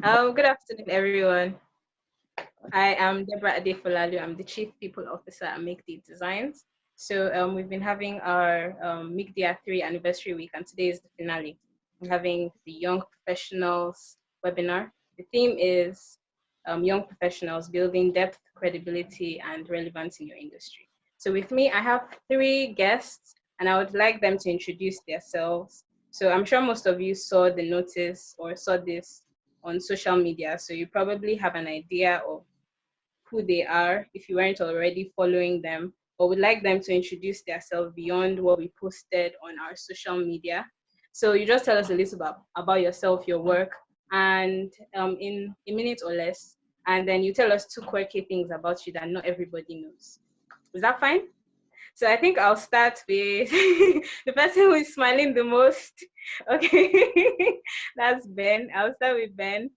Good afternoon, everyone. I am Debra Adefolalu. I'm the Chief People Officer at Micdee Designs. So we've been having our Micdee 3 anniversary week, and today is the finale. We're having the Young Professionals webinar. The theme is Young Professionals Building Depth, Credibility, and Relevance in Your Industry. So with me, I have three guests, and I would like them to introduce themselves. So I'm sure most of you saw the notice or saw this on social media. So you probably have an idea of who they are if you weren't already following them, or would like them to introduce themselves beyond what we posted on our social media. So you just tell us a little about yourself, your work, and in a minute or less, and then you tell us two quirky things about you that not everybody knows. Is that fine? So I think I'll start with the person who is smiling the most. Okay, that's Ben. I'll start with Ben,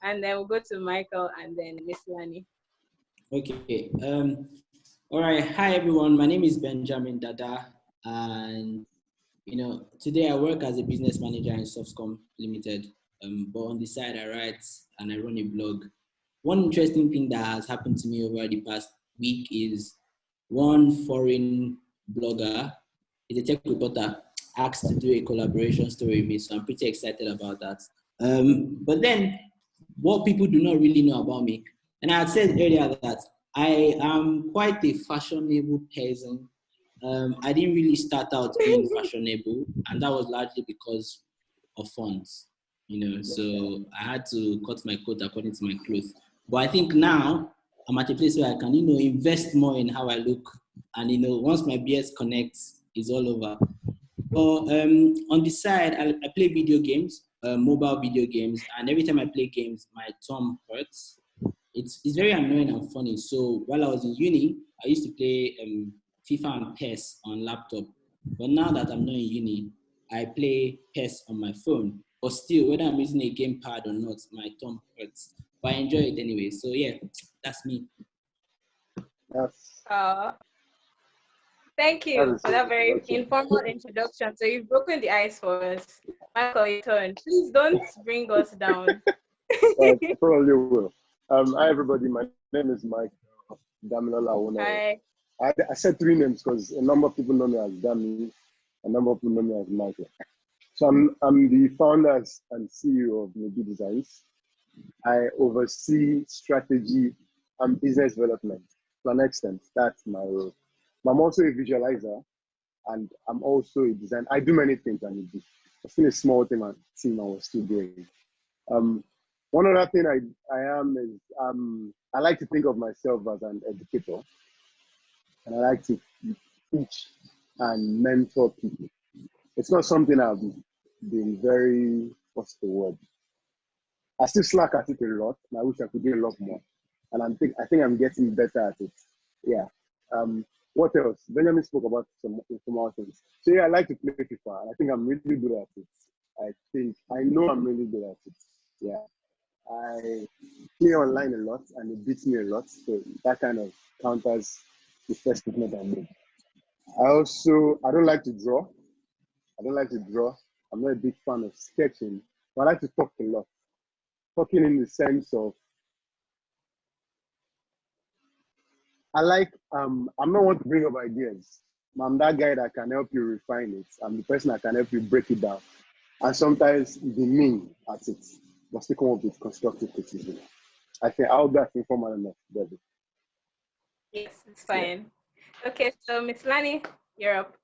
and then we'll go to Michael and then Miss Lani. Okay. All right. Hi, everyone. My name is Benjamin Dada, and today I work as a business manager in Softcom Limited. But on the side, I write and I run a blog. One interesting thing that has happened to me over the past week is one foreign blogger, is a tech reporter, asked to do a collaboration story with me. So I'm pretty excited about that. But then, what people do not really know about me, and I had said earlier that I am quite a fashionable person. I didn't really start out being fashionable, and that was largely because of funds, so I had to cut my coat according to my clothes. But I think now I'm at a place where I can, invest more in how I look. And, once my BS connects, it's all over. But on the side, I play video games, mobile video games. And every time I play games, my thumb hurts. It's very annoying and funny. So while I was in uni, I used to play FIFA and PES on laptop. But now that I'm not in uni, I play PES on my phone. But still, whether I'm using a gamepad or not, my thumb hurts. But I enjoy it anyway. So yeah, that's me. Yes. Thank you for that very informal introduction. So you've broken the ice for us. Michael, your turn. Please don't bring us down. I probably will. Hi, everybody. My name is Michael Awonowo. Hi. I said three names because a number of people know me as Dami, a number of people know me as Michael. So I'm the founder and CEO of Micdee Designs. I oversee strategy and business development to an extent. That's my role. But I'm also a visualizer, and I'm also a designer. I do many things. It's still a small team I was still doing. One other thing I am is I like to think of myself as an educator, and I like to teach and mentor people. It's not something I've been very, what's the word? I still slack at it a lot, and I wish I could do a lot more. And I think I'm getting better at it. Yeah. What else? Benjamin spoke about some more things. So yeah, I like to play FIFA, and I think I'm really good at it. I know I'm really good at it. Yeah. I play online a lot, and it beats me a lot. So that kind of counters the first statement I made. I don't like to draw. I'm not a big fan of sketching, but I like to talk a lot. Talking in the sense of, I'm not one to bring up ideas. I'm that guy that can help you refine it. I'm the person that can help you break it down. And sometimes be mean at it, but still come up with constructive criticism. I think I'll be informal enough, Debbie. Yes, it's fine. Yeah. Okay, so Miss Lani, you're up.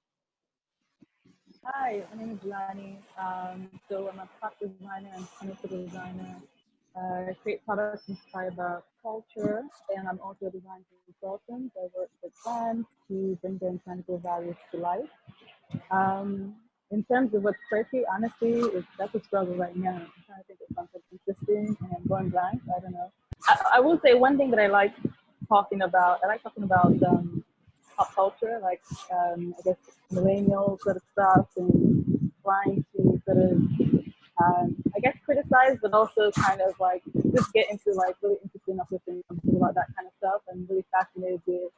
Hi, my name is Lani. So I'm a product designer and technical designer. I create products inspired by culture, and I'm also a design consultant. I work with brands to bring their intangible values to life. In terms of what's quirky, honestly, that's a struggle right now. I'm trying to think of something interesting, and I'm going blank. I don't know. I will say one thing that I like talking about. I like talking about pop culture, like I guess millennial sort of stuff, and trying to sort of I guess criticize, but also kind of like just get into like really interesting, uplifting about that kind of stuff. I'm really fascinated with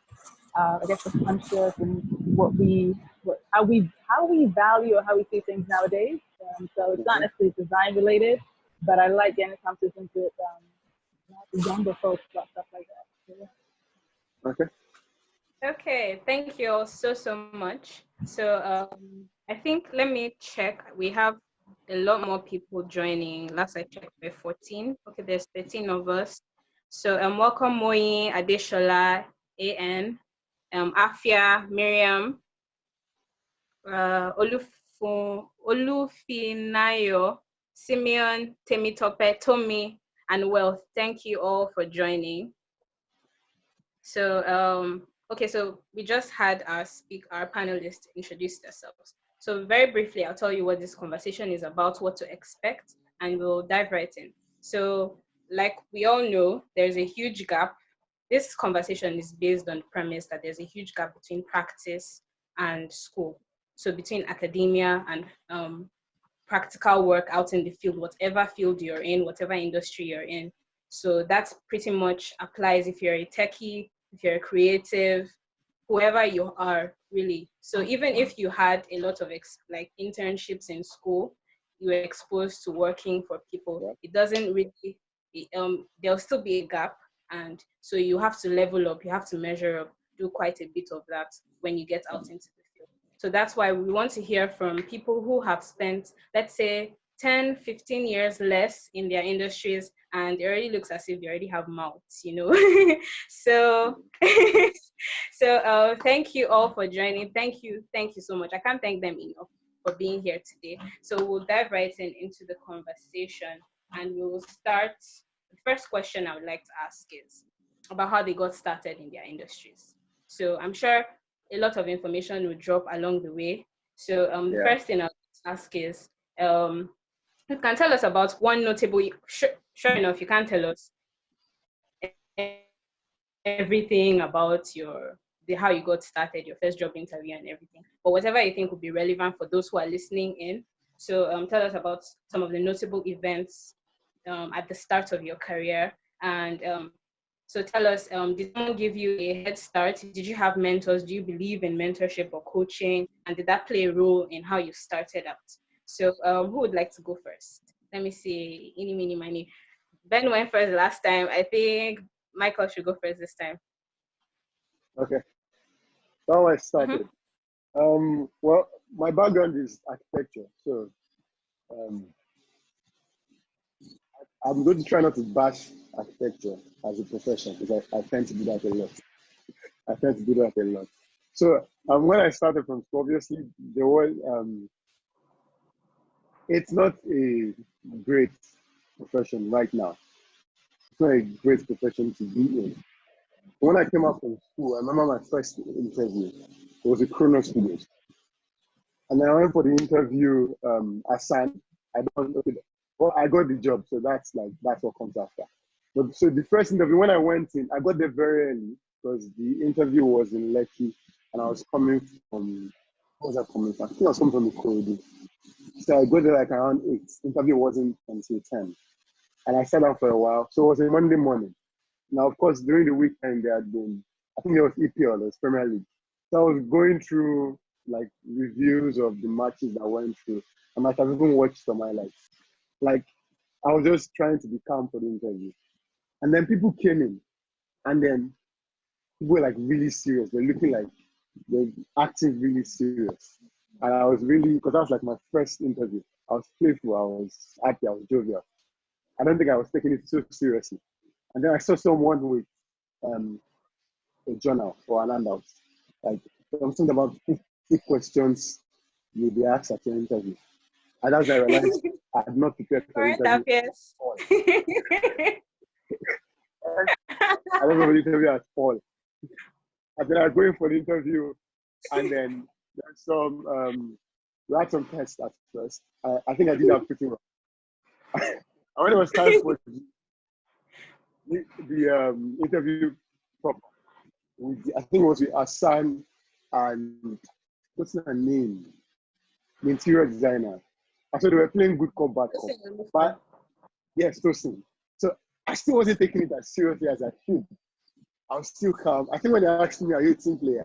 I guess the conscious and how we value or how we see things nowadays. So it's not necessarily design related, but I like getting conversations with younger folks about stuff like that. So, yeah. Okay. Okay, thank you all so much. So I think let me check. We have a lot more people joining. Last I checked, we're 14. Okay, there's 13 of us. So welcome Moyi, Adeshola, AN, Afia, Miriam, Olufinayo, Simeon, Temitope, Tommy, and Wealth. Thank you all for joining. So okay, so we just had our panelists introduce themselves. So very briefly, I'll tell you what this conversation is about, what to expect, and we'll dive right in. So like we all know, there's a huge gap. This conversation is based on the premise that there's a huge gap between practice and school. So between academia and practical work out in the field, whatever field you're in, whatever industry you're in. So that's pretty much applies if you're a techie, if you're a creative, whoever you are, really. So even if you had a lot of like internships in school, you were exposed to working for people, it doesn't really, there'll still be a gap. And so you have to level up, you have to measure up, do quite a bit of that when you get out into the field. So that's why we want to hear from people who have spent, let's say, 10, 15 years less in their industries, and it already looks as if they already have mouths, you know. So, so thank you all for joining. Thank you so much. I can't thank them enough for being here today. So we'll dive right into the conversation, and we'll start. The first question I would like to ask is about how they got started in their industries. So I'm sure a lot of information will drop along the way. So the first thing I'll ask is, you can tell us about one notable, sure enough, you can't tell us everything about how you got started, your first job interview and everything, but whatever you think would be relevant for those who are listening in. So tell us about some of the notable events at the start of your career. And so tell us, did someone give you a head start? Did you have mentors? Do you believe in mentorship or coaching? And did that play a role in how you started out? So who would like to go first? Let me see. Eeny, meeny, miny. Ben went first last time. I think Michael should go first this time. Okay. How I started. Well, my background is architecture, so I'm going to try not to bash architecture as a profession because I tend to do that a lot. So when I started from school, obviously there was it's not a great profession right now. It's not a great profession to be in. When I came out from school, I remember my first interview. It was a Chrono Studios. And I went for the interview, assigned. I got the job, so that's what comes after. But so the first interview, when I went in, I got there very early because the interview was in Lekki, and I was coming from, what was I coming from? I think I was coming from Ikorodu. So I got there like around 8. Interview wasn't until 10. And I sat down for a while. So it was a Monday morning. Now, of course, during the weekend, there had been, I think there was EPL, there was Premier League. So I was going through like reviews of the matches that went through. I might have even watched some highlights. Like, I was just trying to be calm for the interview. And then people came in, and then people were like really serious. They're looking like they're acting really serious. And I was really, because that was like my first interview. I was playful, I was happy, I was jovial. I don't think I was taking it so seriously. And then I saw someone with a journal or an handout, like something about 50 questions you'll be asked at your interview. And as I realized, I had not prepared for the interview. I don't know the interview at all. And then I was going for the interview, and then there's some, we had some tests at first. I think I did that pretty well. And when it was time for the interview proper, I think it was with Hassan and what's her name? The interior designer. And so they were playing good cop, bad cop. But yes, Tosin. So I still wasn't taking it as seriously as I should. I was still calm. I think when they asked me, are you a team player?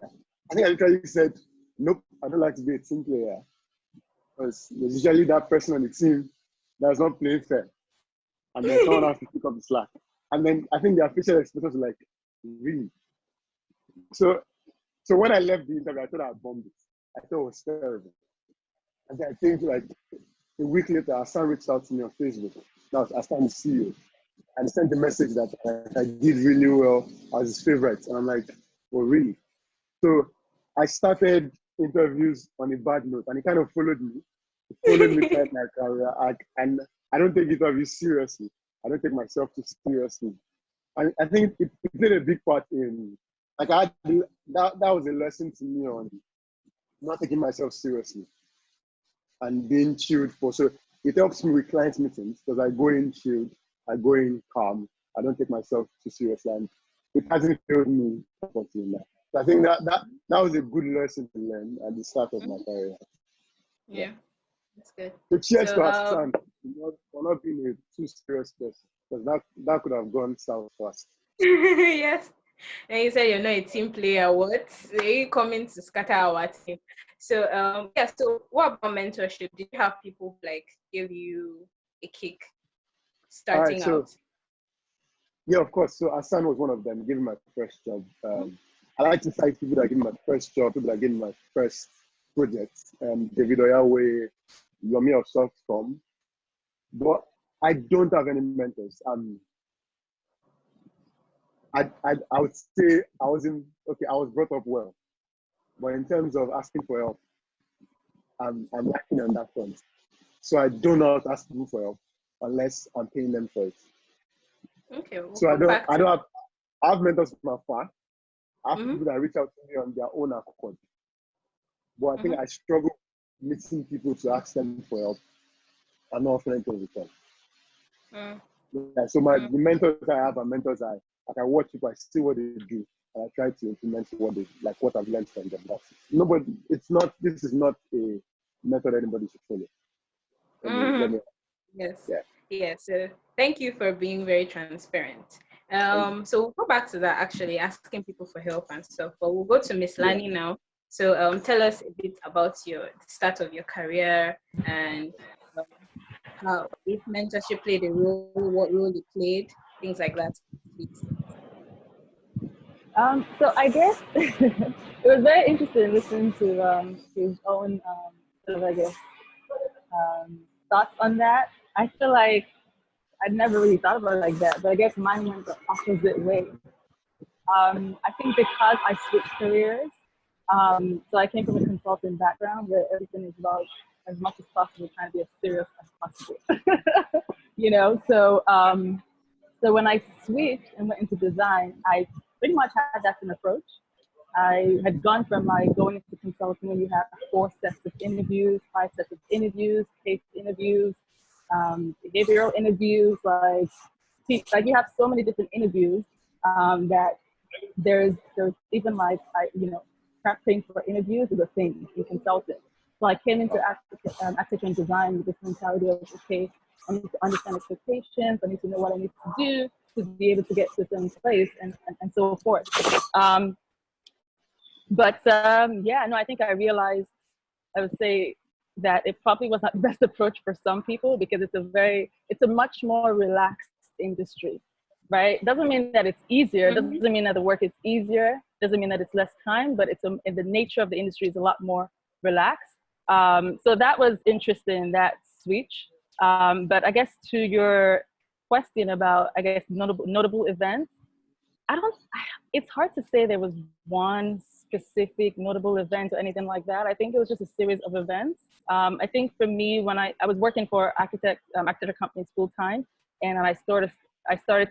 I think I literally said, nope, I don't like to be a team player. Because there's usually that person on the team that's not playing fair. and then someone has to pick up the slack. And then I think their facial expressions were like, really? So when I left the interview, I thought I had bombed it. I thought it was terrible. And then I think like a week later, Hassan reached out to me on Facebook. That was Hassan's CEO. And sent a message that I did really well. I was his favorite. And I'm like, oh, really? So I started interviews on a bad note, and he kind of followed me. He followed me throughout my career. And I don't take interviews seriously. I don't take myself too seriously. And I think it played a big part in, like, that was a lesson to me on not taking myself seriously and being chilled for. So it helps me with client meetings because I go in chilled, I go in calm, I don't take myself too seriously, and it hasn't failed me in that. So I think that was a good lesson to learn at the start of my career. Yeah, that's good. So cheers to Hassan for not being a too serious person, because that could have gone south fast. Yes. And you said you're not a team player. What? Are you coming to scatter our team? So yeah. So what about mentorship? Did you have people who, like, give you a kick starting out? Yeah, of course. So Hassan was one of them. Gave me my first job. I like to cite people that gave me my first job, people that gave me my first project. David Oyawe, Yomi of Softcom. But I don't have any mentors. I would say I was brought up well, but in terms of asking for help, I'm lacking on that front. So I don't know how to ask people for help unless I'm paying them for it. Okay. So I have mentors from afar. I have people that reach out to me on their own accord. But I think I struggle meeting people to ask them for help and not offering to return. Yeah, so the mentors I have are mentors I watch people, I see what they do, and I try to implement what I've learned from them. This is not a method anybody should follow. Yes. Yeah. Yeah. So thank you for being very transparent. So we'll go back to that, actually, asking people for help and stuff. But we'll go to Miss Lani now. So tell us a bit about the start of your career and how, if mentorship played a role, what role it played, things like that, please. So I guess it was very interesting listening to his own thoughts on that. I feel like I'd never really thought about it like that, but I guess mine went the opposite way. I think because I switched careers, so I came from a consulting background where everything is about, as much as possible, trying to be as serious as possible. So when I switched and went into design, I pretty much had that same approach. I had gone from going into consulting when you have 4 sets of interviews, 5 sets of interviews, case interviews, behavioral interviews, like you have so many different interviews that there's even prepping for interviews is a thing in consulting. So I came into architecture and design with this mentality of, okay, I need to understand expectations, I need to know what I need to do to be able to get systems in place and so forth. I think I realized, I would say that it probably was not the best approach for some people because it's a much more relaxed industry, right? Doesn't mean that it's easier, doesn't mean that the work is easier, doesn't mean that it's less time, but the nature of the industry is a lot more relaxed. So that was interesting, that switch. But I guess to your question about, I guess, notable events, it's hard to say there was one specific notable event or anything like that. I think it was just a series of events. I think for me, when I was working for architecture companies full time, and I started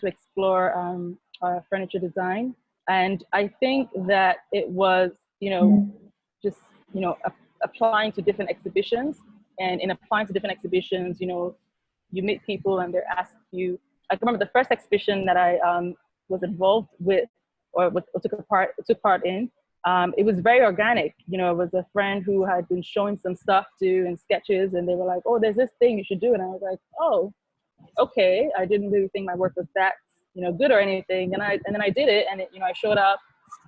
to explore furniture design. And I think that it was, applying to different exhibitions. And in applying to different exhibitions, you meet people and they're asked you. I remember the first exhibition that I was involved with or took part in. It was very organic. It was a friend who had been showing some stuff and sketches, and they were like, "Oh, there's this thing you should do," and I was like, "Oh, okay." I didn't really think my work was that good or anything, and then I did it, and I showed up,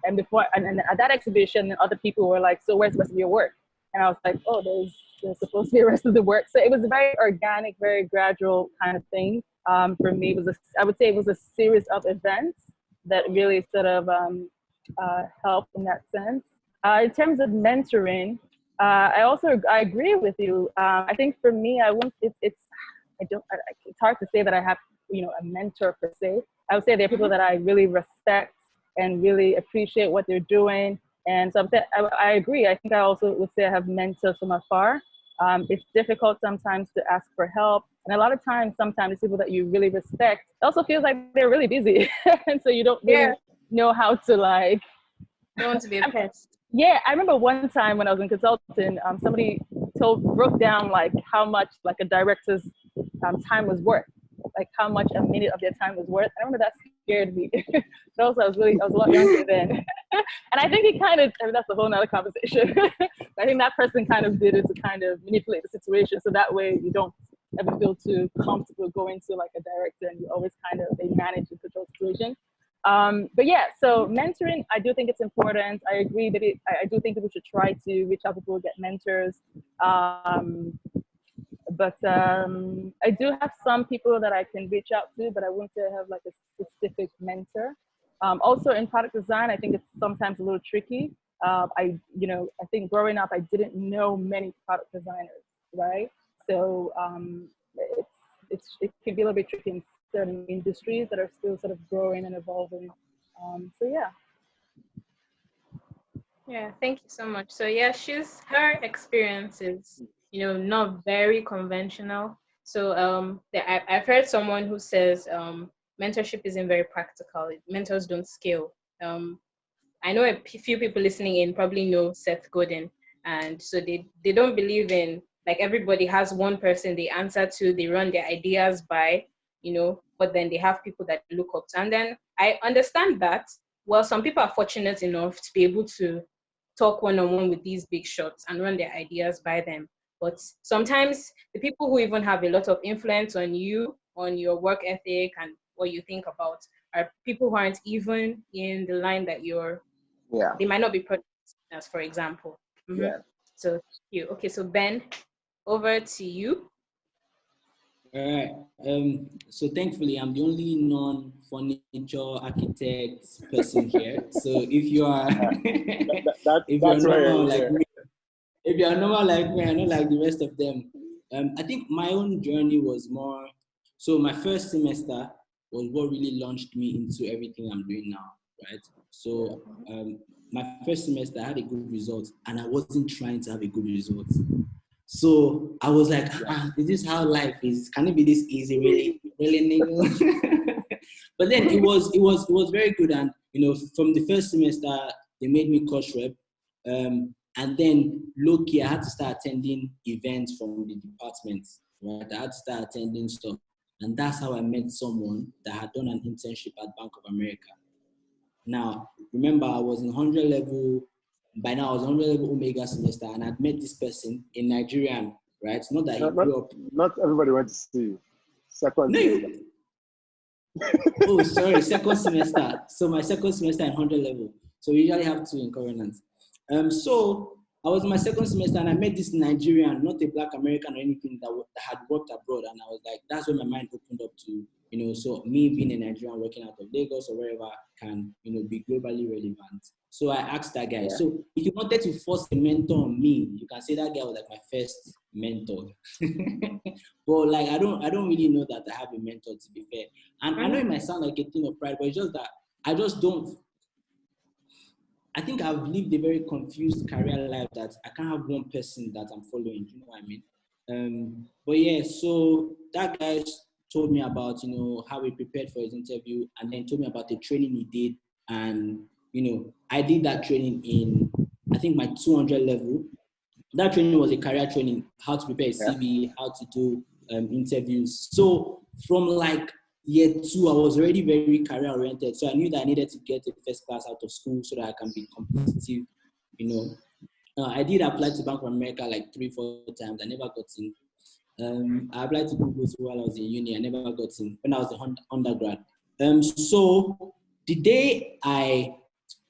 and at that exhibition, other people were like, "So where's the rest of your work?" And I was like, "Oh, there's supposed to be a rest of the work." So it was a very organic, very gradual kind of thing. for me, I would say it was a series of events that really sort of helped in that sense. In terms of mentoring, I agree with you. I think for me, it's hard to say that I have, a mentor per se. I would say there are people that I really respect and really appreciate what they're doing. And so I agree. I think I also would say I have mentors from afar. It's difficult sometimes to ask for help. And a lot of times, sometimes people that you really respect, it also feels like they're really busy. And so you don't really know how to don't want to be a pest. Yeah, I remember one time when I was in consulting, somebody broke down like how much like a director's time was worth, like how much a minute of their time was worth. I remember that scared me. But also I was a lot younger then. And I think that's a whole nother conversation. I think that person kind of did it to kind of manipulate the situation. So that way you don't ever feel too comfortable going to like a director, and you always they manage the control situation. But yeah, so mentoring, I do think it's important. I agree that I do think people should try to reach out to people, get mentors. But I do have some people that I can reach out to, but I wouldn't say I have like a specific mentor. Also in product design, I think it's sometimes a little tricky. I think growing up, I didn't know many product designers, right? So it can be a little bit tricky in certain industries that are still sort of growing and evolving. So yeah. Yeah, thank you so much. So yeah, her experience is, not very conventional. So I've heard someone who says mentorship isn't very practical. Mentors don't scale. I know a few people listening in probably know Seth Godin, and so they don't believe in like everybody has one person they answer to, they run their ideas by, but then they have people that look up to. And then I understand that. Well, some people are fortunate enough to be able to talk one-on-one with these big shots and run their ideas by them. But sometimes the people who even have a lot of influence on you, on your work ethic and what you think about, are people who aren't even in the line that they might not be as, for example. Mm-hmm. Yeah. So you. Okay, so Ben, over to you. All right. So thankfully, I'm the only non-furniture architect person here. So if you are, if you're normal like me, and not like the rest of them, I think my own journey was more. So my first semester was what really launched me into everything I'm doing now, right? So my first semester, I had a good result, and I wasn't trying to have a good result. So I was like, is this how life is? Can it be this easy, really, really? But then it was very good, and from the first semester they made me course rep, and then low-key I had to start attending events from the department. Right, I had to start attending stuff, and that's how I met someone that had done an internship at Bank of America. Now, remember, I was in 100 level. By now, I was 100 level Omega semester, and I'd met this person in Nigerian, right? Not that he grew up. Not everybody went to see you. Second semester. Oh, sorry, second semester. So my second semester in 100 level. So we usually have 2 in Covenant. So I was in my second semester, and I met this Nigerian, not a Black American or anything, that had worked abroad, and I was like, that's when my mind opened up to, so me being a Nigerian working out of Lagos or wherever can, be globally relevant. So I asked that guy. Yeah. So if you wanted to force a mentor on me, you can say that guy was like my first mentor. But like I don't really know that I have a mentor, to be fair. And I know it might sound like a thing of pride, but it's just that I just don't. I think I've lived a very confused career life that I can't have one person that I'm following. You know what I mean? But yeah, so that guy told me about, how he prepared for his interview, and then told me about the training he did. And, I did that training in, I think, my 200 level. That training was a career training, how to prepare a CV, how to do interviews. So from like year 2, I was already very career oriented. So I knew that I needed to get a first class out of school so that I can be competitive, I did apply to Bank of America like 3-4 times. I never got in. I applied to Google while I was in uni. I never got in when I was an undergrad. So the day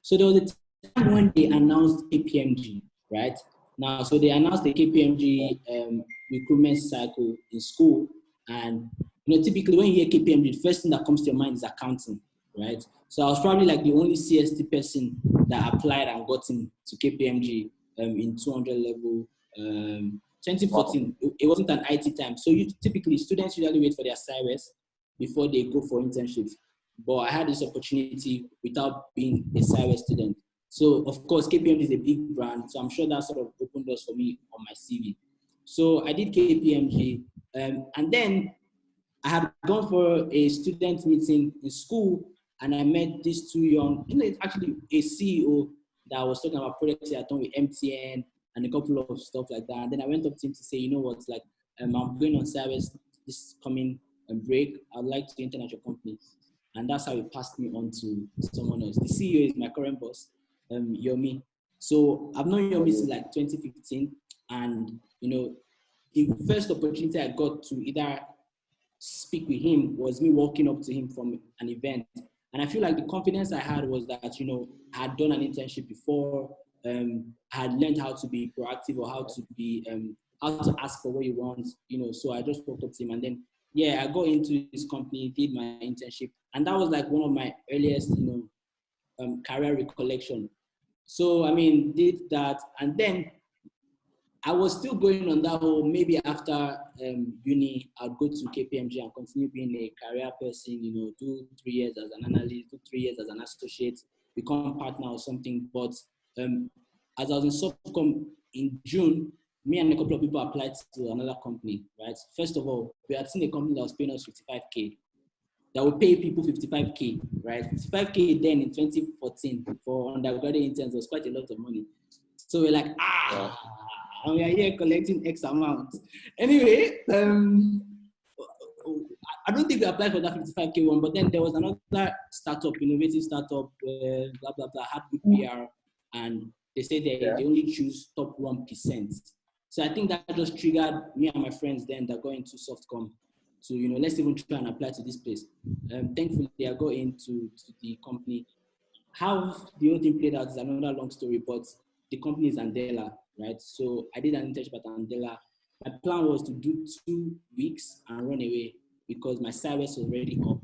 there was a time when they announced KPMG, right? Now, so they announced the KPMG recruitment cycle in school, and typically when you hear KPMG, the first thing that comes to your mind is accounting, right? So I was probably like the only CST person that applied and got into KPMG in 200 level. 2014, it wasn't an IT time. So typically students usually wait for their CIRS before they go for internships. But I had this opportunity without being a CIRS student. So of course, KPMG is a big brand. So I'm sure that sort of opened doors for me on my CV. So I did KPMG. And then I had gone for a student meeting in school, and I met these two young, it's actually a CEO that was talking about projects he had done with MTN and a couple of stuff like that. And then I went up to him to say, you know what, like I'm going on service this coming break. I'd like to intern at your company. And that's how he passed me on to someone else. The CEO is my current boss, Yomi. So I've known Yomi since like 2015, and the first opportunity I got to either speak with him was me walking up to him from an event. And I feel like the confidence I had was that, I had done an internship before, I had learned how to be proactive or how to ask for what you want, so I just walked up to him, and then, I got into this company, did my internship, and that was like one of my earliest, career recollection. So, did that, and then I was still going on that whole, maybe after uni, I'd go to KPMG and continue being a career person, do 3 years as an analyst, do 3 years as an associate, become partner or something. But as I was in Softcom in June, me and a couple of people applied to another company, right? First of all, we had seen a company that was paying us 55K, that would pay people 55K, right? 55K then in 2014 for undergraduate interns was quite a lot of money. So we're like, and we are here collecting X amount. Anyway, I don't think we applied for that 55K one, but then there was another startup, innovative startup, blah, blah, blah, had good PR, and they said they only choose top 1%. So I think that just triggered me and my friends then that got into Softcom to, let's even try and apply to this place. Thankfully, I got into the company. How the whole thing played out is another long story, but the company is Andela, right? So I did an internship at Andela. My plan was to do 2 weeks and run away because my service was already up,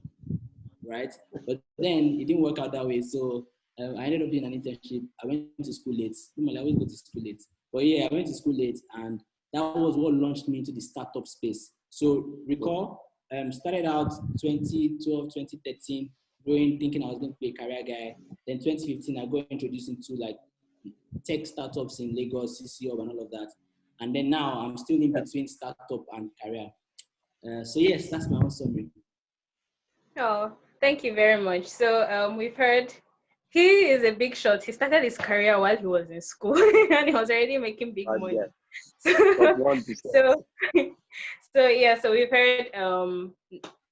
right? But then it didn't work out that way. So I ended up doing an internship. I went to school late. Normally, I always go to school late. But I went to school late, and that was what launched me into the startup space. So recall, started out 2012, 2013, growing, thinking I was going to be a career guy. Then 2015, I got introduced into like tech startups in Lagos, CCO, and all of that. And then now I'm still in between startup and career. So yes, that's my own summary. Oh, thank you very much. So we've heard he is a big shot. He started his career while he was in school and he was already making big money. So we've heard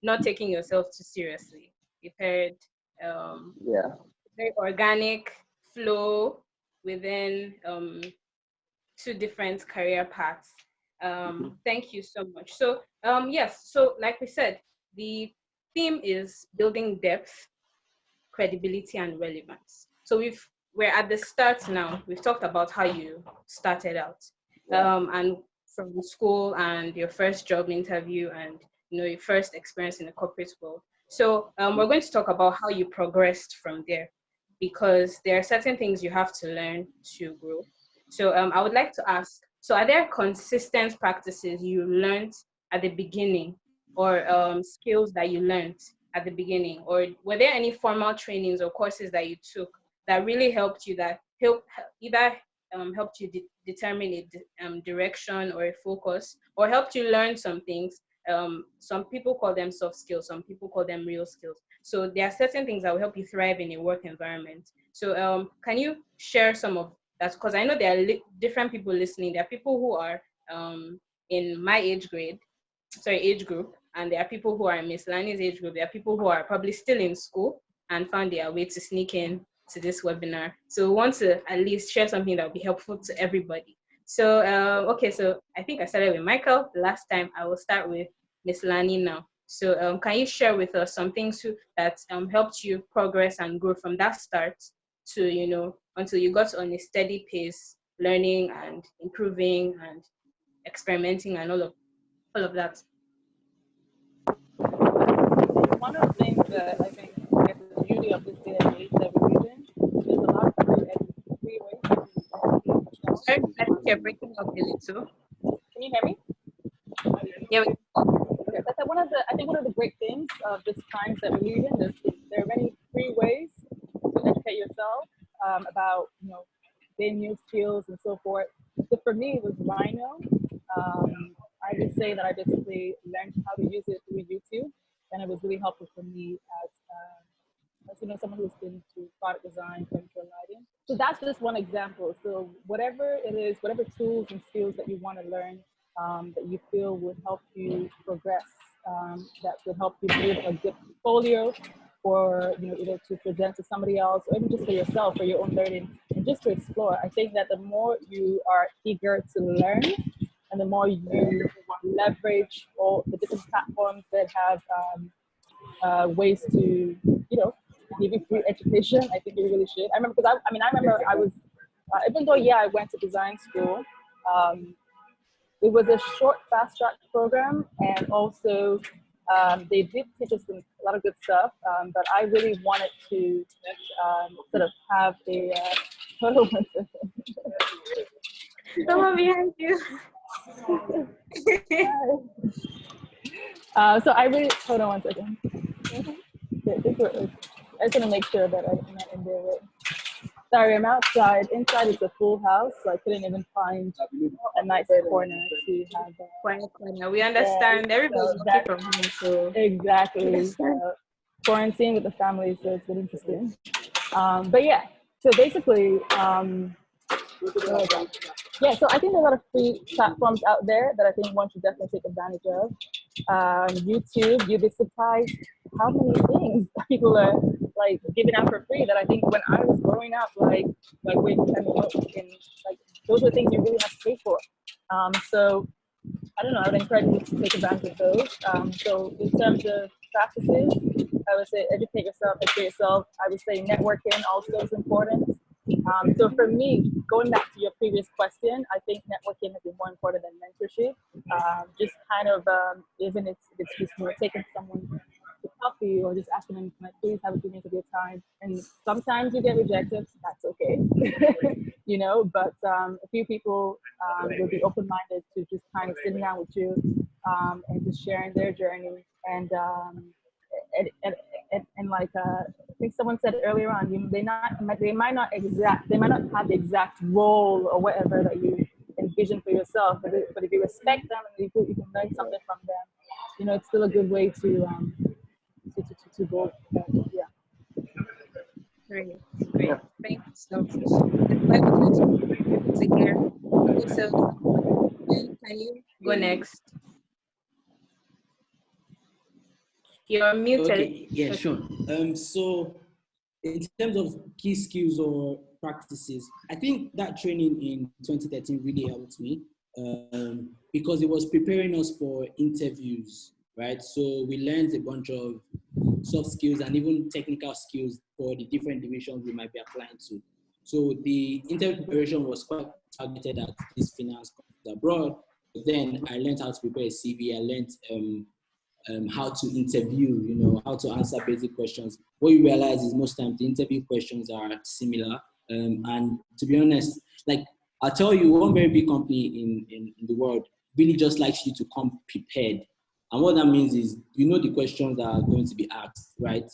not taking yourself too seriously. We've heard very organic flow within 2 different career paths. Thank you so much. So yes, so like we said, the theme is building depth, credibility, and relevance. So we're at the start now. We've talked about how you started out, and from school and your first job interview and your first experience in the corporate world. So we're going to talk about how you progressed from there, because there are certain things you have to learn to grow. So I would like to ask, so are there consistent practices you learned at the beginning, or skills that you learned at the beginning, or were there any formal trainings or courses that you took that really helped you, that helped you determine a direction or a focus, or helped you learn some things? Some people call them soft skills, some people call them real skills. So there are certain things that will help you thrive in a work environment. So can you share some of that? Because I know there are different people listening. There are people who are in my age group, and there are people who are in Miss Lani's age group. There are people who are probably still in school and found their way to sneak in to this webinar. So we want to at least share something that will be helpful to everybody. So, okay, so I think I started with Michael the last time. I will start with Miss Lani now. So can you share with us some things that helped you progress and grow from that start to, until you got on a steady pace, learning and improving and experimenting and all of that? one of the things that I think is the beauty of this day and age that we live in, there's a lot of free ways to educate yourself. Sorry, I think you're breaking up a little. Can you hear me? Yeah, Okay, that's one of the, I think one of the great things of this times that we live in is there are many free ways to educate yourself about, gain new skills and so forth. So for me, it was Rhino. I would say that I basically learned how to use it through YouTube, and it was really helpful for me as someone who's been to product design, furniture lighting. So that's just one example. So whatever it is, whatever tools and skills that you want to learn, that you feel would help you progress, that would help you build a good portfolio, or either to present to somebody else, or even just for yourself, for your own learning, and just to explore. I think that the more you are eager to learn, and the more you leverage all the different platforms that have ways to, give you free education, I think you really should. I remember, because I remember I was, even though, I went to design school, it was a short fast track program, and also they did teach us a lot of good stuff, but I really wanted to sort of have a, hold on one second. someone behind you. So I really, hold on one second. I just want to make sure that I'm not in there. Sorry, I'm outside. Inside is a full house, so I couldn't even find a nice corner to have. Quiet corner. We understand everybody's working from home, so exactly. Quarantine with the family, so it's really interesting. But yeah, so basically, so I think there's a lot of free platforms out there that I think one should definitely take advantage of. YouTube, you'd be surprised how many things people are like giving out for free that I think when I was growing up, those were things you really have to pay for. So I don't know, I would encourage you to take advantage of those. So in terms of practices, I would say educate yourself. I would say networking also is important. So for me, going back to your previous question, I think networking has been more important than mentorship. Just kind of, even if it's just taking someone to coffee, or just asking them, can I please have a few minutes of your time? And sometimes you get rejected, that's okay. But a few people will be open-minded to just kind of sitting down with you and just sharing their journey. And like I think someone said earlier on, they might not have the exact role or whatever that you envision for yourself, but if you respect them and you can learn something from them, it's still a good way to go. great. Thank you so much. Okay, so can you go next? You're muted. Okay, yeah, sure. So in terms of key skills or practices, I think that training in 2013 really helped me because it was preparing us for interviews, right? So we learned a bunch of soft skills and even technical skills for the different divisions we might be applying to. So the interview preparation was quite targeted at these finance companies abroad. But then I learned how to prepare a CV. I learned how to interview, how to answer basic questions. What you realize is most times the interview questions are similar. And to be honest, like I'll tell you, one very big company in the world really just likes you to come prepared. And what that means is, the questions that are going to be asked, right?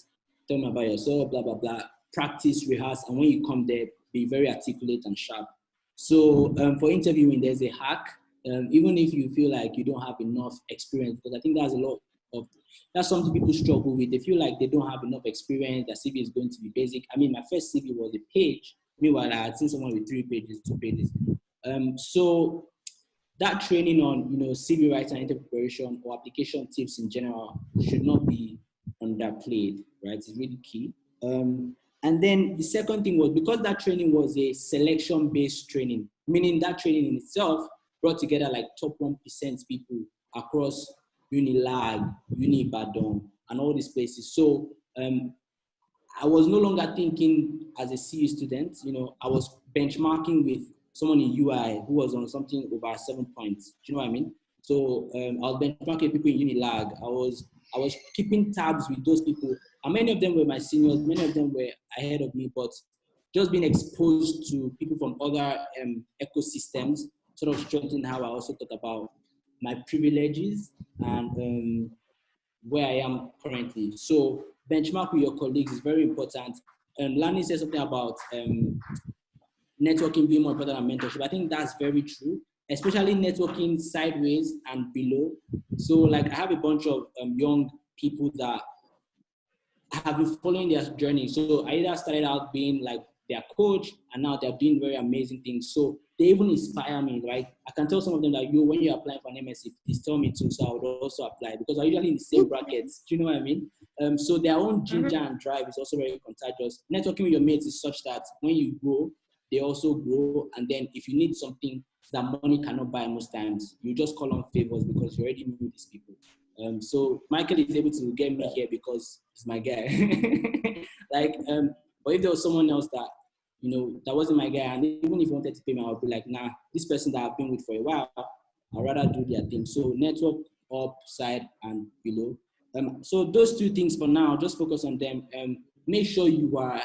Tell me about yourself, blah, blah, blah. Practice, rehearse, and when you come there, be very articulate and sharp. So for interviewing, there's a hack. Even if you feel like you don't have enough experience, because I think that's something people struggle with. They feel like they don't have enough experience, their CV is going to be basic. I mean, my first CV was a page. Meanwhile, I had seen someone with 3 pages, 2 pages. So that training on, CV writing, interview preparation, or application tips in general should not be underplayed, right? It's really key. And then the second thing was, because that training was a selection-based training, meaning that training in itself brought together like top 1% people across Unilag, Unibadon, and all these places. So I was no longer thinking as a CU student, I was benchmarking with someone in UI who was on something over 7 points. Do you know what I mean? So I was benchmarking people in Unilag. I was I was keeping tabs with those people. And many of them were my seniors, many of them were ahead of me, but just being exposed to people from other ecosystems sort of strengthened how I also thought about my privileges and where I am currently. So benchmark with your colleagues is very important. Lani said something about networking being more important than mentorship. I think that's very true, especially networking sideways and below. So like I have a bunch of young people that have been following their journey. So I either started out being like their coach and now they're doing very amazing things. So they even inspire me, right? I can tell some of them that when you're applying for an MSc, please tell me too, so I would also apply because I'm usually in the same brackets. Do you know what I mean? So their own ginger and drive is also very contagious. Networking with your mates is such that when you grow, they also grow. And then if you need something that money cannot buy most times, you just call on favors because you already knew these people. So Michael is able to get me here because he's my guy. But if there was someone else that, that wasn't my guy, and even if he wanted to pay me, I would be like, nah, this person that I've been with for a while, I'd rather do their thing. So network up, side, and below. So those two things for now, just focus on them. Make sure you are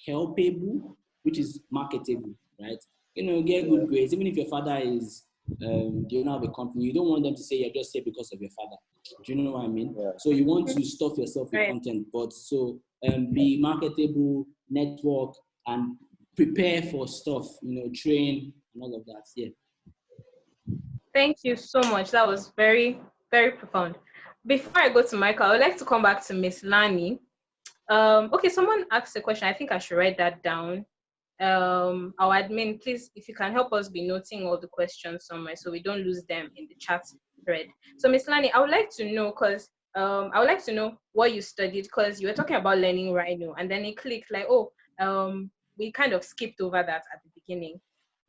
helpable, which is marketable, right? Get good grades. Even if your father is the owner of a company, you don't want them to say you're just here because of your father. Do you know what I mean? Yeah. So you want to stuff yourself with content, but so be marketable, network, and prepare for stuff, train and all of that. Yeah. Thank you so much. That was very, very profound. Before I go to Michael, I would like to come back to Miss Lani. Okay, someone asked a question. I think I should write that down. Our admin, please, if you can help us be noting all the questions somewhere so we don't lose them in the chat thread. So Miss Lani, I would like to know, what you studied, because you were talking about learning Rhino and then it clicked like, we kind of skipped over that at the beginning.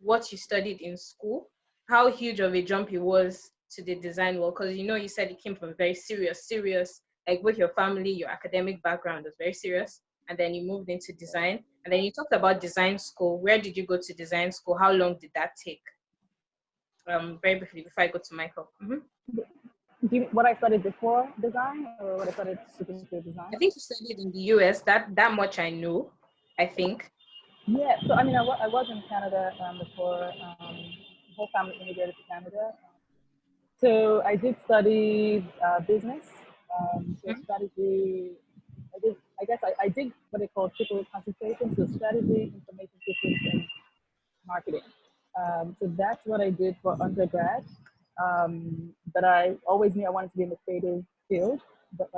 What you studied in school, how huge of a jump it was to the design world, because you said it came from very serious, like with your family, your academic background was very serious, and then you moved into design, and then you talked about design school. Where did you go to design school? How long did that take? Very briefly before I go to Michael. What I studied before design, or what I studied switching to design? I think you studied in the US. That much I know, I think. Yeah, so I mean, I was in Canada before. Whole family immigrated to Canada. So I did study business, so strategy. I did what they call triple concentration, so strategy, information systems, and marketing. So that's what I did for undergrad. But I always knew I wanted to be in the creative field, but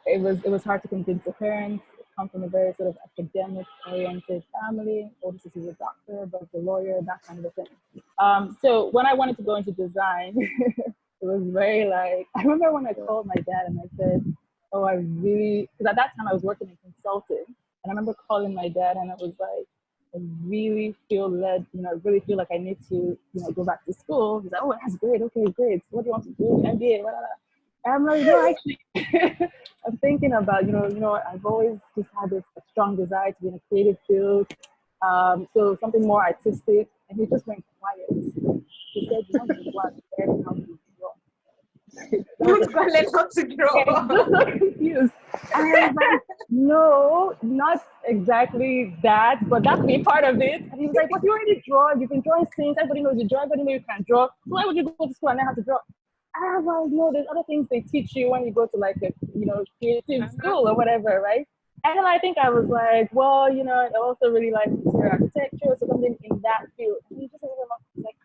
it was hard to convince the parents. Come from a very sort of academic oriented family. Older sister is a doctor, but a lawyer, that kind of a thing. So when I wanted to go into design, it was very I remember when I called my dad and I said, oh, because at that time I was working in consulting, and I remember calling my dad and I was like, I really feel led, I really feel like I need to, go back to school. He's like, oh, that's great. Okay, great. What do you want to do? MBA, blah, blah, blah. I'm like, no, actually, I'm thinking about, I've always just had this strong desire to be in a creative field. So something more artistic. And he just went quiet. He said, you want to go out there and how to draw. You want to go and learn how to draw? Yeah, just so confused. And I was like, no, not exactly that, but that could be part of it. And he was like, but you already draw. You've been drawing since. Everybody knows you draw. Everybody knows you can draw. Why would you go to school and learn how to draw? I was like, no, there's other things they teach you when you go to a creative school or whatever, right? And then I think I was like, well, I also really like interior architecture, so something in that field. And he just like,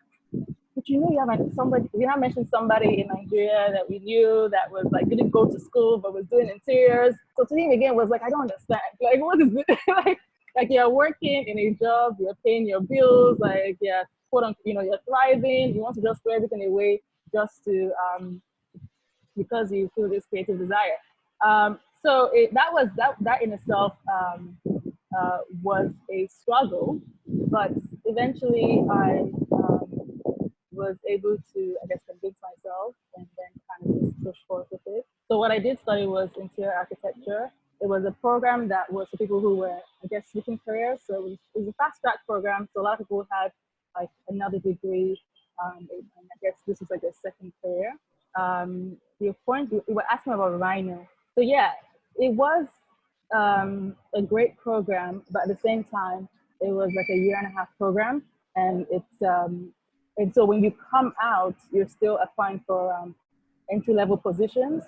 but you have somebody, we have mentioned somebody in Nigeria that we knew that was didn't go to school but was doing interiors. So to him again was like, I don't understand. What is this? like you're working in a job, you're paying your bills, quote unquote, you're thriving, you want to just throw everything away just to because you feel this creative desire. So that in itself was a struggle, but eventually I was able to, I guess, convince myself and then kind of just push forward with it. So what I did study was interior architecture. It was a program that was for people who were, I guess, switching careers. So it was a fast track program. So a lot of people had another degree, and I guess this was their second career. your point, you were asking about Rhino. So yeah, it was a great program, but at the same time, it was like a 1.5 year program, and and so when you come out, you're still applying for entry-level positions,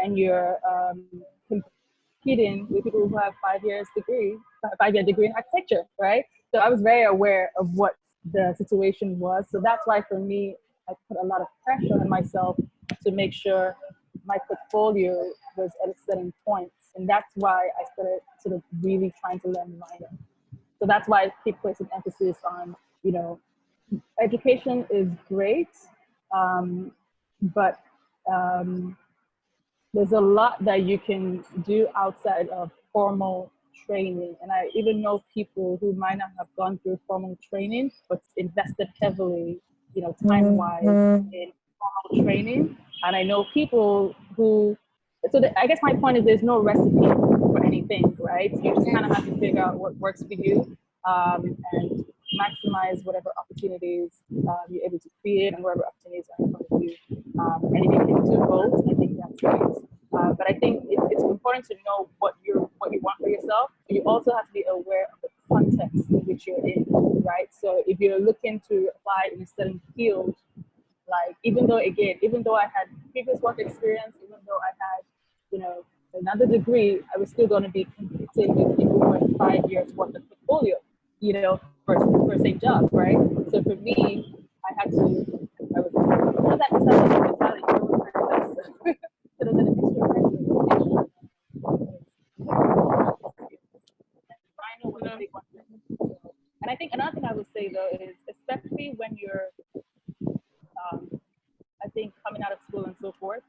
and you're competing with people who have 5 year degree in architecture, right? So I was very aware of what the situation was. So that's why for me, I put a lot of pressure on myself to make sure my portfolio was at a certain point. And that's why I started sort of really trying to learn Rhino. So that's why I keep placing emphasis on, education is great, but there's a lot that you can do outside of formal training. And I even know people who might not have gone through formal training, but invested heavily, time-wise in formal training. And I know people who, I guess my point is there's no recipe for anything, right? You just kind of have to figure out what works for you, and maximize whatever opportunities you're able to create and whatever opportunities are in front of you. And if you can do both, I think that's great. But I think it's important to know what you want for yourself. You also have to be aware of the context in which you're in, right? So if you're looking to apply in a certain field, like even though I had previous work experience, even though I had, another degree, I was still going to be competing with people who had 5 years worth of portfolio, for the same job, right? So for me, I was not that mentality, I was very less. So there's an extra Rhino was a big one. And I think another thing I would say though is, especially when you're, I think coming out of school and so forth,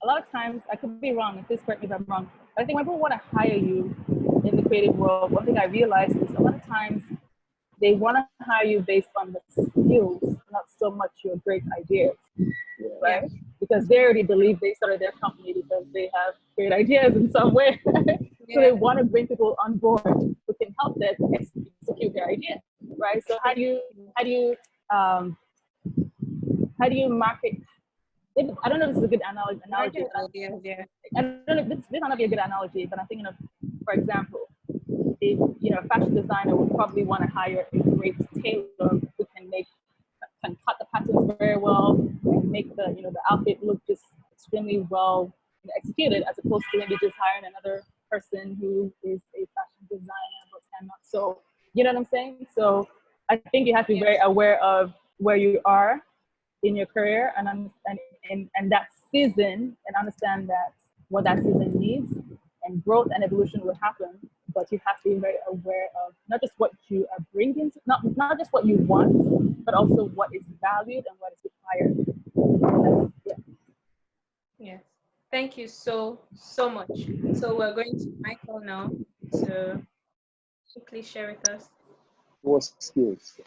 a lot of times, I could be wrong, please correct me if I'm wrong, but I think when people want to hire you in the creative world, one thing I realized is a lot of times they want to hire you based on the skills, not so much your great ideas, right? Yeah. Because they already believe they started their company because they have great ideas in some way. So they want to bring people on board who can help them execute their idea, right? So how do you market? I don't know if this is a good analogy. I don't know if this might not be a good analogy, but I'm thinking of, for example, if a fashion designer would probably want to hire a great tailor who can cut the patterns very well and make the outfit look just extremely well executed, as opposed to maybe just hiring another person who is a fashion designer but cannot. So you know what I'm saying? So I think you have to be very aware of where you are in your career and that season, and understand that what that season needs, and growth and evolution will happen. But you have to be very aware of not just what you are bringing, not just what you want, but also what is valued and what is required. Yes. Thank you so much. So we're going to Michael now. So please share with us. What skills?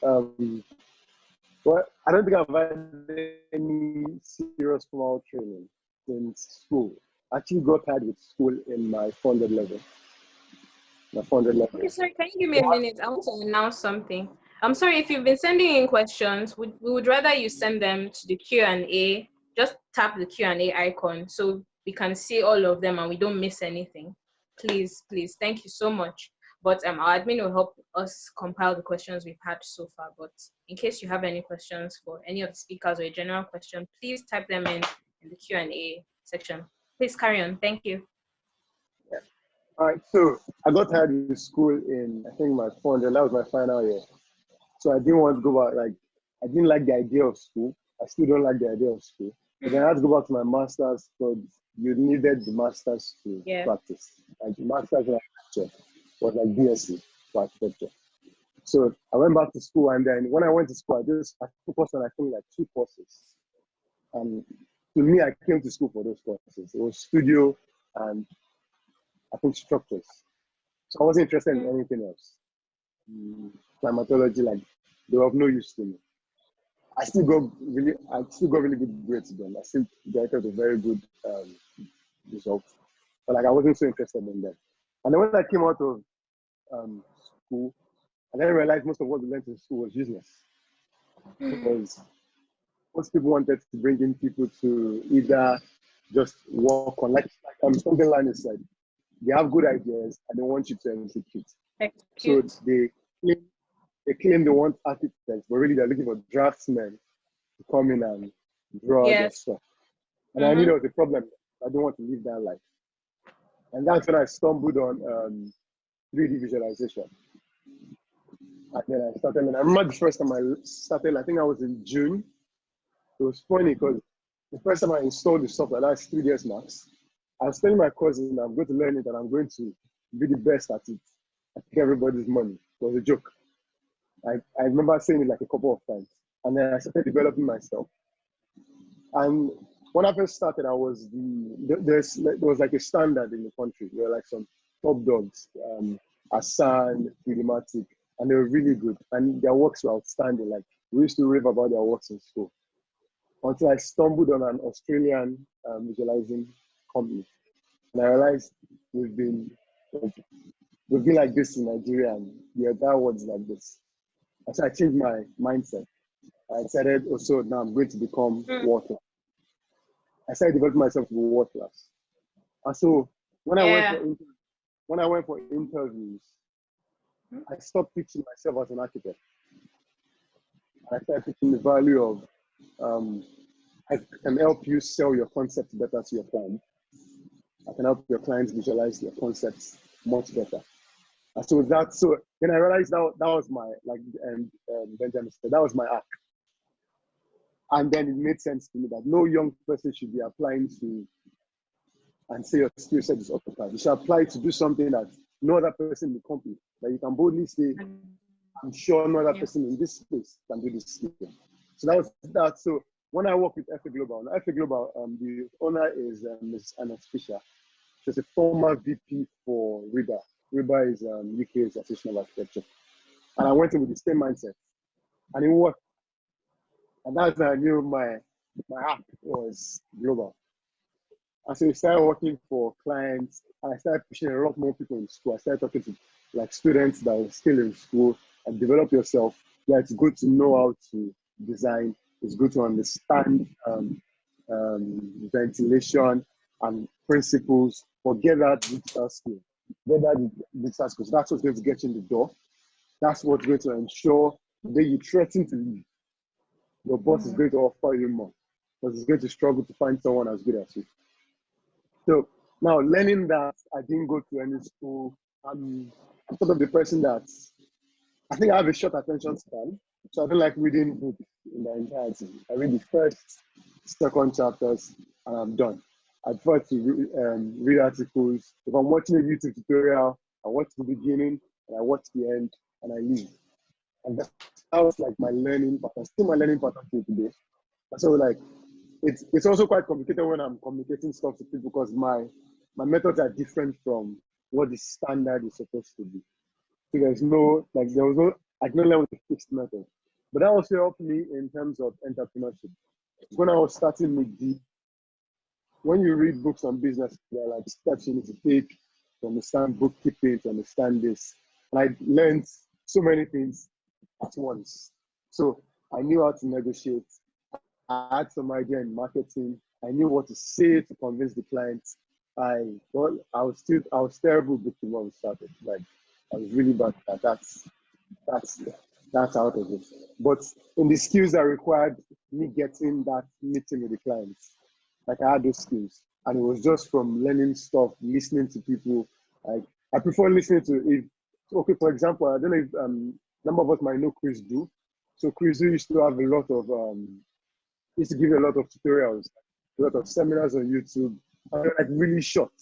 Well, I don't think I've had any serious formal training since school. I actually got tired with school in my 400 level. Okay, sorry, can you give me a minute? I want to announce something. I'm sorry if you've been sending in questions. We would rather you send them to the Q&A. Just tap the Q&A icon so we can see all of them and we don't miss anything. Please. Thank you so much. But our admin will help us compile the questions we've had so far. But in case you have any questions for any of the speakers or a general question, please type them in the Q&A section. Please carry on. Thank you. Yeah. All right, so I got tired with school in, I think, my 400. That was my final year. So I didn't want to go back. I didn't like the idea of school. I still don't like the idea of school. But then I had to go back to my master's because you needed the master's to practice. Like the master's in architecture was like BSc for architecture. So I went back to school, and then when I went to school, I focused on, I think, like 2 courses. And to me, I came to school for those courses. It was studio and I think structures. So I wasn't interested in anything else. Climatology, like, they were of no use to me. I still got really good grades then. I still got a very good result. But like, I wasn't so interested in them. And then when I came out of school, I then realized most of what we learned in school was useless. Because most people wanted to bring in people to either just work on, like something Lani said. They have good ideas and they want you to execute. So they claim they want architects, but really they're looking for draftsmen to come in and draw their stuff. And I knew there was a problem. I don't want to live that life. And that's when I stumbled on 3D visualization. And then I started, and I remember the first time I started, I think I was in June. It was funny because the first time I installed the software, that's 3ds Max. I was telling my cousin I'm going to learn it and I'm going to be the best at it. I take everybody's money. It was a joke. I remember saying it like a couple of times. And then I started developing myself. And when I first started, I was there was like a standard in the country. There were like some top dogs, Asan, Filmatic, and they were really good. And their works were outstanding. Like we used to rave about their works in school. Until I stumbled on an Australian visualizing company. And I realized we've been like this in Nigeria, and the other words like this. And so I changed my mindset. I decided also now I'm going to become water. I started developing myself to be world class. And so when I went for interviews, I stopped pitching myself as an architect. I started pitching the value of I can help you sell your concept better to your client. I can help your clients visualize their concepts much better. And so then I realized that was my, like Benjamin said, that was my arc. And then it made sense to me that no young person should be applying to and say your skill set is AutoCAD. You should apply to do something that no other person in the company, that you can boldly say, I'm sure no other person in this space can do this skill. So that was that. So when I work with FA Global, the owner is Ms. Anna Fisher. She's a former VP for RIBA. RIBA is UK's Association of Architecture. And I went in with the same mindset. And it worked. And that's when I knew my app was global. And so I started working for clients, and I started pushing a lot more people in school. I started talking to like students that were still in school and develop yourself. Yeah, it's good to know how to design. It's good to understand ventilation and principles. Forget that digital skill. Get that digital skill. So that's what's going to get you in the door. That's what's going to ensure that you threaten to leave. Your boss is going to offer you more because he's going to struggle to find someone as good as you. So now learning that I didn't go to any school, I'm sort of the person that I think I have a short attention span. So I don't like reading books in the entirety. I read the first, second chapters and I'm done. I prefer to read articles. If I'm watching a YouTube tutorial, I watch the beginning and I watch the end and I leave. And that was like my learning pattern, still my learning pattern till today. So like, it's also quite complicated when I'm communicating stuff to people because my methods are different from what the standard is supposed to be. So there was no, I can learn with a fixed method. But that also helped me in terms of entrepreneurship. When I was starting Micdee, when you read books on business, there are like steps you need to take to understand bookkeeping, to understand this. And I learned so many things at once. So I knew how to negotiate. I had some idea in marketing. I knew what to say to convince the clients. I was terrible booking when we started. Like I was really bad at that. That's out of it. But in the skills that required me getting that meeting with the clients, like I had those skills, and it was just from learning stuff, listening to people. Like I prefer listening to okay, for example, I don't know if number of us might know Chris Du. So Chris Du used to have a lot of used to give a lot of tutorials, a lot of seminars on YouTube, and like really short,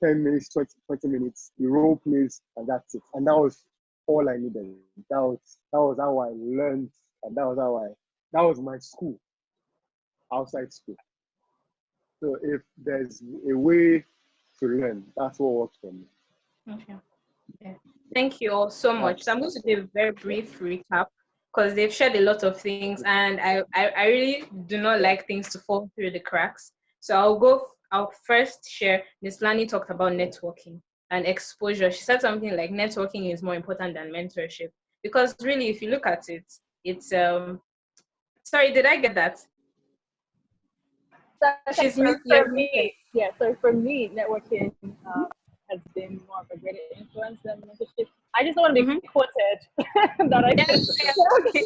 10 minutes, 20 minutes, the role plays, and that's it. And that was all I needed. That was how I learned, and that was my school, outside school. So if there's a way to learn, that's what works for me. Okay. Yeah. Thank you all so much. So I'm going to do a very brief recap because they've shared a lot of things, and I really do not like things to fall through the cracks. So I'll first share. Miss Lani talked about networking and exposure. She said something like networking is more important than mentorship, because really, if you look at it, it's sorry, did I get that? So She's for muted. me, yeah. So for me, networking has been more of a greater influence than mentorship. I just don't want to be quoted that I Yeah, said yeah.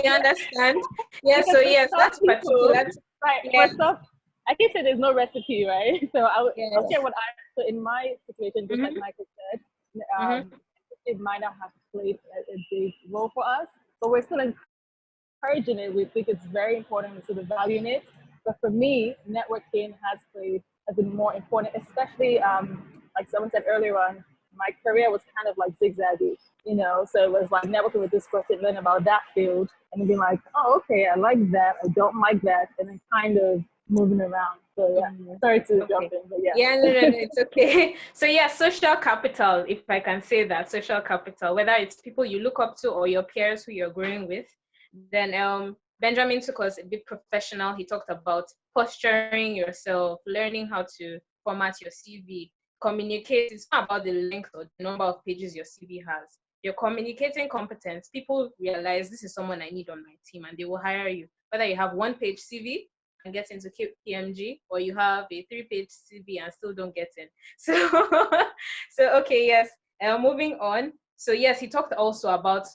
We understand. Yeah, because so for yes, some that's people, particular. right? Yeah, For some, I keep saying there's no recipe, right? So I'll yes. share what I. So in my situation, just like Mm-hmm, Michael said, mm-hmm, it might not have played a big role for us, but we're still encouraging it. We think it's very important. We sort of value in it. But for me, networking has been more important, especially like someone said earlier on, my career was kind of like zigzaggy, you know. So it was like networking with this person, learn about that field, and then being like, oh, okay, I like that, I don't like that, and then kind of moving around. So yeah, mm-hmm. sorry to Okay. jump in, but yeah. Yeah, no, no, no, it's okay. So yeah, social capital, if I can say that, social capital, whether it's people you look up to or your peers who you're growing with, then Benjamin took us a bit professional. He talked about posturing yourself, learning how to format your CV, communicate. It's not about the length or the number of pages your CV has. You're communicating competence. People realize this is someone I need on my team and they will hire you. Whether you have one-page CV and get into PMG, or you have a 3-page CV and still don't get in. So, so okay, yes. Moving on. So yes, he talked also about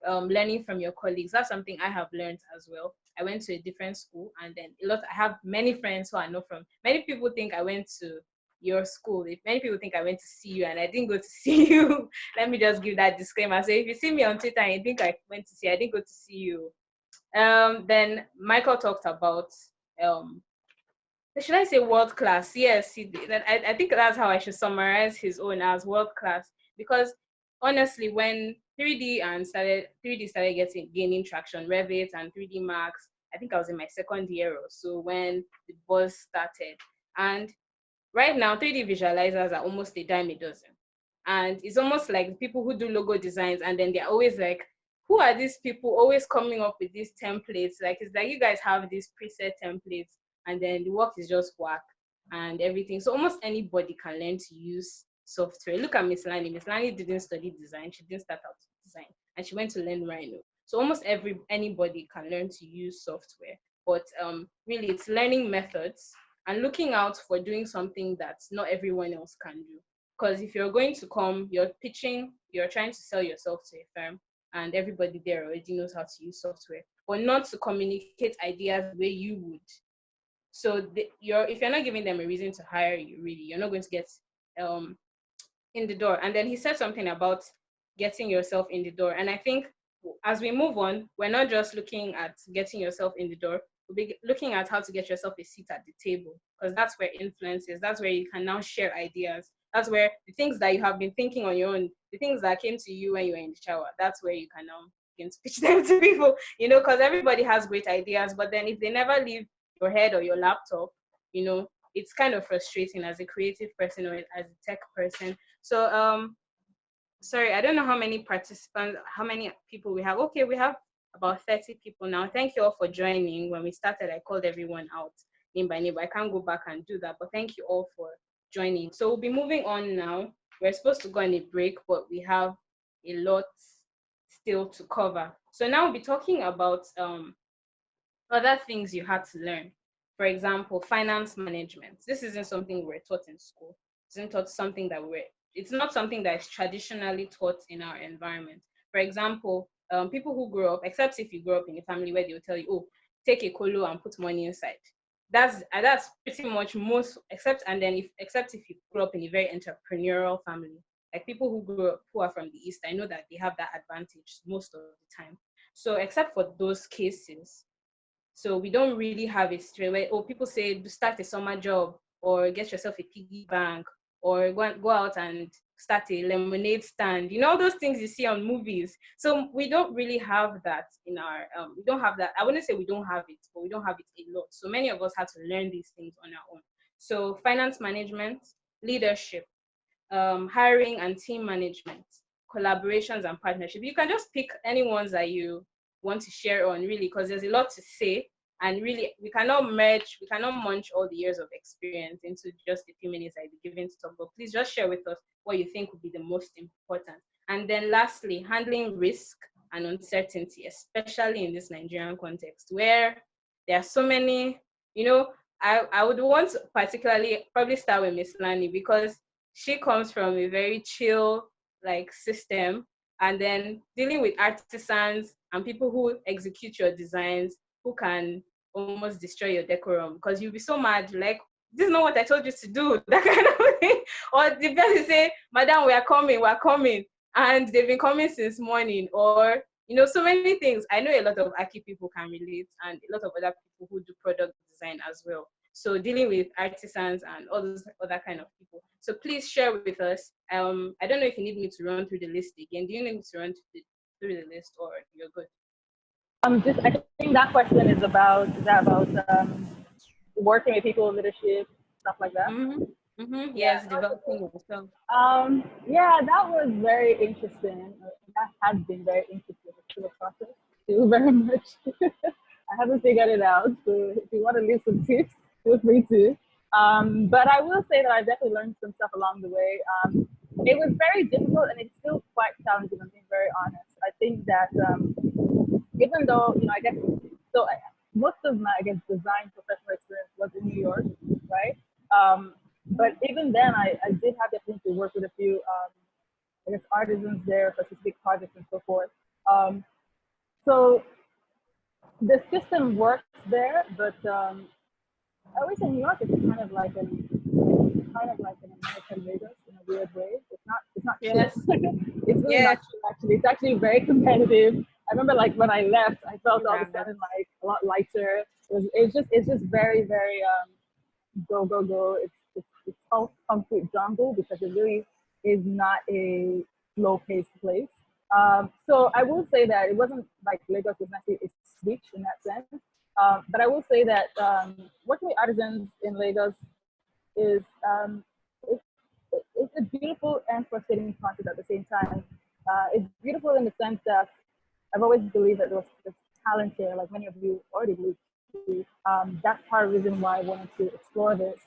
learning from your colleagues. That's something I have learned as well. I went to a different school, and then I have many friends who I know from. Many people think I went to your school. If many people think I went to see you, and I didn't go to see you. Let me just give that disclaimer. So if you see me on Twitter and you think I went to see, I didn't go to see you. Then Michael talked about um, should I say world class? Yes, he did. I think that's how I should summarize his own as world class. Because honestly, when 3D started gaining traction, Revit and 3D Max, I think I was in my second year or so when the buzz started. And right now, 3D visualizers are almost a dime a dozen. And it's almost like people who do logo designs, and then they're always like, who are these people always coming up with these templates? Like, it's like you guys have these preset templates, and then the work is just whack and everything. So almost anybody can learn to use software. Look at Miss Lani. Miss Lani didn't study design. She didn't start out design, and she went to learn Rhino. So almost anybody can learn to use software. But really, it's learning methods and looking out for doing something that not everyone else can do. Because if you're going to come, you're pitching, you're trying to sell yourself to a firm, and everybody there already knows how to use software, but not to communicate ideas the way you would. So if you're not giving them a reason to hire you, really, you're not going to get um, in the door. And then he said something about getting yourself in the door. And I think as we move on, we're not just looking at getting yourself in the door, we'll be looking at how to get yourself a seat at the table, because that's where influence is. That's where you can now share ideas. That's where the things that you have been thinking on your own, the things that came to you when you were in the shower, that's where you can now begin to pitch them to people, because everybody has great ideas, but then if they never leave your head or your laptop, it's kind of frustrating as a creative person or as a tech person. So sorry, I don't know how many participants, how many people we have. Okay, we have about 30 people now. Thank you all for joining. When we started, I called everyone out name by name, but I can't go back and do that. But thank you all for joining. So we'll be moving on now. We're supposed to go on a break, but we have a lot still to cover. So now we'll be talking about other things you had to learn. For example, finance management. This isn't something we're taught in school. It's not something that is traditionally taught in our environment. For example, people who grow up, except if you grow up in a family where they'll tell you, oh, take a colo and put money inside. That's pretty much most, except if you grew up in a very entrepreneurial family. Like people who grew up who are from the East, I know that they have that advantage most of the time. So except for those cases, so we don't really have a straight way. Oh, people say start a summer job or get yourself a piggy bank or go out and start a lemonade stand. All those things you see on movies. So we don't really have that in our, we don't have that. I wouldn't say we don't have it, but we don't have it a lot. So many of us had to learn these things on our own. So finance management, leadership, hiring and team management, collaborations and partnership. You can just pick any ones that you want to share on, really, because there's a lot to say, and really we cannot munch all the years of experience into just a few minutes I'll be given to talk. But please just share with us what you think would be the most important. And then lastly, handling risk and uncertainty, especially in this Nigerian context where there are so many, I would want to particularly probably start with Miss Lani, because she comes from a very chill like system, and then dealing with artisans and people who execute your designs, who can almost destroy your decorum, because you'll be so mad, like, this is not what I told you to do, that kind of thing. Or the person say, Madam, we are coming, and they've been coming since morning. Or so many things. I know a lot of Aki people can relate, and a lot of other people who do product design as well. So dealing with artisans and all those other kind of people. So please share with us. I don't know if you need me to run through the list again. Do you need me to run through the list, or you're good? Just I think that question is that about working with people, leadership, stuff like that. Yes, developing yourself. Yeah, that was very interesting. That has been very interesting. It's still a process. Still very much. I haven't figured it out. So if you want to leave some tips, feel free to. But I will say that I definitely learned some stuff along the way. It was very difficult, and it's still quite challenging. I'm being very honest. I think that even though I guess most of my design professional experience was in New York, right? But even then, I did have the opportunity to work with a few artisans there for specific projects and so forth. So the system works there, but I always say New York is kind of like an American Vegas in a weird way. It's not Yes. It's really not true, actually. It's actually very competitive. I remember like when I left, I felt all of a sudden like a lot lighter. It's just very, very go. It's called concrete jungle because it really is not a slow paced place. So I will say that it wasn't like Lagos was actually a switch in that sense. But I will say that working with artisans in Lagos is it's, it's a beautiful and frustrating process at the same time. It's beautiful in the sense that I've always believed that there's talent here, like many of you already believe. That's part of the reason why I wanted to explore this.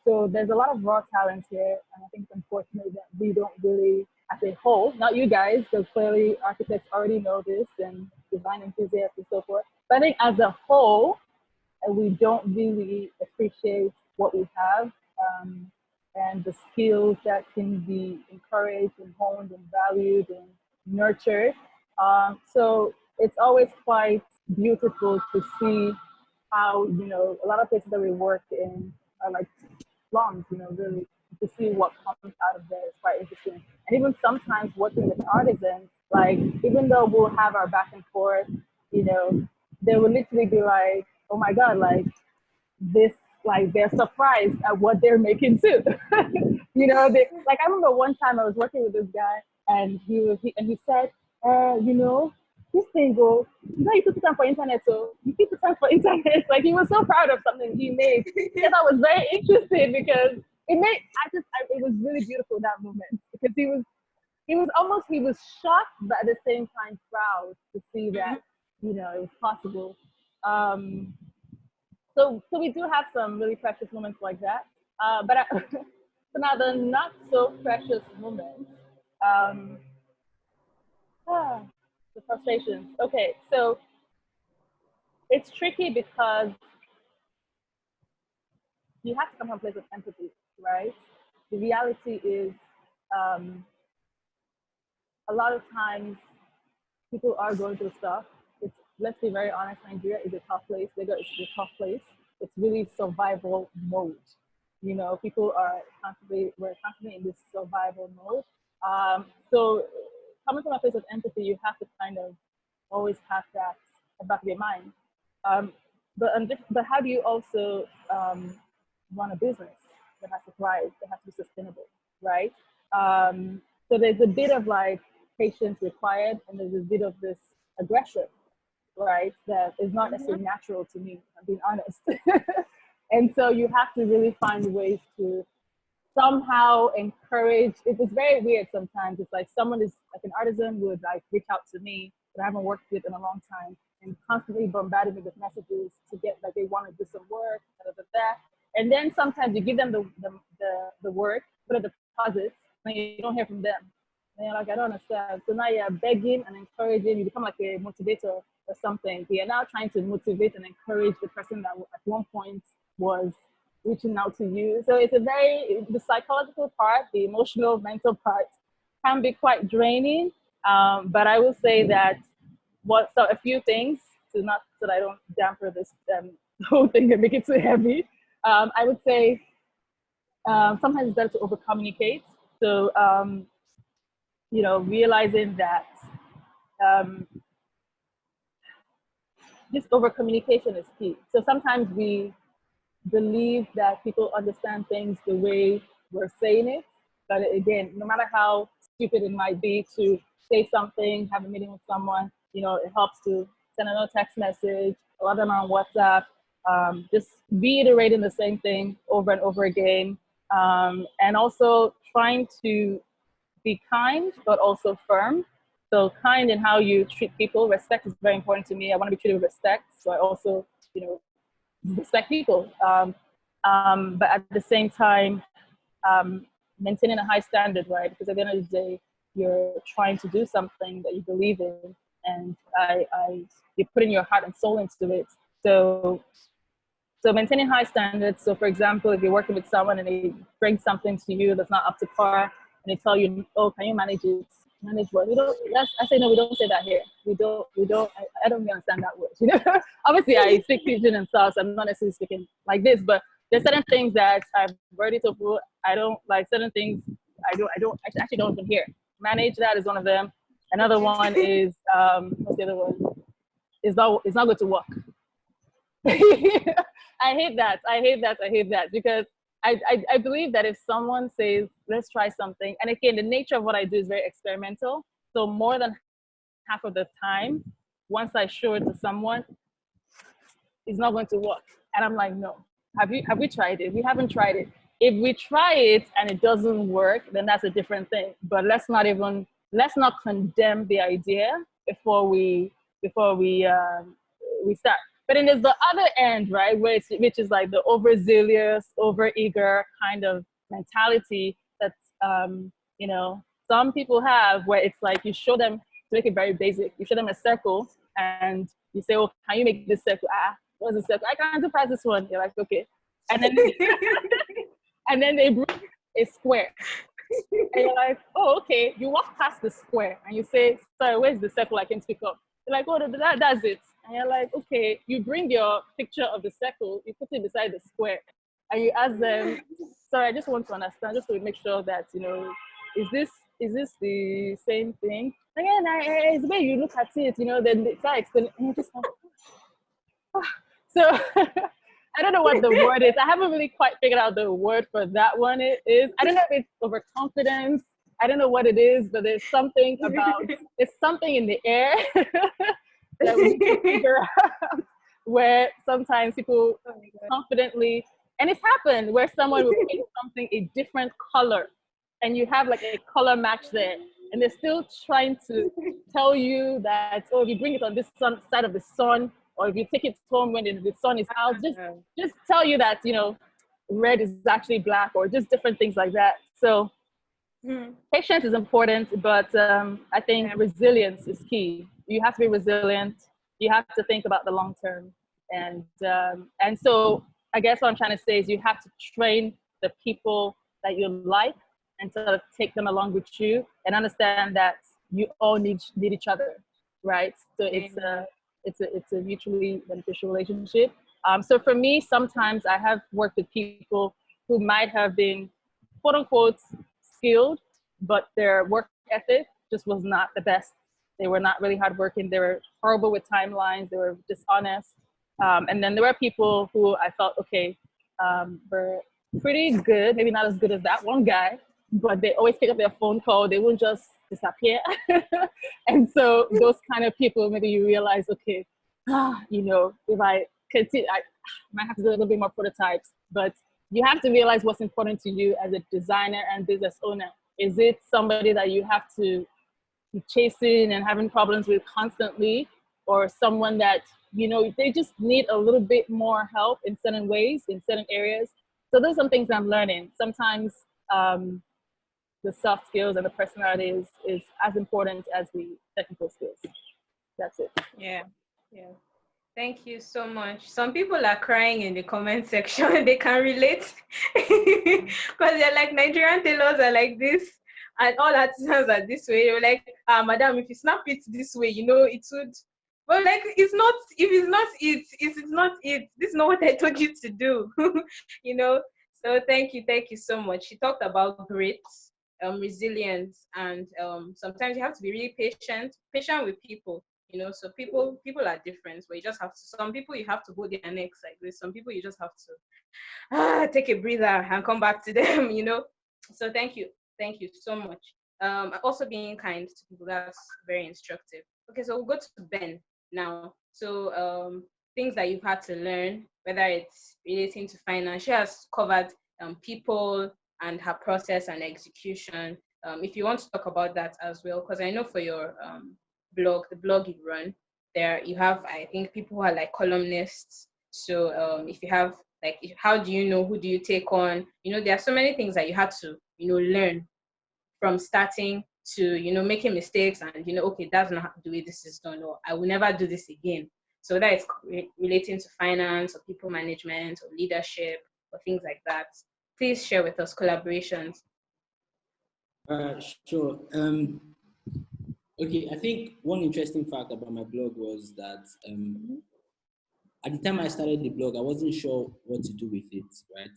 So there's a lot of raw talent here, and I think it's unfortunate that we don't really, as a whole, not you guys, because clearly architects already know this and design enthusiasts and so forth. But I think as a whole, we don't really appreciate what we have and the skills that can be encouraged and honed and valued and nurtured. So it's always quite beautiful to see how, a lot of places that we work in are like slums, really to see what comes out of there is quite interesting. And even sometimes working with artisans, like even though we'll have our back and forth, they will literally be like, oh my God, like this, like they're surprised at what they're making too. Like I remember one time I was working with this guy and he said, this thing go, you put it on for internet, so you keep it on for internet. Like he was so proud of something he made. And I was very interested because it was really beautiful that moment because he was shocked, but at the same time proud to see that, it was possible. So we do have some really precious moments like that. So now the not so precious moments, the frustrations. Okay, so it's tricky because you have to come from a place of empathy, right? The reality is a lot of times people are going through stuff. Let's be very honest, Nigeria is a tough place. Lagos is a tough place. It's really survival mode. We're constantly in this survival mode. So coming from a place of empathy, you have to kind of always have that at the back of your mind. But how do you also run a business that has to thrive, that has to be sustainable, right? So there's a bit of like patience required, and there's a bit of this aggression, right? That is not necessarily natural to me, I'm being honest. And so you have to really find ways to somehow encourage. It was very weird sometimes. It's like someone is like an artisan would like reach out to me that I haven't worked with in a long time and constantly bombarded me with messages to get like they want to do some work, and then sometimes you give them the work, put a deposit, and you don't hear from them. And you're like, I don't understand. So now you're begging and encouraging. You become like a motivator or something. You're now trying to motivate and encourage the person that at one point was reaching out to you. So it's the psychological part, the emotional, mental part can be quite draining. But I will say that a few things not so that I don't damper this whole thing and make it too heavy. I would say sometimes it's better to over communicate. So realizing that this over communication is key. So sometimes we believe that people understand things the way we're saying it. But again, no matter how stupid it might be to say something, have a meeting with someone, it helps to send another text message, a lot of them on WhatsApp, just reiterating the same thing over and over again. And also trying to be kind, but also firm. So kind in how you treat people. Respect is very important to me. I want to be treated with respect. So I also, respect people. But at the same time, maintaining a high standard, right? Because at the end of the day, you're trying to do something that you believe in, and you're putting your heart and soul into it. So maintaining high standards. So for example, if you're working with someone and they bring something to you that's not up to par, and they tell you, oh, can you manage it? Manage what? I say, no, we don't say that here. We don't, I don't really understand that word. Obviously I speak pidgin and stuff, so I'm not necessarily speaking like this, but there's certain things that I've already told people, I don't like certain things I actually don't even hear. Manage that is one of them. Another one is, what's the other one? It's not going to work. I hate that because I believe that if someone says, let's try something, and again, the nature of what I do is very experimental. So more than half of the time, once I show it to someone, it's not going to work. And I'm like, no, have we tried it? We haven't tried it. If we try it and it doesn't work, then that's a different thing. But let's not condemn the idea before we start. But then there's the other end, right, which is like the overzealous, overeager kind of mentality that some people have, where it's like you show them, to make it very basic, you show them a circle and you say, oh, can you make this circle? What's the circle? I can't surprise this one. You're like, okay. And then and then they bring a square. And you're like, oh, okay. You walk past the square and you say, sorry, where's the circle I can pick up? They're like, oh, that's it. And you're like, okay. You bring your picture of the circle, you put it beside the square, and you ask them, sorry, I just want to understand, just to make sure that, is this the same thing? Again, it's the way you look at it, then they start explaining. And you're just like, so I don't know what the word is. I haven't really quite figured out the word for that one. It is, I don't know if it's overconfidence. I don't know what it is, but there's something in the air that we can figure out, where sometimes people confidently, and it's happened where someone will paint something a different color and you have like a color match there, and they're still trying to tell you that, oh, if you bring it on this side of the sun, or if you take it home when the sun is out, just tell you that, red is actually black, or just different things like that. So patience is important, but I think resilience is key. You have to be resilient. You have to think about the long term. And so I guess what I'm trying to say is you have to train the people that you like and sort of take them along with you and understand that you all need each other, right? So it's a mutually beneficial relationship. So for me, sometimes I have worked with people who might have been, quote unquote, skilled, but their work ethic just was not the best. They were not really hardworking. They were horrible with timelines. They were dishonest. And then there were people who I felt, okay, were pretty good, maybe not as good as that one guy, but they always pick up their phone call. They wouldn't just disappear. And so those kind of people, maybe you realize, okay, if I continue, I might have to do a little bit more prototypes, but you have to realize what's important to you as a designer and business owner. Is it somebody that you have to be chasing and having problems with constantly, or someone that, they just need a little bit more help in certain ways, in certain areas? So those are some things I'm learning. Sometimes the soft skills and the personality is as important as the technical skills. That's it. Yeah. Thank you so much. Some people are crying in the comment section. They can relate because they're like, Nigerian tailors are like this, and all artisans are this way. You're like, madam, if you snap it this way, it would. But like, it's not. If it's not it, it's not it. This is not what I told you to do. you know. So thank you so much. She talked about grit, resilience, and sometimes you have to be really patient with people. So people are different, but you just have to. Some people you have to hold their necks like this. Some people you just have to take a breather and come back to them. So thank you so much. Also being kind to people, that's very instructive. Okay, so we'll go to Ben now. So things that you've had to learn, whether it's relating to finance. She has covered people and her process and execution. If you want to talk about that as well, because I know for your blog, the blog you run, there you have, I think, people who are like columnists. So if you have like, how do you know, who do you take on? There are so many things that you had to, learn from starting to, making mistakes and, okay, that's not the way this is done, or I will never do this again. So that is relating to finance or people management or leadership or things like that. Please share with us collaborations. Sure. Okay, I think one interesting fact about my blog was that at the time I started the blog, I wasn't sure what to do with it, right?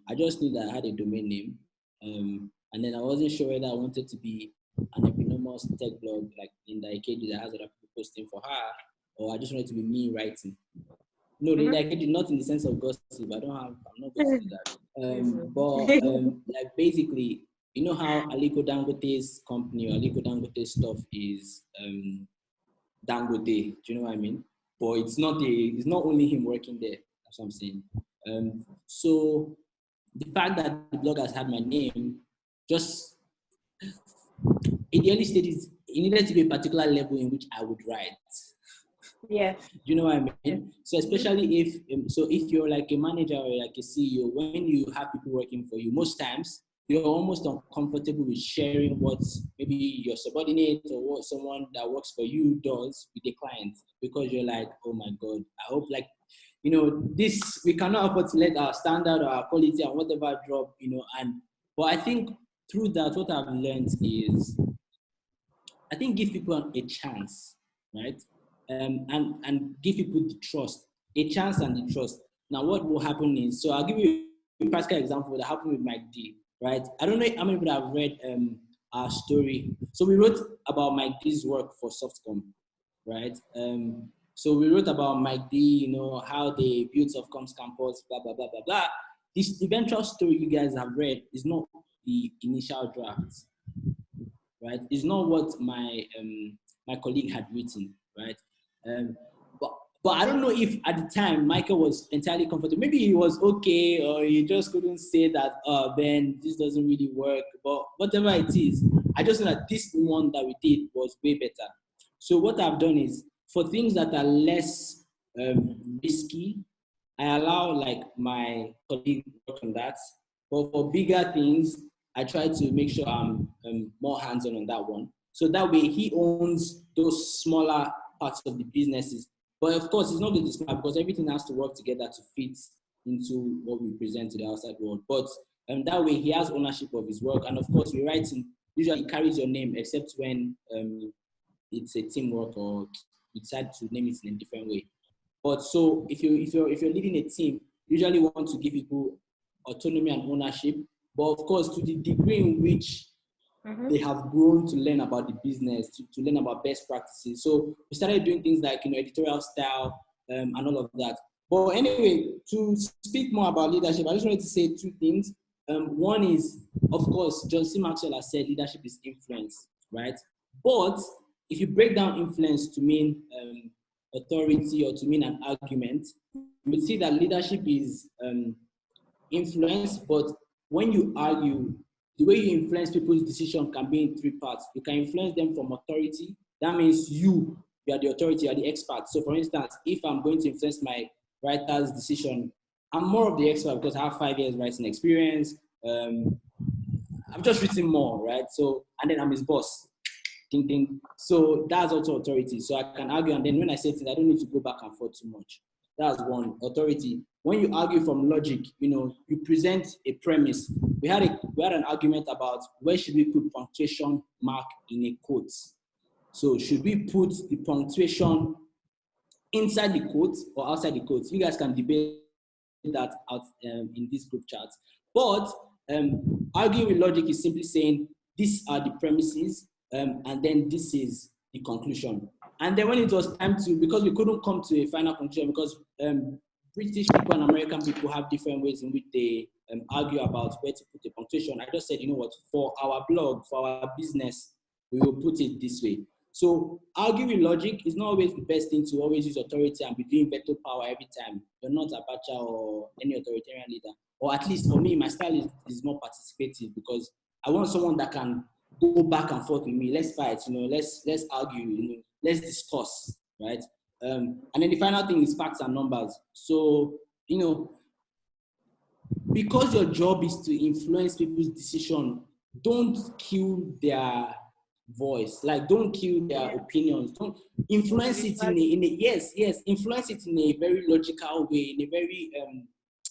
I just knew that I had a domain name, and then I wasn't sure whether I wanted to be an eponymous tech blog like Linda Adeoye that has other people posting for her, or I just wanted to be me writing. No, Linda Adeoye, not in the sense of gossip. I'm not going to do that. But like basically, you know how Aliko Dangote's company or Aliko Dangote's stuff is Dangote. Do you know what I mean? But it's not only him working there. That's what I'm saying. So the fact that the blog has had my name, just in the early stages, it needed to be a particular level in which I would write. Yes. Do you know what I mean? So especially if you're like a manager or like a CEO, when you have people working for you, most times you're almost uncomfortable with sharing what maybe your subordinate or what someone that works for you does with a client, because you're like, oh my God, I hope this, we cannot afford to let our standard or our quality and whatever drop, but I think through that, what I've learned is, I think give people a chance, right? And give people the trust, a chance and the trust. Now, what will happen is, so I'll give you a practical example that happened with Micdee, right? I don't know how many people have read our story. So we wrote about Micdee's work for Softcom, right? So we wrote about Micdee, how they built Softcom's campus, blah, blah, blah, blah, blah. This eventual story you guys have read is not the initial draft, right? It's not what my colleague had written, right? But I don't know if at the time Michael was entirely comfortable. Maybe he was okay, or he just couldn't say that, Ben, this doesn't really work. But whatever it is, I just know that this one that we did was way better. So what I've done is, for things that are less risky, I allow like my colleague work on that. But for bigger things, I try to make sure I'm more hands-on on that one. So that way he owns those smaller parts of the businesses. But of course, it's not going to be smart because everything has to work together to fit into what we present to the outside world. But that way he has ownership of his work. And of course, rewriting usually carries your name, except when it's a teamwork or you decide to name it in a different way. But so if you're leading a team, you usually want to give people autonomy and ownership. But of course, to the degree in which they have grown to learn about the business, to learn about best practices. So we started doing things like editorial style and all of that. But anyway, to speak more about leadership, I just wanted to say two things. One is, of course, John C. Maxwell has said leadership is influence, right? But if you break down influence to mean authority or to mean an argument, you see that leadership is influence, but when you argue, the way you influence people's decision can be in three parts. You can influence them from authority. That means you are the authority, you are the expert. So for instance, if I'm going to influence my writer's decision, I'm more of the expert because I have 5 years writing experience. I've just written more, right? So, and then I'm his boss. think. So that's also authority. So I can argue, and then when I say things, I don't need to go back and forth too much. That's one, authority. When you argue from logic, you present a premise. We had an argument about where should we put punctuation mark in a quote. So should we put the punctuation inside the quote or outside the quote? You guys can debate that out in this group chat. But arguing with logic is simply saying these are the premises and then this is the conclusion. And then when it was time to, because we couldn't come to a final conclusion because British people and American people have different ways in which they argue about where to put the punctuation. I just said, you know what, for our blog, for our business, we will put it this way. So arguing with logic is not always the best thing to always use authority and be doing veto power every time. You're not Abacha or any authoritarian leader. Or at least for me, my style is more participative because I want someone that can go back and forth with me. Let's fight, let's argue, let's discuss, right? And then the final thing is facts and numbers. So, because your job is to influence people's decision, don't kill their voice. Like, don't kill their opinions. Don't influence it influence it in a very logical way, in a very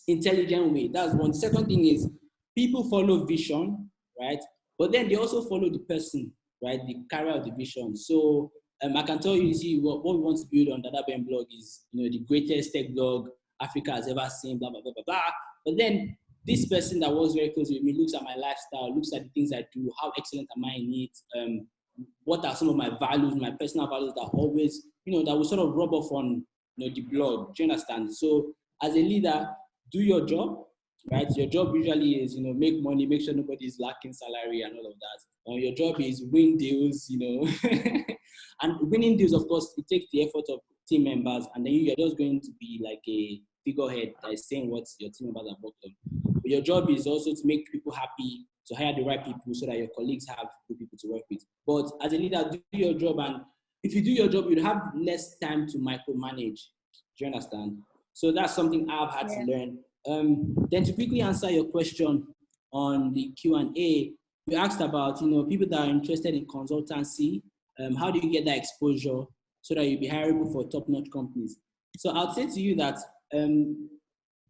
intelligent way. That's one. The second thing is people follow vision, right? But then they also follow the person, right? The carrier of the vision. So I can tell you, see, what we want to build on Dada Ben blog is, the greatest tech blog Africa has ever seen, blah, blah, blah, blah, blah. But then this person that works very close with me looks at my lifestyle, looks at the things I do, how excellent am I in it, what are some of my values, my personal values that always, that will sort of rub off on, the blog. Do you understand? So as a leader, do your job, right? Your job usually is, make money, make sure nobody is lacking salary and all of that. Your job is win deals, and winning deals, of course, it takes the effort of team members, and then you're just going to be like a figurehead that is saying what your team members have worked on. But your job is also to make people happy, to hire the right people so that your colleagues have good people to work with. But as a leader, do your job, and if you do your job, you'll have less time to micromanage. Do you understand? So that's something I've had to learn. Then to quickly answer your question on the Q&A, you asked about, people that are interested in consultancy, how do you get that exposure so that you'll be hireable for top-notch companies? So I'll say to you that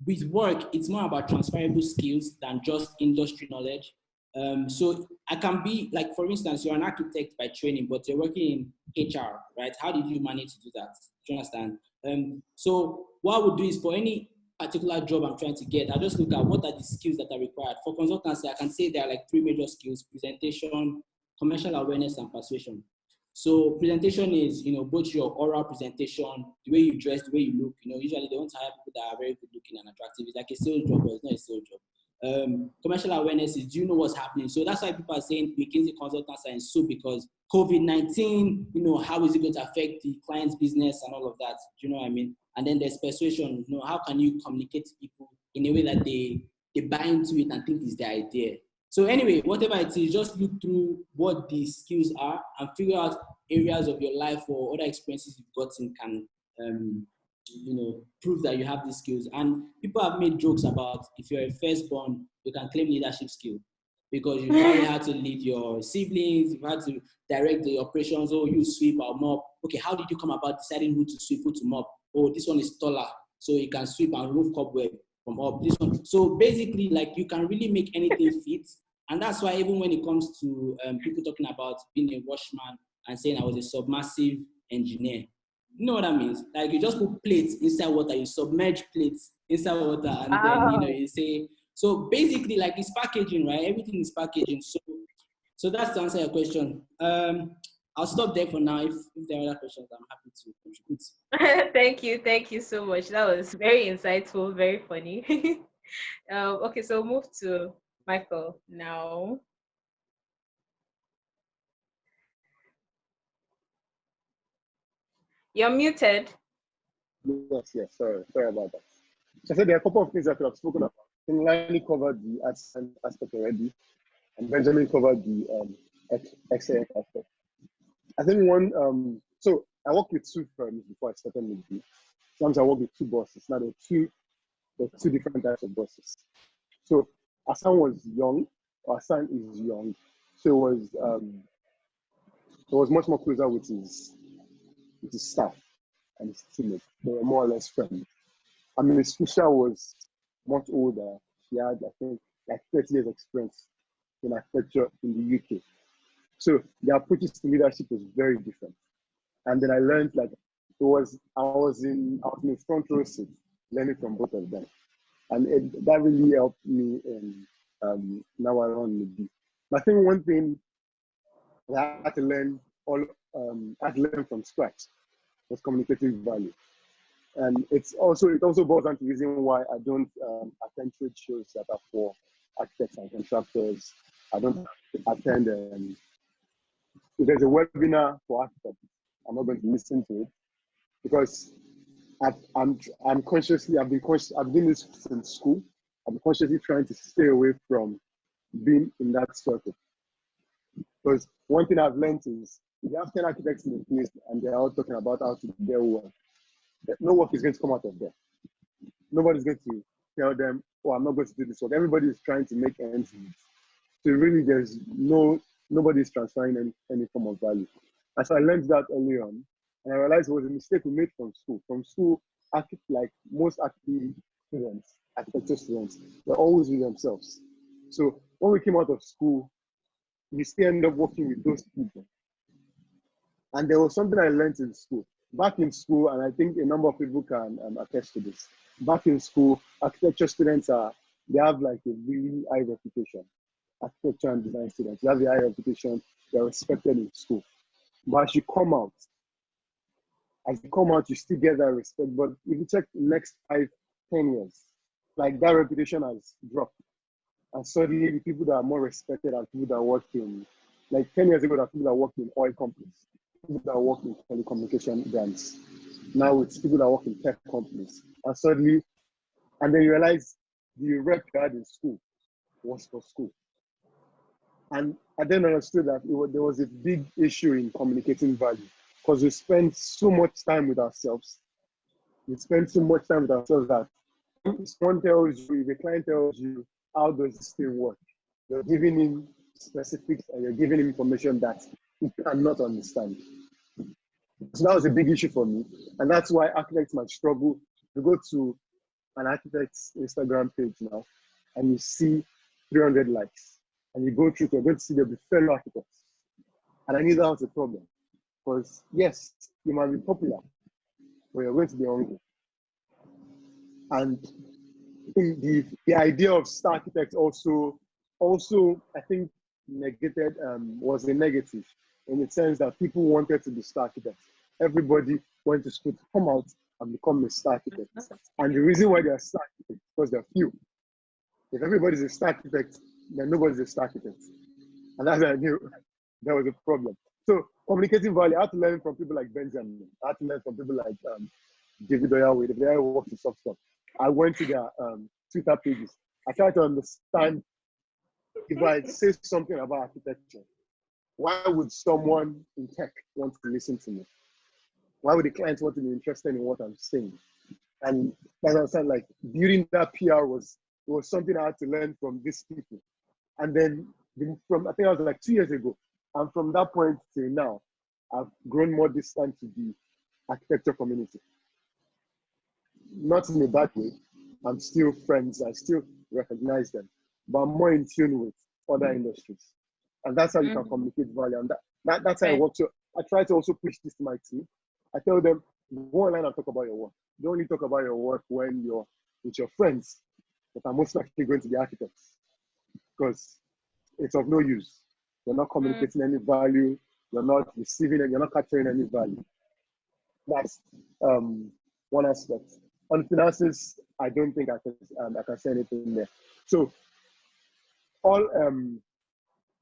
with work, it's more about transferable skills than just industry knowledge. So I can be, like, for instance, you're an architect by training, but you're working in HR, right? How did you manage to do that? Do you understand? So what I would do is for any particular job I'm trying to get, I just look at what are the skills that are required. For consultancy, I can say there are like 3 major skills: presentation, commercial awareness, and persuasion. So presentation is, both your oral presentation, the way you dress, the way you look. Usually they want to hire people that are very good looking and attractive. It's like a sales job, but it's not a sales job. Commercial awareness is, do you know what's happening? So that's why people are saying McKinsey consultants are in soup, because COVID-19, how is it going to affect the client's business and all of that? Do you know what I mean? And then there's persuasion. How can you communicate to people in a way that they buy into it and think it's their idea? So anyway, whatever it is, just look through what the skills are and figure out areas of your life or other experiences you've gotten can, prove that you have these skills. And people have made jokes about, if you're a firstborn, you can claim leadership skill because you probably had to lead your siblings, you've had to direct the operations, or you sweep or mop. Okay, how did you come about deciding who to sweep, who to mop? Oh, this one is taller, so you can sweep and remove cobweb from up. This one. So basically, like, you can really make anything fit. And that's why even when it comes to people talking about being a washman and saying I was a submersive engineer, you know what that means? Like, you just put plates inside water, you submerge plates inside water, and then, you say, so basically, like, it's packaging, right? Everything is packaging. So that's to answer your question. I'll stop there for now. If there are other questions, I'm happy to contribute. Thank you so much. That was very insightful, very funny. Okay, so move to Michael now. You're muted. Yes, sorry about that. So I said there are a couple of things I could have spoken about. I think Lani covered the aspect already, and Benjamin covered the excellent aspect. I think one, so I worked with 2 firms before I started Micdee. Sometimes I worked with 2 bosses. Now there are two different types of bosses. So Hassan was young, or Hassan is young. So it was he was much more closer with his staff and his teammates. They were more or less friends. I mean, Miss Fisher was much older. She had, I think, like 30 years experience in architecture in the UK. So the approaches to leadership was very different. And then I learned like I was in a front row seat learning from both of them. And that really helped me in now I run Micdee. I think one thing that I had to learn from scratch was communicative value. And it also boils down to the reason why I don't attend trade shows that are for architects and contractors. I don't attend. If there's a webinar for architects, I'm not going to listen to it because I've been this since school. I'm consciously trying to stay away from being in that circle. Because one thing I've learned is if you have 10 architects in the place and they're all talking about how to do their work, no work is going to come out of there. Nobody's going to tell them, oh, I'm not going to do this work. Everybody is trying to make ends meet. So really there's nobody's transferring any form of value. And so I learned that early on. And I realized it was a mistake we made from school. From school, like most architecture students, they're always with themselves. So when we came out of school, we still end up working with those people. And there was something I learned in school. Back in school, and I think a number of people can attest to this. Back in school, architecture students they have like a really high reputation. Architecture and design students, they have a high reputation. They're respected in school. But as you come out, you still get that respect. But if you check the next 5, 10 years, like that reputation has dropped. And suddenly the people that are more respected are people that work in, like 10 years ago, there are people that work in oil companies, people that work in telecommunication brands. Now it's people that work in tech companies. And then you realize the rep you had in school was for school. And I then understood that there was a big issue in communicating value because we spend so much time with ourselves. That someone tells you, if a client tells you, how does this thing work? You're giving him specifics and you're giving him information that he cannot understand. So that was a big issue for me. And that's why architects might struggle. You go to an architect's Instagram page now and you see 300 likes. And you go through, you're going to see there'll be fellow architects. And I knew that was a problem. Because yes, you might be popular, but you're going to be hungry. And the idea of star architects also I think was a negative in the sense that people wanted to be star architects. Everybody went to school to come out and become a star architect. And the reason why they are star architects is because they're few. If everybody's a star architect, then nobody's a star architect. And that's why I knew there was a problem. So communicating value, I had to learn from people like Benjamin. I had to learn from people like David Adeoye. David Adeoye works in soft. I went to their Twitter pages. I tried to understand if I say something about architecture, why would someone in tech want to listen to me? Why would the client want to be interested in what I'm saying? And as I said, like building that PR was something I had to learn from these people. And then I think I was like 2 years ago. And from that point till now, I've grown more distant to the architecture community. Not in a bad way. I'm still friends. I still recognize them. But I'm more in tune with other industries. And that's how you can communicate value. And that's how I work. So I try to also push this to my team. I tell them, go online and talk about your work. Don't only talk about your work when you're with your friends that are most likely going to be architects. Because it's of no use. You're not communicating any value. You're not receiving it. You're not capturing any value. That's one aspect. On finances, I don't think I can say anything there. So all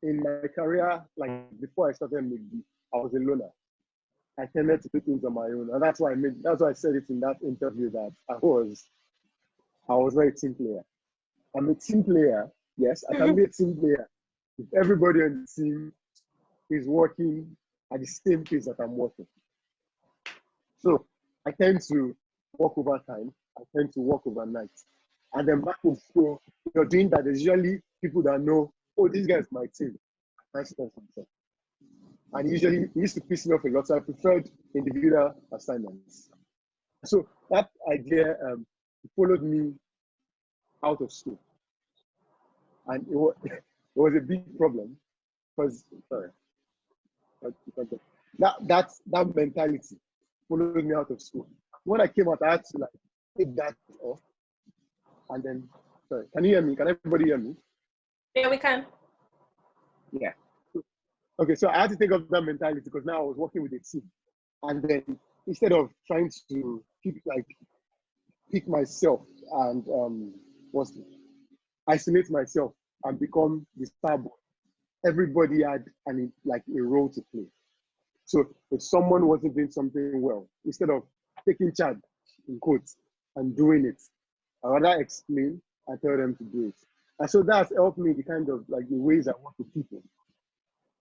in my career, like before I started Micdee, I was a loner. I tended to do things on my own, and that's why I said it in that interview that I was not a team player. I'm a team player. Yes, I can be a team player if everybody on the team is working at the same pace that I'm working. So I tend to work overtime. I tend to work overnight. And then back in school, you're doing that. There's usually people that know, oh, this guy's my team. And he used to piss me off a lot, so I preferred individual assignments. So that idea followed me out of school. And it was a big problem because, sorry, that mentality followed me out of school. When I came out, I had to like take that off. And then, sorry, can you hear me? Can everybody hear me? Yeah, we can. Yeah. Okay, so I had to take off that mentality because now I was working with a team. And then instead of trying to pick myself and isolate myself and become the star boy, everybody had a role to play. So if someone wasn't doing something well, instead of taking charge in quotes and doing it, I rather explain and tell them to do it. And so that's helped me the kind of like the ways I work with people.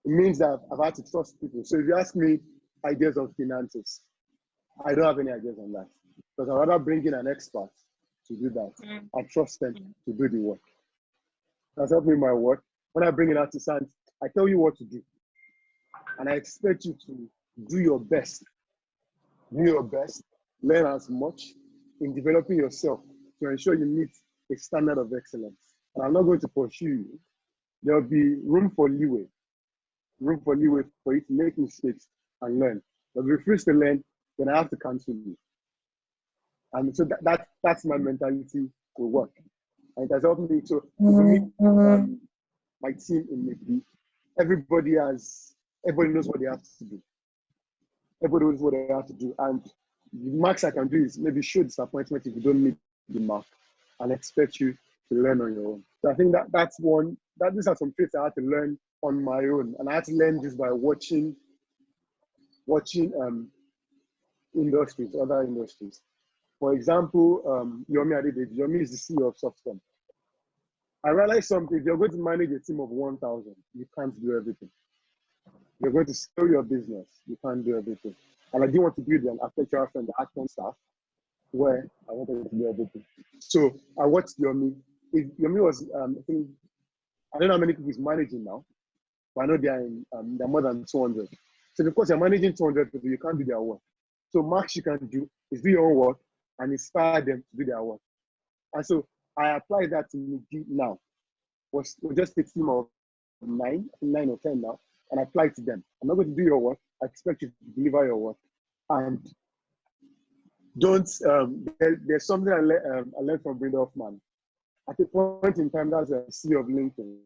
It means that I've had to trust people. So if you ask me ideas of finances, I don't have any ideas on that. Because I'd rather bring in an expert to do that. I trust them to do the work. That's helped me in my work. When I bring in artisans, I tell you what to do. And I expect you to do your best. Do your best, learn as much in developing yourself to ensure you meet a standard of excellence. And I'm not going to pursue you. There'll be room for leeway for you to make mistakes and learn. But if you refuse to learn, then I have to cancel you. And so that's my mentality to work. And it has helped me. So for me, my team in Micdee, everybody knows what they have to do. Everybody knows what they have to do. And the max I can do is maybe show disappointment if you don't meet the mark and expect you to learn on your own. So I think these are some traits I had to learn on my own. And I had to learn this by watching industries, other industries. For example, Yomi Adeoye. Yomi is the CEO of Softcom. I realized something. If you're going to manage a team of 1,000, you can't do everything. You're going to scale your business, you can't do everything. And I didn't want to build an architectural firm, the Acton staff, where I wanted to do everything. So I watched Yomi. Yomi was, I don't know how many people he's managing now, but I know they're more than 200. So because you're managing 200 people, you can't do their work. So max you can do is do your own work and inspire them to do their work. And so I applied that to Micdee now. We're just a team of 9 or 10 now, and I applied to them. I'm not going to do your work. I expect you to deliver your work. And there's something I learned from Benda Hoffman. At a point in time, that's a CEO of LinkedIn.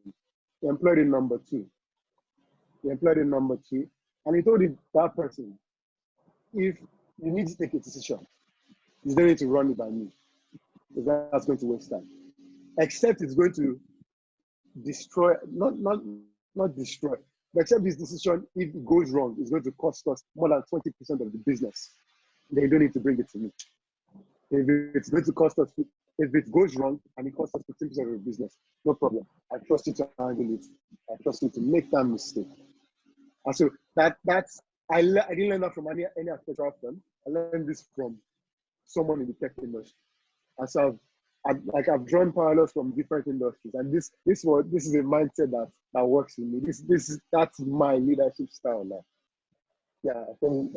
He employed in number two. And he told that person, if you need to take a decision, you don't need to run it by me, because that's going to waste time. Except it's going to destroy, not destroy, but except this decision, if it goes wrong, it's going to cost us more than 20% of the business. Then you don't need to bring it to me. If it's going to cost us, if it goes wrong and it costs us 15% of the business, no problem. I trust you to handle it. I trust you to make that mistake. And so I didn't learn that from any architectural firm. I learned this from someone in the tech industry. And so I've drawn parallels from different industries, and this is a mindset that works with me. That's my leadership style now. Yeah, I think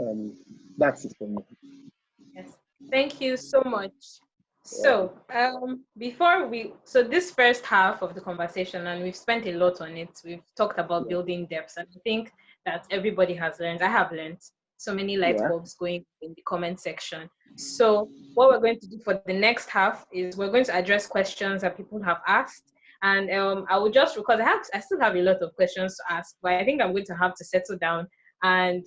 that's it for me. Yes, thank you so much. So so this first half of the conversation, and we've spent a lot on it. We've talked about building depth, and I think that everybody has learned. I have learned so many light bulbs going in the comment section. So what we're going to do for the next half is we're going to address questions that people have asked. And I will just, because I still have a lot of questions to ask, but I think I'm going to have to settle down and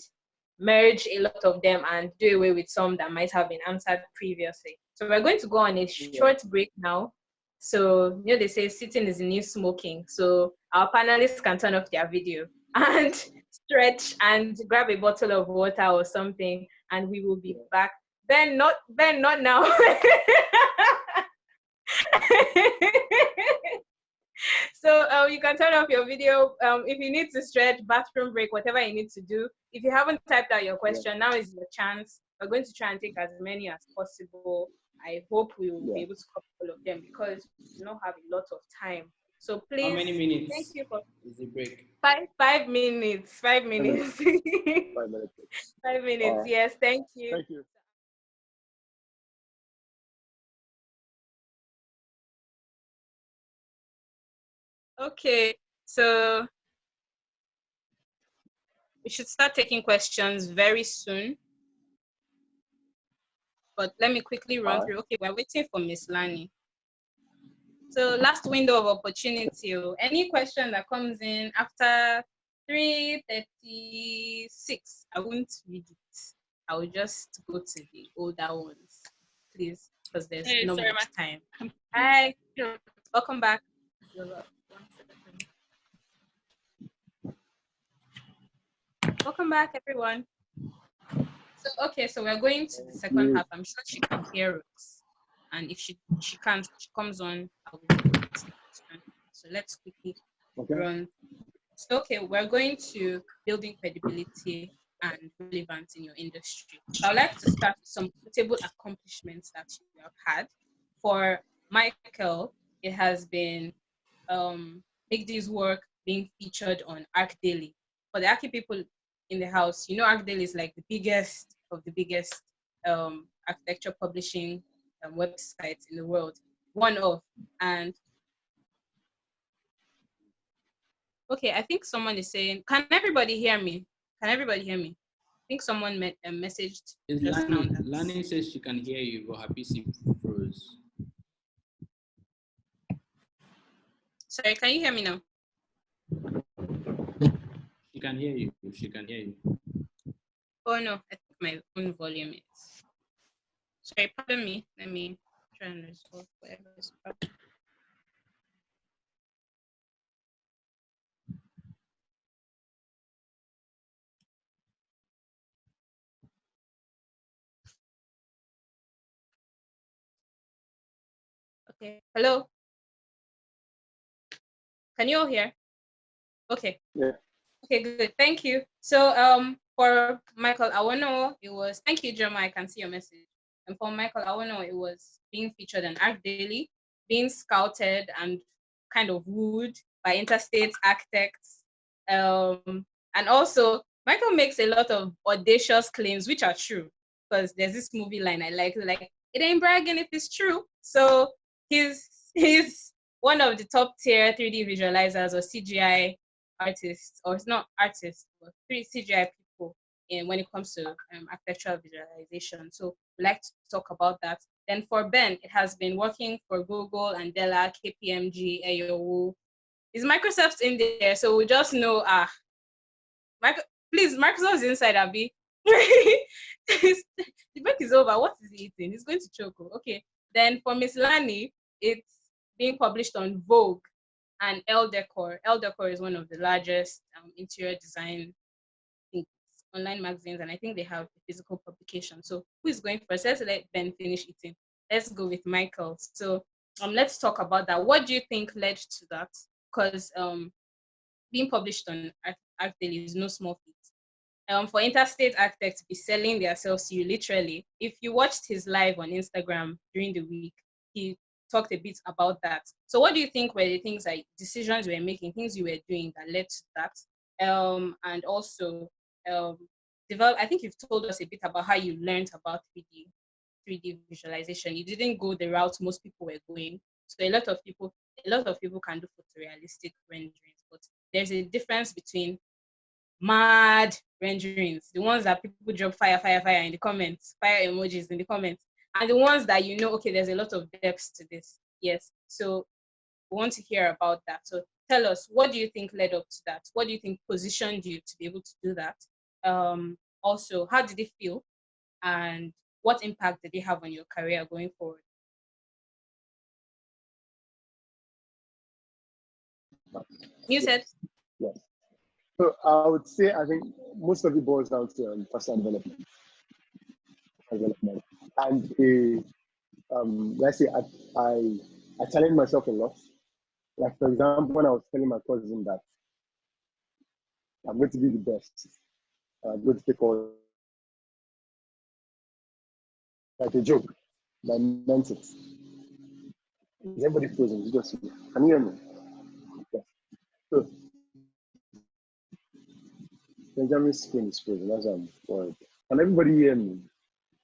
merge a lot of them and do away with some that might have been answered previously. So we're going to go on a short break now. So, they say sitting is the new smoking. So our panelists can turn off their video and stretch and grab a bottle of water or something, and we will be back. Ben, not now. So you can turn off your video if you need to stretch, bathroom break, whatever you need to do. If you haven't typed out your question, now is your chance. We're going to try and take as many as possible. I hope we will be able to cover all of them because we do not have a lot of time So How please, many minutes thank you for is the break? 5 minutes. 5 minutes. 5 minutes. 5 minutes. Yes, thank you. Thank you. Okay, so we should start taking questions very soon. But let me quickly run through. Okay, we're waiting for Miss Lani. So last window of opportunity. Any question that comes in after 3:36, I won't read it. I will just go to the older ones, please, because there's not much time. Hi, welcome back. Welcome back, everyone. So okay, so we're going to the second half. I'm sure she can hear us, and if she can't, she comes on. I will ask the question. So let's quickly run. So okay, we're going to building credibility and relevance in your industry. So I'd like to start with some notable accomplishments that you have had. For Michael, it has been Micdee's work being featured on Arc Daily. For the Archi people in the house, you know Arc Daily is like the biggest of the biggest architecture publishing websites in the world. One of, and okay, I think someone is saying, can everybody hear me? Can everybody hear me? I think someone messaged just now. Lani says she can hear you, but her PC froze. Sorry, can you hear me now? She can hear you. She can hear you. Oh no, I think my own volume is. Sorry, pardon me. Let me try and resolve whatever is problem. Okay. Hello. Can you all hear? Okay. Yeah. Okay, good. Thank you. So for Michael Awonowo, it was thank you, Jeremiah. I can see your message. And for Michael Awonowo, it was being featured on Arc Daily, being scouted and kind of wooed by interstate architects. And also Michael makes a lot of audacious claims, which are true. Because there's this movie line I like it ain't bragging if it's true. So he's one of the top tier 3D visualizers or CGI artists, or it's not artists, but three CGI people when it comes to architectural visualization. So we like to talk about that. Then for Ben, it has been working for Google and Dada, KPMG, AOO. Is Microsoft in there? So we just know, please, Microsoft is inside, Abby. The break is over. What is he eating? He's going to choke. Okay. Then for Miss Lani, it's being published on Vogue and Elle Decor. Elle Decor is one of the largest interior design things, online magazines, and I think they have a physical publication. So who is going first? Let's let Ben finish eating. Let's go with Michael. So let's talk about that. What do you think led to that? Because being published on Art Daily is no small feat. For interstate architects to be selling themselves to you, literally, if you watched his live on Instagram during the week, he talked a bit about that. So what do you think were the things like decisions you were making, things you were doing that led to that? And also develop, I think you've told us a bit about how you learned about 3D visualization. You didn't go the route most people were going. So a lot of people can do photorealistic renderings, but there's a difference between mad renderings, the ones that people drop fire in the comments, fire emojis in the comments, and the ones that okay, there's a lot of depth to this. Yes. So we want to hear about that. So tell us, what do you think led up to that? What do you think positioned you to be able to do that? Also, how did it feel? And what impact did it have on your career going forward? You said? Yes. So I would say I think most of it boils down to personal development. And let's say I challenge myself a lot. Like for example, when I was telling my cousin that I'm going to be the best, I'm going to take all like a joke. I meant it. Is everybody frozen? Just can you hear me? So Benjamin's screen is frozen. That's why I'm worried. Can everybody hear me?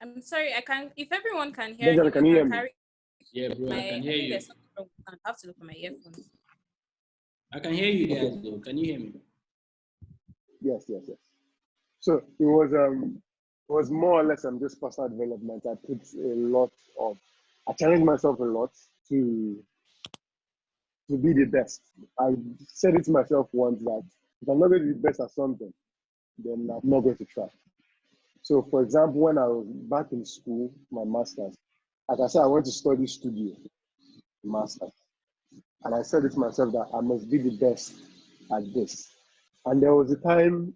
I'm sorry, I can't. If everyone can hear Benjamin, him, can you you can hear me? carry Yeah, bro, I can I hear think you. there's something wrong with the sound. I have to look at my earphones. I can hear you guys Okay. though. Can you hear me? Yes. So it was more or less just personal development. I put a lot of I challenged myself a lot to be the best. I said it to myself once that if I'm not going to be the best at something, then I'm not going to try. So for example, when I was back in school, my master's, like I said, I went to study studio master's. And I said it to myself that I must be the best at this. And there was a time,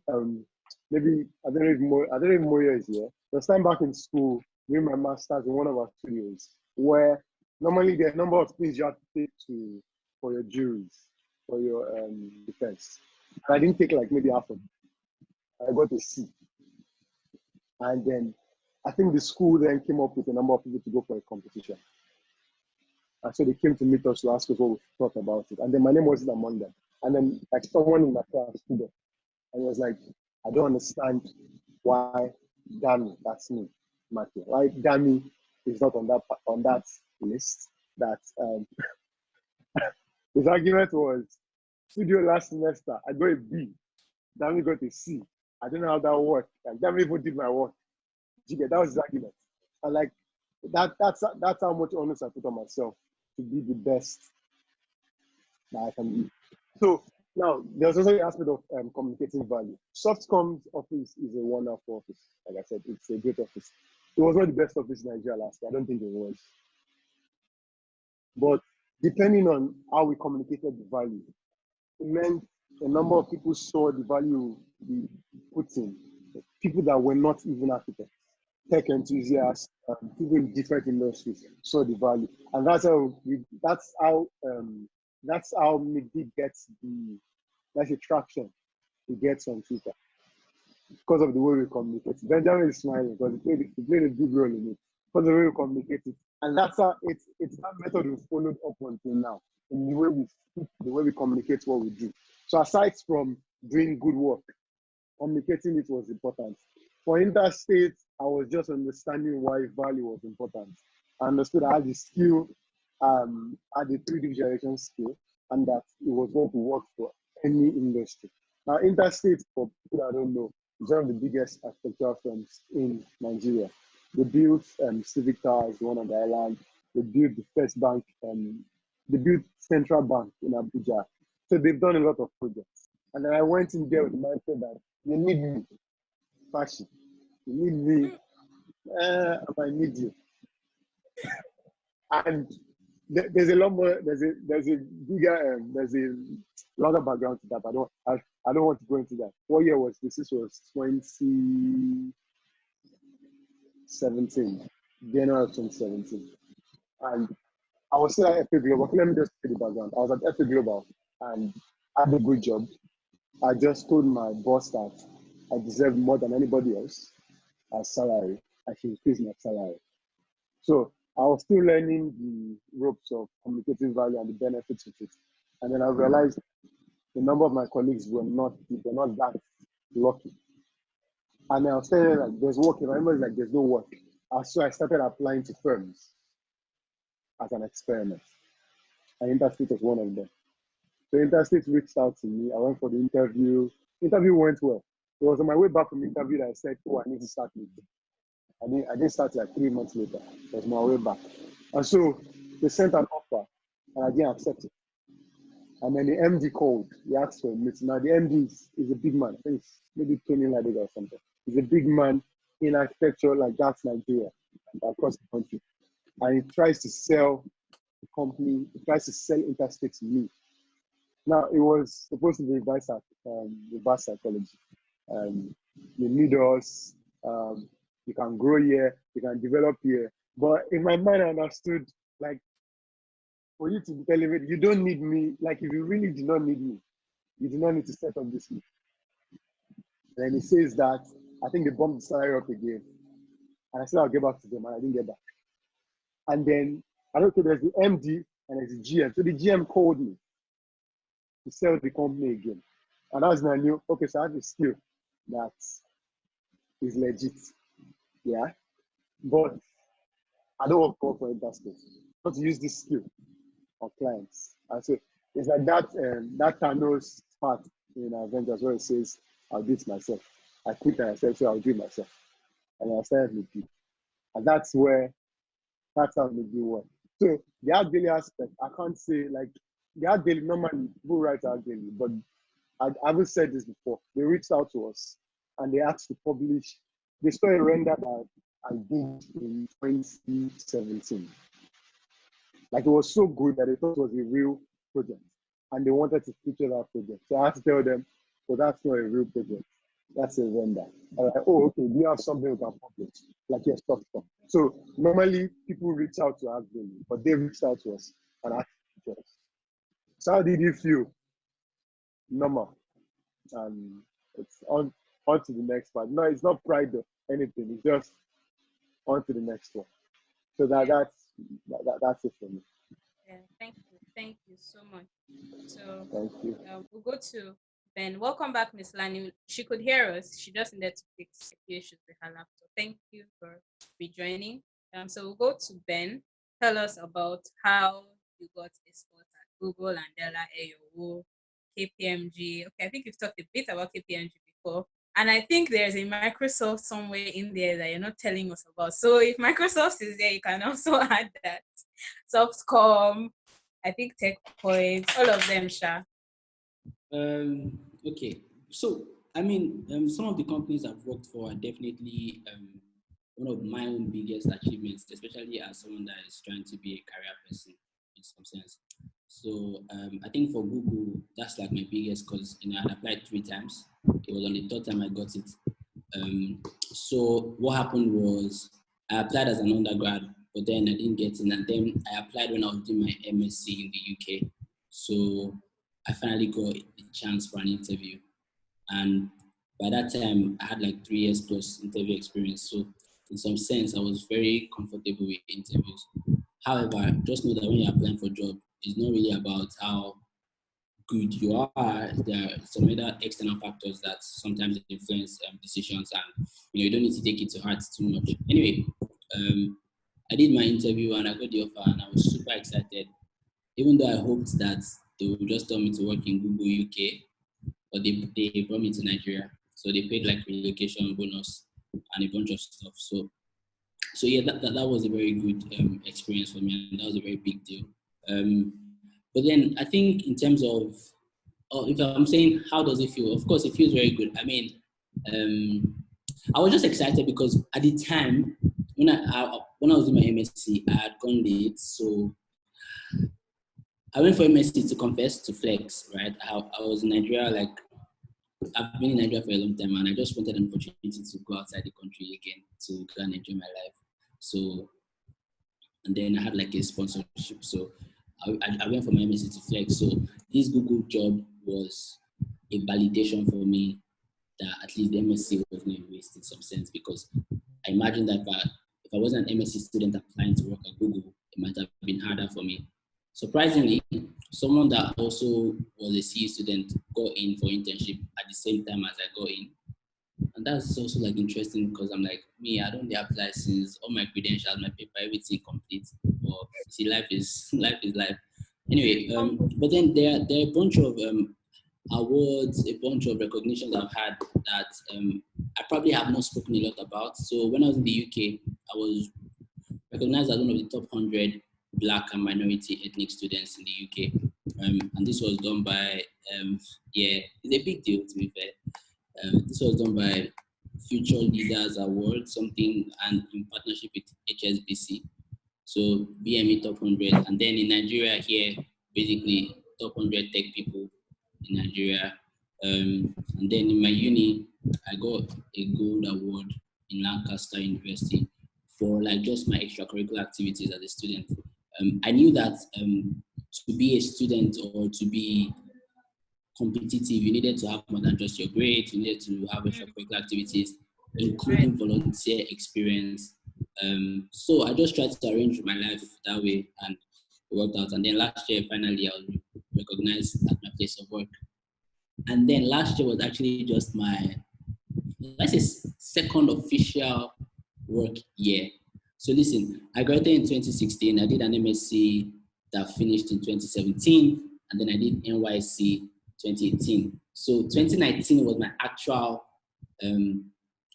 maybe I don't know if Moya is here. There was time back in school doing my master's in one of our studios where normally there are a number of things you have to take to for your juries, for your defense. And I didn't take like maybe half of it. I got a C. And then I think the school then came up with a number of people to go for a competition. And so they came to meet us to ask us what we thought about it. And then my name wasn't among them. And then like someone in my class stood up and was like, I don't understand why Dami, that's me, Matthew, why Dami is not on that list. That his argument was studio last semester, I got a B, Dami got a C. I don't know how that worked. Like Dami even did my work. That was his argument. And like that's how much honest I put on myself to be the best that I can be. So now there's also the aspect of communicating value. Softcom's office is a wonderful office. Like I said, it's a great office. It was not the best office in Nigeria last year. I don't think it was. But depending on how we communicated the value, it meant a number of people saw the value we put in. People that were not even architects, tech enthusiasts, people in different industries saw the value, and that's how Micdee gets the traction he gets on Twitter because of the way we communicate. Benjamin is smiling because he played a big role in it because of the way we communicate it, and that's how it's that method we followed up until now in the way we speak, the way we communicate what we do. So aside from doing good work, communicating it was important. For interstate, I was just understanding why value was important. I understood I had the skill, had the 3D visualization skill, and that it was going to work for any industry. Now, interstate, for people that don't know, is one of the biggest architectural firms in Nigeria. They built Civic Towers, one on the island. They built the First Bank, they built Central Bank in Abuja. So they've done a lot of projects. And then I went in there with the mindset that you need me, Fashi. You need me, I might need you. And there's a lot more. There's a bigger. There's a lot of background to that. I don't want to go into that. What year was this? This was 2017, January of 2017, and I was still at FA Global. Let me just say the background. I was at FA Global and I had a good job. I just told my boss that I deserve more than anybody else as salary. I should increase my salary. So I was still learning the ropes of communicating value and the benefits of it. And then I realized the number of my colleagues were not that lucky. And I was saying like there's work. I remember like there's no work. So I started applying to firms as an experiment. And Interstate was one of them. So Interstate reached out to me. I went for the interview. Interview went well. It was on my way back from the interview that I said, oh, I need to start with it. I didn't start like 3 months later. It was my way back. And so they sent an offer and I didn't accept it. And then the MD called. He asked for a meeting. Now the MD is a big man. I think it's maybe Tony Ladiga or something. He's a big man in architecture, like that's Nigeria, across the country. And he tries to sell the company, he tries to sell Interstate to me. Now it was supposed to be reverse psychology. You need us, you can grow here, you can develop here. But in my mind, I understood like for you to be telling me you don't need me, like if you really do not need me, you do not need to set up this meeting. And he says that I think they bumped the salary up again. And I said I'll get back to them, and I didn't get back. And then I don't know, there's the MD and there's the GM. So the GM called me to sell the company again. And that's when I knew, okay, so I have a skill that is legit. Yeah. But I don't want to work for industry. I want to use this skill on clients. And so it's like that that Thanos part in Avengers where it says, I'll do it myself. I quit and I said, so I'll do it myself. And I started Micdee. And that's how Micdee works. So the art daily aspect, I can't say like the art daily, normally people write art daily, but I haven't said this before. They reached out to us and they asked to publish. They saw a render that I did in 2017. Like it was so good that they thought it was a real project and they wanted to feature that project. So I had to tell them, well, that's not a real project. That's a render. I'm like, oh, okay, do you have something we can publish? Like, yes, stuff. So normally people reach out to us, but they reached out to us and asked to feature us. So how did you feel? Normal. It's on to the next part. No, it's not pride or anything. It's just on to the next one. So that's it for me. Yeah, thank you so much. So Thank you. we'll go to Ben. Welcome back, Miss Lani. She could hear us. She just needed to fix a few issues with her laptop. Thank you for rejoining. So we'll go to Ben. Tell us about how you got a spot at Google and Dada Adeoye, KPMG. Okay, I think you've talked a bit about KPMG before. And I think there's a Microsoft somewhere in there that you're not telling us about. So if Microsoft is there, you can also add that. Softcom, I think TechPoint, all of them, Sha. Okay, so I mean, some of the companies I've worked for are definitely one of my own biggest achievements, especially as someone that is trying to be a career person in some sense. So I think for Google, that's like my biggest because I had applied 3 times. It was on the 3rd time I got it. So what happened was I applied as an undergrad, but then I didn't get in, and then I applied when I was doing my MSc in the UK. So I finally got a chance for an interview, and by that time I had like 3 years plus interview experience. So in some sense, I was very comfortable with interviews. However, just know that when you're applying for a job, it's not really about how good you are. There are some other external factors that sometimes influence decisions, and you don't need to take it to heart too much. Anyway, I did my interview and I got the offer, and I was super excited. Even though I hoped that they would just tell me to work in Google UK, but they brought me to Nigeria, so they paid like relocation bonus and a bunch of stuff. So yeah, that was a very good experience for me, and that was a very big deal. But then I think in terms of, if I'm saying how does it feel, of course it feels very good. I mean, I was just excited because at the time when I was in my MSc, I had gone late, so I went for MSc to confess, to flex, right? I was in Nigeria, like I've been in Nigeria for a long time, and I just wanted an opportunity to go outside the country again to go and enjoy my life. So, and then I had like a sponsorship, so I went for my MSc to flex. So this Google job was a validation for me that at least the MSc was not a waste in some sense, because I imagine that if I wasn't an MSc student applying to work at Google, it might have been harder for me. Surprisingly, someone that also was a CE student got in for internship at the same time as I got in. And that's also like interesting because I'm like, I don't have license, all my credentials, my paper, everything complete. But see, life is life. Anyway, but then there are a bunch of awards, a bunch of recognitions I've had that I probably have not spoken a lot about. So when I was in the UK, I was recognized as one of the top 100 Black and minority ethnic students in the UK. And this was done by, it's a big deal to be fair. This was done by Future Leaders Award, something, and in partnership with HSBC. So BME top 100. And then in Nigeria here, basically top 100 tech people in Nigeria. And then in my uni, I got a gold award in Lancaster University for like just my extracurricular activities as a student. I knew that to be a student or to be competitive, you needed to have more than just your grades. You needed to have extracurricular activities, including volunteer experience. So I just tried to arrange my life that way, and it worked out. And then last year, finally, I was recognized at my place of work. And then last year was actually just my, let's say, second official work year. So listen, I graduated in 2016. I did an MSc that finished in 2017, and then I did NYC 2018. So 2019 was my actual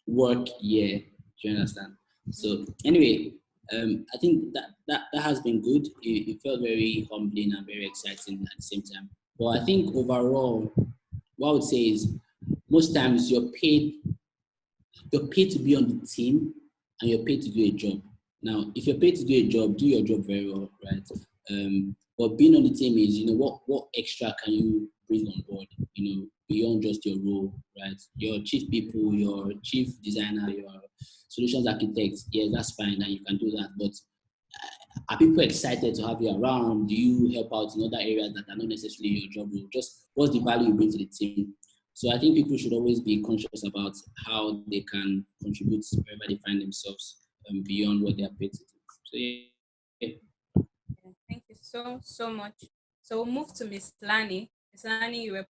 work year. Do you understand? So anyway, I think that has been good. It felt very humbling and very exciting at the same time. But I think overall, what I would say is most times you're paid to be on the team and you're paid to do a job. Now, if you're paid to do a job, do your job very well, right? But being on the team is, what extra can you bring on board, beyond just your role, right? Your chief people, your chief designer, your solutions architect, yes, that's fine, and you can do that. But are people excited to have you around? Do you help out in other areas that are not necessarily your job role? Just what's the value you bring to the team? So I think people should always be conscious about how they can contribute wherever they find themselves beyond what they are paid to do. So yeah. Thank you so much. So we'll move to Miss Lani. Miss Lani, you were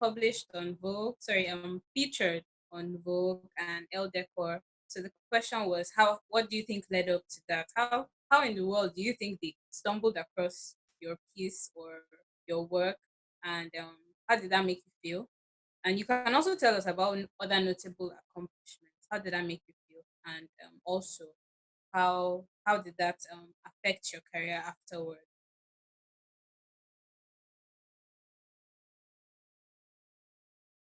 featured on Vogue and Elle Decor. So the question was, what do you think led up to that? How in the world do you think they stumbled across your piece or your work, and how did that make you feel? And you can also tell us about other notable accomplishments. How did that make you feel? And also, how did that affect your career afterward?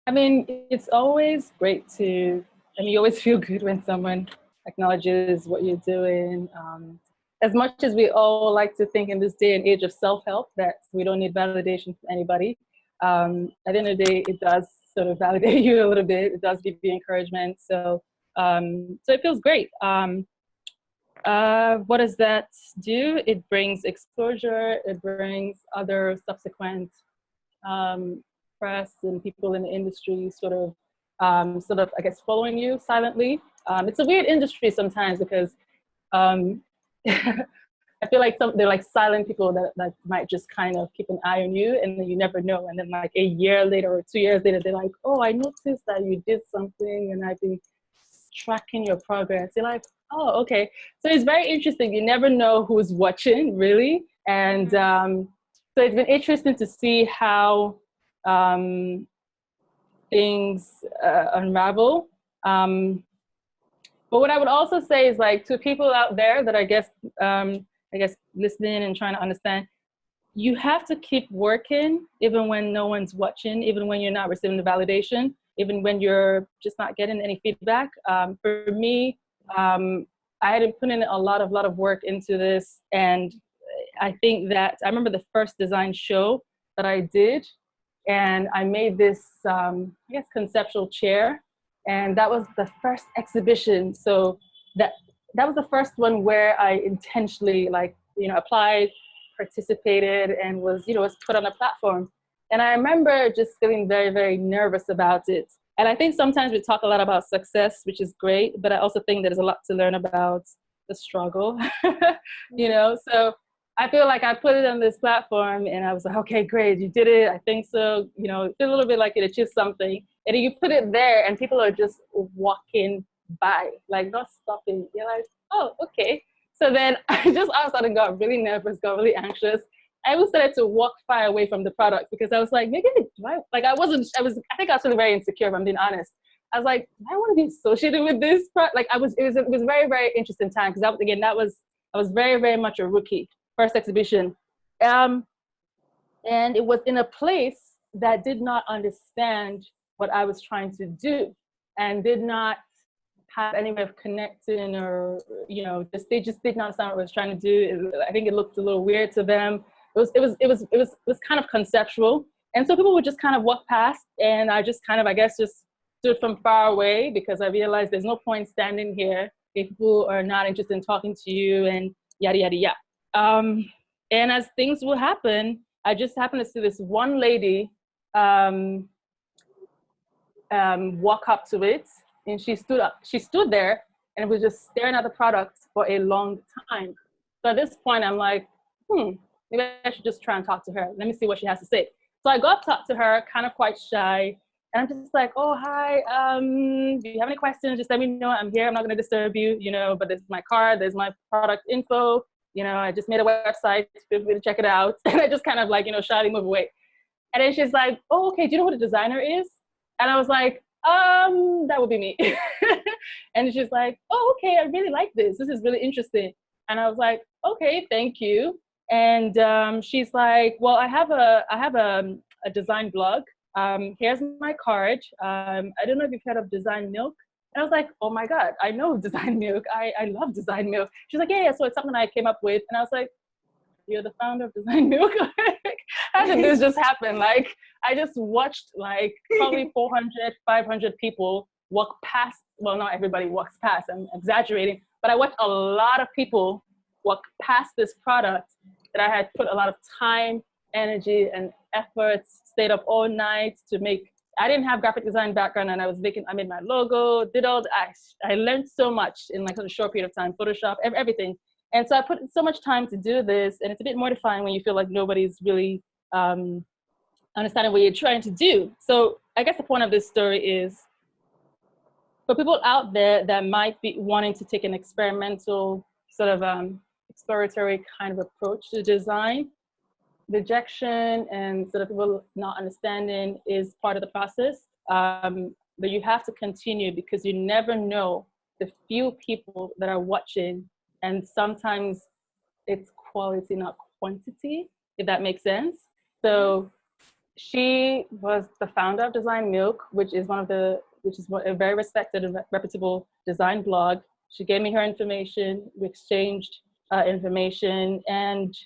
I mean, it's always great you always feel good when someone acknowledges what you're doing. As much as we all like to think in this day and age of self-help that we don't need validation from anybody, at the end of the day, it does sort of validate you a little bit. It does give you encouragement. So it feels great. What does that do? It brings exposure. It brings other subsequent press and people in the industry sort of, I guess, following you silently. It's a weird industry sometimes because I feel like they're like silent people that might just kind of keep an eye on you, and then you never know. And then like a year later or 2 years later, they're like, oh, I noticed that you did something and I've been tracking your progress. You're like, oh, okay. So it's very interesting. You never know who's watching, really. And so it's been interesting to see how things unravel. But what I would also say is, like, to people out there that I guess listening and trying to understand, you have to keep working even when no one's watching, even when you're not receiving the validation, even when you're just not getting any feedback. For me, I had put in a lot of work into this, and I think that I remember the first design show that I did, and I made this, conceptual chair, and that was the first exhibition. So that was the first one where I intentionally, applied, participated, and was put on a platform. And I remember just feeling very, very nervous about it. And I think sometimes we talk a lot about success, which is great, but I also think there's a lot to learn about the struggle, So I feel like I put it on this platform and I was like, okay, great, you did it. I think so. It feel a little bit like it achieved something. And then you put it there and people are just walking by, like not stopping. You're like, oh, okay. So then I just all of a sudden got really nervous, got really anxious. I even started to walk far away from the product because I was like, maybe I think I was feeling very insecure, if I'm being honest. I was like, do I want to be associated with this product? It was a very, very interesting time because I was very, very much a rookie. First exhibition. And it was in a place that did not understand what I was trying to do and did not have any way of connecting, or, they just did not understand what I was trying to do. I think it looked a little weird to them. It was kind of conceptual. And so people would just kind of walk past, and I just kind of, I guess, just stood from far away because I realized there's no point standing here if people are not interested in talking to you and yada, yada, yada. And as things will happen, I just happened to see this one lady walk up to it, and she stood there and was just staring at the product for a long time. So at this point, I'm like, maybe I should just try and talk to her. Let me see what she has to say. So I go up, talk to her, kind of quite shy. And I'm just like, oh, hi, do you have any questions? Just let me know. I'm here. I'm not going to disturb you, but there's my card. There's my product info. I just made a website. Feel free to check it out. And I just kind of like, shyly move away. And then she's like, oh, okay, do you know what a designer is? And I was like, that would be me. And she's like, oh, okay, I really like this. This is really interesting. And I was like, okay, thank you. And she's like, well, I have a design blog. Here's my card. I don't know if you've heard of Design Milk. And I was like, oh my God, I know Design Milk. I love Design Milk. She's like, yeah. So it's something I came up with. And I was like, you're the founder of Design Milk? How did this just happen? Like, I just watched like probably 400, 500 people walk past. Well, not everybody walks past. I'm exaggerating. But I watched a lot of people walk past this product that I had put a lot of time, energy, and efforts, stayed up all night to make. I didn't have graphic design background, and I made my logo, did all I learned so much in like a short period of time, Photoshop, everything. And so I put so much time to do this, and it's a bit mortifying when you feel like nobody's really understanding what you're trying to do. So I guess the point of this story is for people out there that might be wanting to take an experimental sort of exploratory kind of approach to design, rejection and sort of people not understanding is part of the process. But you have to continue because you never know the few people that are watching, and sometimes it's quality, not quantity, if that makes sense. So she was the founder of Design Milk, which is a very respected and reputable design blog. She gave me her information, we exchanged information, and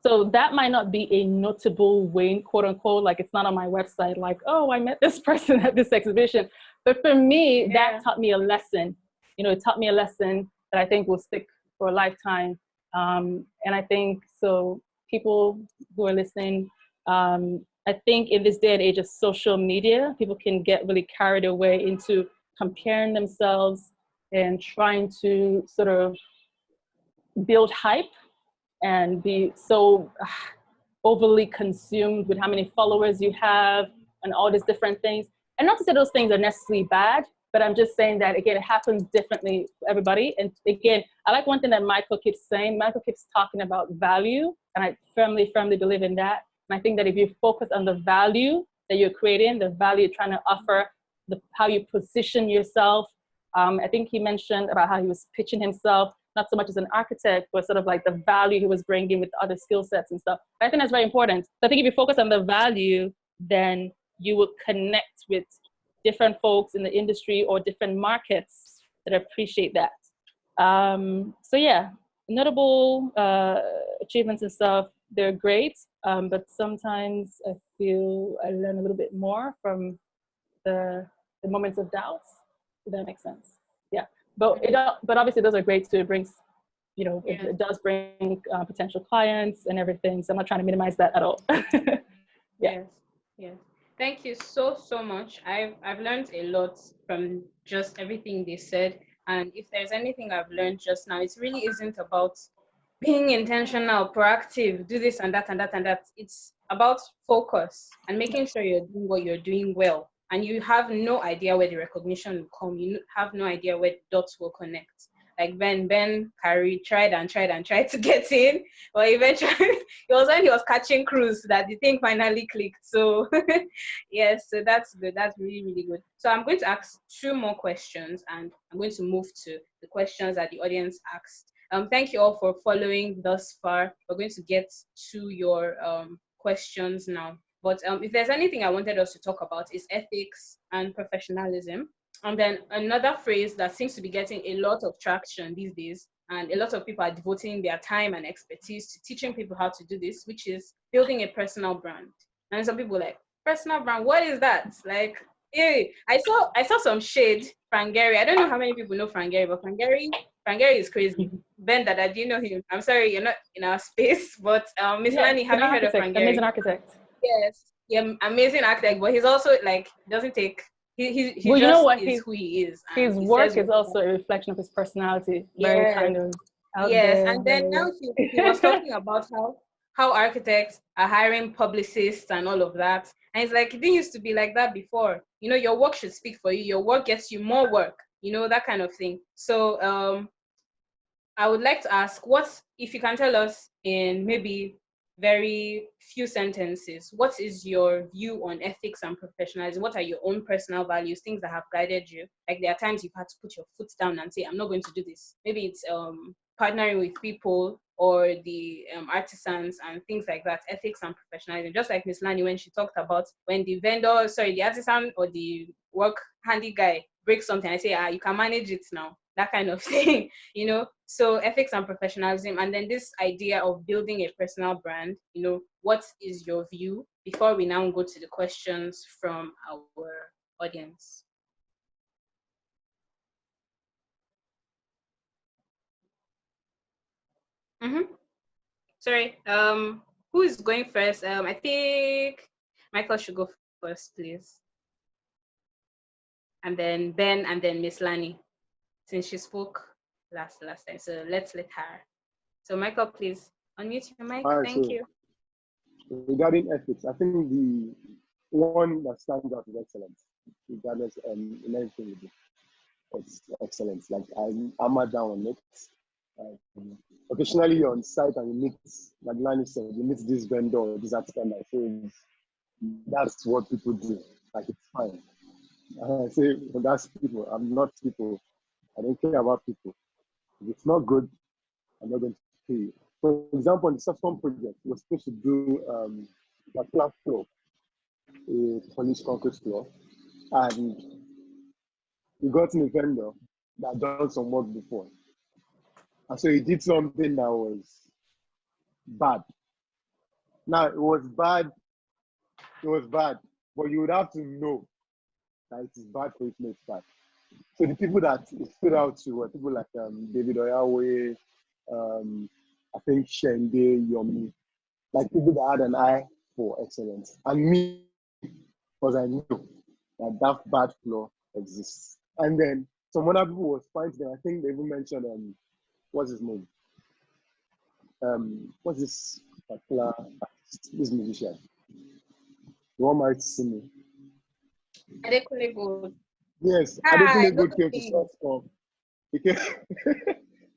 so that might not be a notable win, quote unquote, like it's not on my website, like, oh, I met this person at this exhibition. But for me, that taught me a lesson. It taught me a lesson that I think will stick for a lifetime. And I think, so people who are listening, I think in this day and age of social media, people can get really carried away into comparing themselves and trying to sort of build hype and be so overly consumed with how many followers you have and all these different things. And not to say those things are necessarily bad, but I'm just saying that, again, it happens differently for everybody. And again, I like one thing that Michael keeps saying. Michael keeps talking about value, and I firmly believe in that. And I think that if you focus on the value that you're creating, the value you're trying to offer, how you position yourself. I think he mentioned about how he was pitching himself, not so much as an architect, but sort of like the value he was bringing with other skill sets and stuff. But I think that's very important. So I think if you focus on the value, then you will connect with different folks in the industry or different markets that appreciate that. So yeah, notable achievements and stuff, they're great, but sometimes I feel I learn a little bit more from the moments of doubts, if that makes sense. Yeah, but obviously those are great too. It brings, it does bring potential clients and everything. So I'm not trying to minimize that at all. Yeah. Yes. Thank you so much. I've learned a lot from just everything they said. And if there's anything I've learned just now, it really isn't about being intentional, proactive, do this and that and that and that. It's about focus and making sure you're doing what you're doing well. And you have no idea where the recognition will come. You have no idea where the dots will connect. Like Ben Carey tried to get in, but eventually it was when he was catching cruise that the thing finally clicked. So yes, so that's good. That's really, really good. So I'm going to ask 2 more questions, and I'm going to move to the questions that the audience asked. Thank you all for following thus far. We're going to get to your questions now. But if there's anything I wanted us to talk about is ethics and professionalism. And then another phrase that seems to be getting a lot of traction these days, and a lot of people are devoting their time and expertise to teaching people how to do this, which is building a personal brand. And some people are like, personal brand, what is that? Like, hey, I saw some shade, Frank Gehry. I don't know how many people know Frank Gehry, but Frank Gehry is crazy. Benda, do you know him? I'm sorry, you're not in our space, but Miss Lani, have you heard of Frank Gehry? Amazing architect. Yes, yeah, amazing architect, but he's also like, doesn't take, he well, just, you know what, is who he is. His work is also a reflection of his personality. Very kind of out there. And then now he was talking about how how architects are hiring publicists and all of that. And it's like, it didn't used to be like that before. You know, your work should speak for you. Your work gets you more work, you know, that kind of thing. So I would like to ask, what, if you can tell us in maybe very few sentences, what is your view on ethics and professionalism? What are your own personal values, things that have guided you? Like, there are times you've had to put your foot down and say, I'm not going to do this. Maybe it's partnering with people or the artisans and things like that, ethics and professionalism. Just like Miss Lani, when she talked about when the vendor, sorry, the artisan or the work handy guy breaks something, I say, you can manage it now, that kind of thing, you know. So ethics and professionalism, and then this idea of building a personal brand, you know, what is your view before we now go to the questions from our audience? Mm-hmm. Sorry, who is going first? I think Michael should go first, please. And then Ben, and then Miss Lani, since she spoke last time. So let's let her. So Michael, please unmute your mic. All right, Thank so you. regarding ethics, I think the one that stands out is excellence. Regardless, in everything we do, it's excellence. Like I'm hammer down on it. Occasionally you're on site and you meet, like Lani said, you meet this vendor, this artisan that says that's what people do. Like it's fine. I say, well, that's people. I'm not people. I don't care about people. If it's not good, I'm not going to pay you. For example, on the Softcom project, we're supposed to do a flat floor, a polished concrete floor, and we got in a vendor that done some work before. And so he did something that was bad. Now, it was bad, but you would have to know that it is bad for it to make bad. So the people that it stood out to were people like David Oyawe, I think Shende, Yomi, like people that had an eye for excellence. And me, because I knew that that bad flaw exists. And then some other people was finding them. I think they even mentioned, what's his name? What's this particular artist, this musician? The one might see me. Adekunle Gold. Yes, Hi, Adekunle good Gold came to thing. Softcom. He came,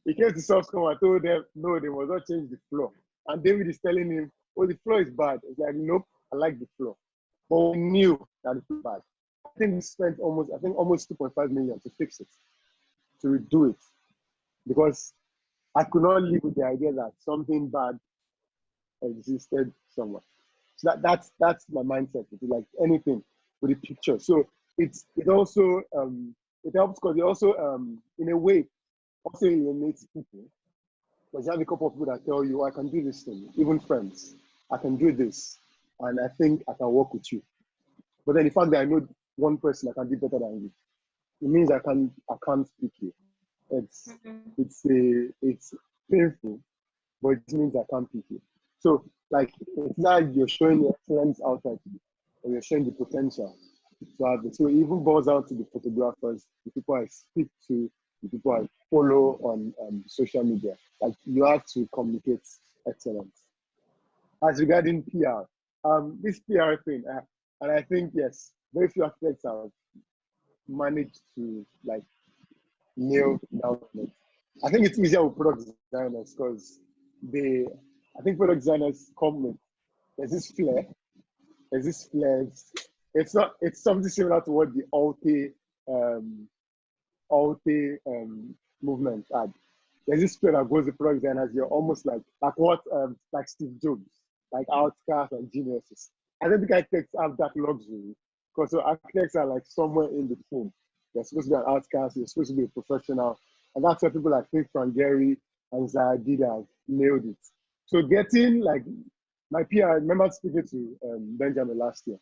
he came to Softcom and told them, no, they must not change the floor. And David is telling him, oh, the floor is bad. It's like, nope, I like the floor. But we knew that it was bad. I think we spent almost 2.5 million to fix it, to redo it. Because I could not live with the idea that something bad existed somewhere. So that's my mindset. It's like anything with a picture. So it also it helps because it also in a way also alienates people. Because you have a couple of people that tell you, I can do this thing, even friends, I can do this, and I think I can work with you. But then the fact that I know one person I can do better than you, it means I can't pick you. It's painful, but it means I can't pick you. So like it's not you're showing the excellence outside to you, or you're showing the potential to have it. So it even boils out to the photographers, the people I speak to, the people I follow on social media. Like you have to communicate excellence. As regarding PR, this PR thing, and I think yes, very few architects have managed to like nail down it. I think it's easier with product designers because I think product designers come with there's this flair, it's something similar to what the Alte movement had. There's this flair that goes with product designers. You're almost like what like Steve Jobs, like outcasts and geniuses. I don't think architects have that luxury because so architects are like somewhere in between. You're supposed to be an outcast, you're supposed to be a professional, and that's why people like Frank Gehry and Dada nailed it. So getting like my PR, I remember speaking to Benjamin last year.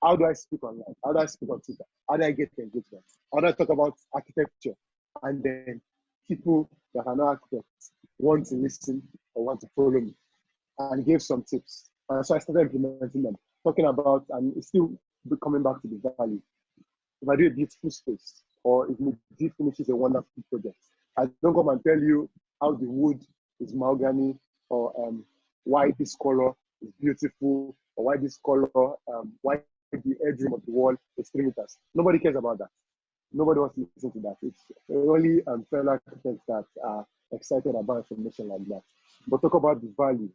How do I speak online? How do I speak on Twitter? How do I get engagement? How do I talk about architecture? And then people that are not architects want to listen or want to follow me. And gave some tips. And so I started implementing them, talking about, and it's still coming back to the value. If I do a beautiful space, or if Micdee finishes a wonderful project, I don't come and tell you how the wood is mahogany or why this color is beautiful, or why this color, why the edging of the wall is 3 meters. Nobody cares about that. Nobody wants to listen to that. It's only fellow architects that are excited about information like that. But talk about the value.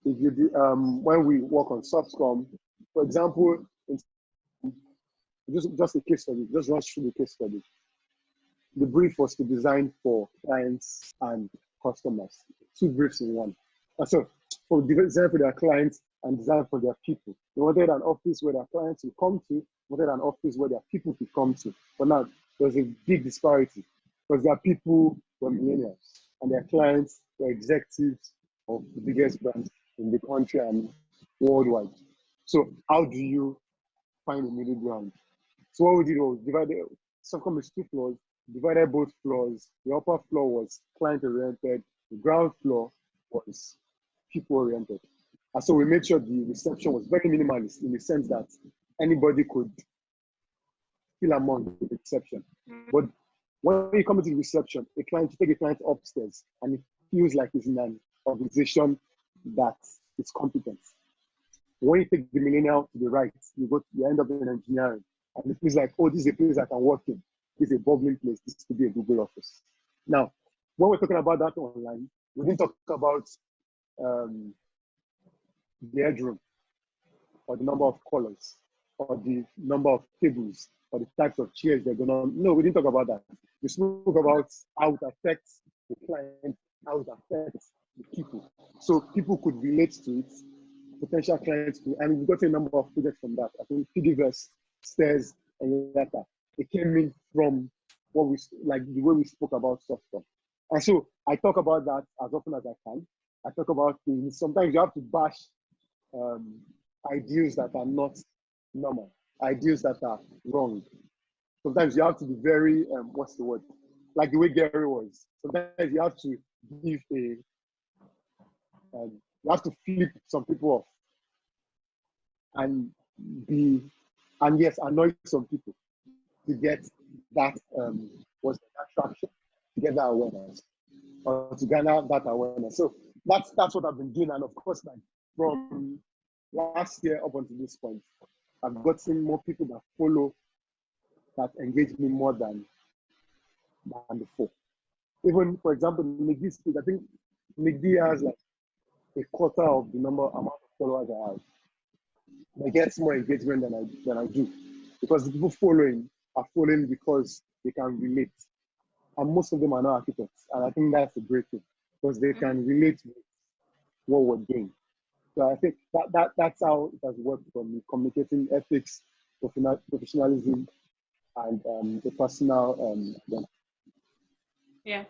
If you do, when we work on Softcom, for example, just a case study, just rush through the case study. The brief was to design for clients and customers, 2 briefs in one. So for design for their clients and design for their people. They wanted an office where their clients would come to, wanted an office where their people could come to. But now there's a big disparity because their people were millennials and their clients were executives of the biggest brands in the country and worldwide. So how do you find a middle ground? So what we did was divided, Softcom is 2 floors, divided both floors. The upper floor was client-oriented, the ground floor was people-oriented. And so we made sure the reception was very minimalist in the sense that anybody could feel among the reception. But when you come into the reception, a client, you take a client upstairs and it feels like it's in an organization that is competent. When you take the millennial to the right, you end up in engineering. And it feels like, oh, this is a place I can work in. This is a bubbling place. This could be a Google office. Now, when we're talking about that online, we didn't talk about the headroom or the number of colors or the number of tables or the types of chairs they're going to. No, we didn't talk about that. We spoke about how it affects the client, how it affects the people. So people could relate to it, potential clients too, and we got a number of projects from that. I think PDVerse, Stairs, and Data. It came in from what we like the way we spoke about software. And so I talk about that as often as I can. I talk about things. Sometimes you have to bash ideas that are not normal, ideas that are wrong. Sometimes you have to be very, what's the word? Like the way Gary was. Sometimes you have to give you have to flip some people off and yes, annoy some people to get that attraction, to get that awareness, or to garner that awareness. So that's what I've been doing, and of course, like from last year up until this point, I've gotten more people that follow, that engage me more than before. Even for example, Micdee, I think Micdee has like a quarter of the amount of followers I have. I get more engagement than I do, because the people following are following because they can relate, and most of them are not architects, and I think that's a great thing because they can relate with what we're doing. So I think that's how it has worked for me, communicating ethics, professionalism, and the personal. Yeah,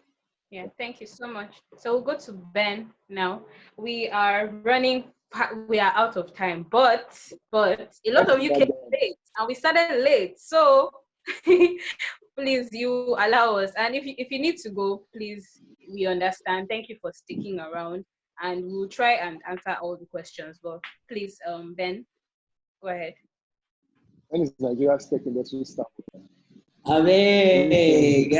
thank you so much. So we'll go to Ben now. We are out of time, but a lot of you came late and we started late. So please, you allow us. And if you need to go, please, we understand. Thank you for sticking around, and we'll try and answer all the questions. But please, Ben, go ahead. When is Nigeria's tech industry start? Abeg.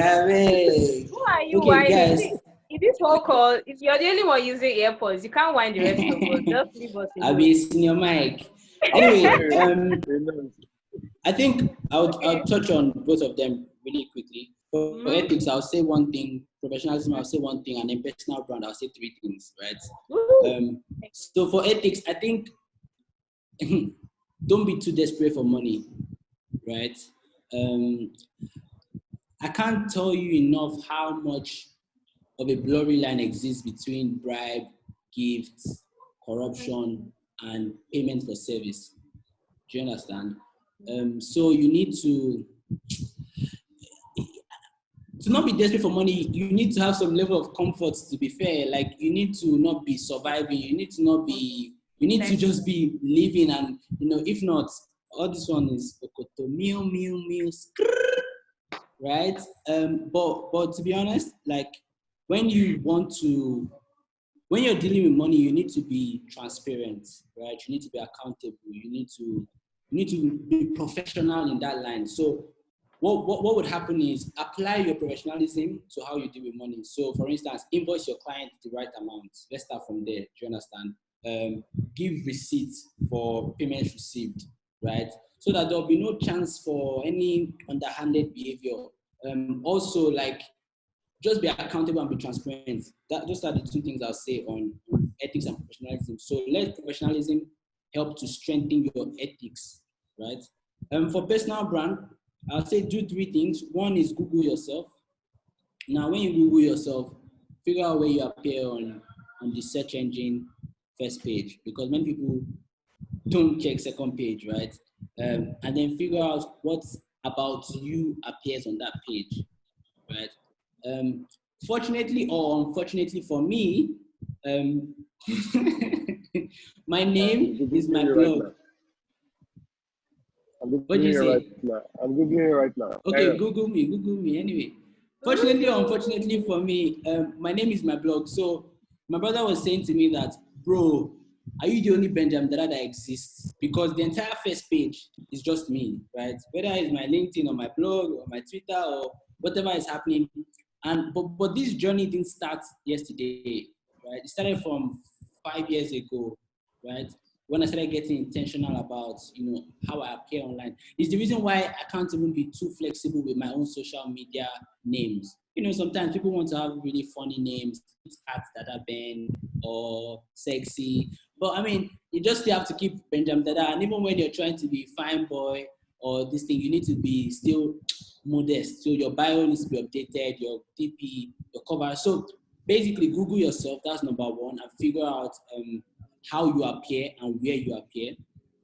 Who are you Okay, whining? guys. In this whole call, if you're the only one using AirPods, you can't whine the rest of us. Just leave us alone. I'll be senior mic. Anyway, I think I'll touch on both of them really quickly. For ethics, I'll say one thing. Professionalism, I'll say one thing, and then personal brand, I'll say 3 things, right? So for ethics, I think don't be too desperate for money, right? I can't tell you enough how much of a blurry line exists between bribe, gifts, corruption, and payment for service. Do you understand? So you need to not be desperate for money. You need to have some level of comfort, to be fair. Like, you need to not be surviving. You need to just be living, and if not, all this one is okoto meal, right? But to be honest, like, when you're dealing with money, you need to be transparent, right? You need to be accountable. You need to be professional in that line. So what would happen is apply your professionalism to how you deal with money. So for instance, invoice your client the right amount. Let's start from there. Do you understand? give receipts for payments received, right? So that there'll be no chance for any underhanded behavior. Also, like, just be accountable and be transparent. Those are the two things I'll say on ethics and professionalism. So let professionalism help to strengthen your ethics, right? For personal brand, I'll say do three things. One is Google yourself. Now, when you Google yourself, figure out where you appear on the search engine first page, because many people don't check second page, right? And then figure out what about you appears on that page, right? Fortunately or unfortunately for me, my name is my blog. I'm What do you say? I'm Googling it right now. Okay, Google me anyway. Fortunately or unfortunately for me, my name is my blog. So my brother was saying to me that, bro, are you the only Benjamin Dada that exists? Because the entire first page is just me, right? Whether it's my LinkedIn or my blog or my Twitter or whatever is happening. And but this journey didn't start yesterday, right? It started from 5 years ago, right? When I started getting intentional about, how I appear online. It's the reason why I can't even be too flexible with my own social media names. Sometimes people want to have really funny names, at Dada Ben or sexy. But I mean, you just have to keep Benjamin Dada. And even when you're trying to be fine boy or this thing, you need to be still modest. So your bio needs to be updated, your DP, your cover. So basically, Google yourself. That's number one, and figure out how you appear and where you appear.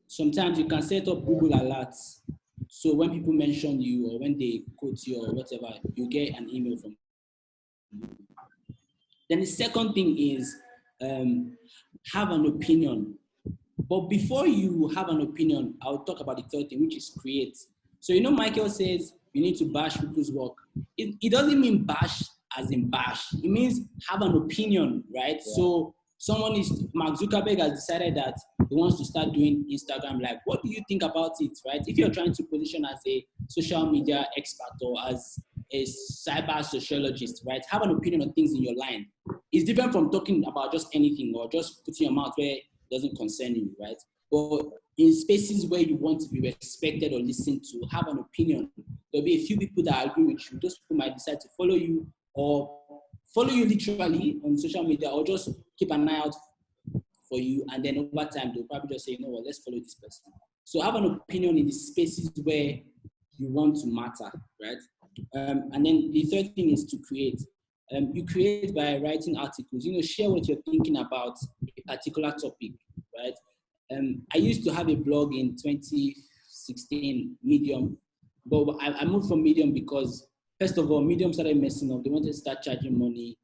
Sometimes you can set up Google alerts. So when people mention you or when they quote you or whatever, you get an email from you. Then the second thing is have an opinion. But before you have an opinion, I'll talk about the third thing, which is create. So, Michael says you need to bash people's work. It doesn't mean bash as in bash. It means have an opinion, right? Yeah. So Mark Zuckerberg has decided that he wants to start doing Instagram Live. What do you think about it, right? If you're trying to position as a social media expert or as a cyber sociologist, right? Have an opinion on things in your line. It's different from talking about just anything or just putting your mouth where it doesn't concern you, right? But in spaces where you want to be respected or listened to, have an opinion. There'll be a few people that agree with you. Those people might decide to follow you or follow you literally on social media or just keep an eye out for you. And then over time, they'll probably just say, let's follow this person. So have an opinion in the spaces where you want to matter, right? And then the third thing is to create. You create by writing articles, share what you're thinking about a particular topic, right? I used to have a blog in 2016, Medium, but I moved from Medium because, first of all, Medium started messing up. They wanted to start charging money.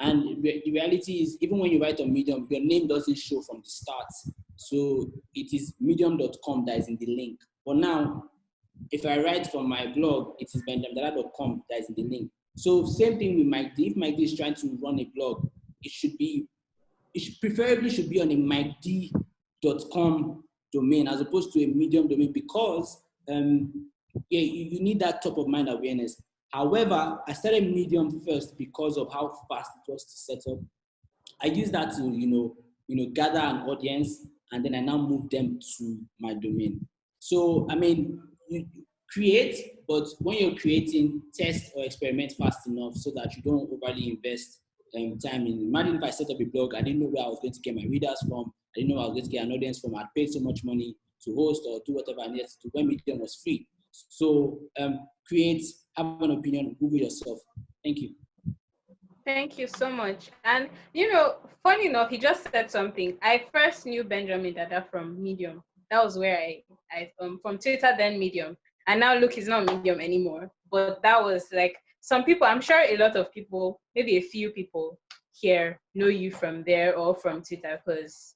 And the reality is, even when you write on Medium, your name doesn't show from the start. So it is medium.com that is in the link. But now, if I write from my blog, it is benjamindada.com that is in the link. So same thing with Micdee. If Micdee is trying to run a blog, preferably should be on a Micdee.com domain as opposed to a Medium domain because you need that top of mind awareness. However, I started Medium first because of how fast it was to set up. I use that to gather an audience, and then I now move them to my domain. So I mean, you create, but when you're creating, test or experiment fast enough so that you don't overly invest time in. Imagine if I set up a blog, I didn't know where I was going to get my readers from. I didn't know where I was going to get an audience from. I'd paid so much money to host or do whatever I needed to do when Medium was free. So create, have an opinion, Google yourself. Thank you. Thank you so much. And funny enough, he just said something. I first knew Benjamin Dada from Medium. That was where I from Twitter, then Medium. And now look, he's not Medium anymore. But that was like some people, I'm sure a lot of people, maybe a few people here know you from there or from Twitter, because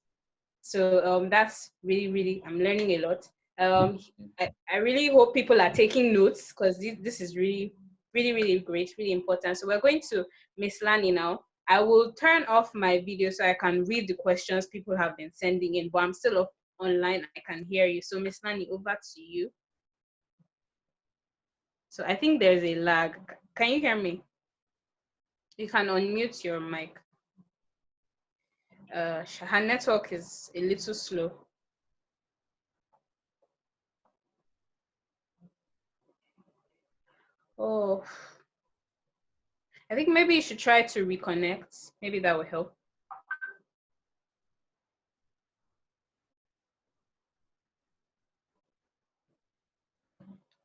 that's really, really, I'm learning a lot. I really hope people are taking notes because this is really, really, really great, really important. So we're going to Miss Lani now. I will turn off my video so I can read the questions people have been sending in, but I'm still up online. I can hear you. So Miss Lani, over to you. So I think there's a lag. Can you hear me? You can unmute your mic. Her network is a little slow. Oh, I think maybe you should try to reconnect. Maybe that will help.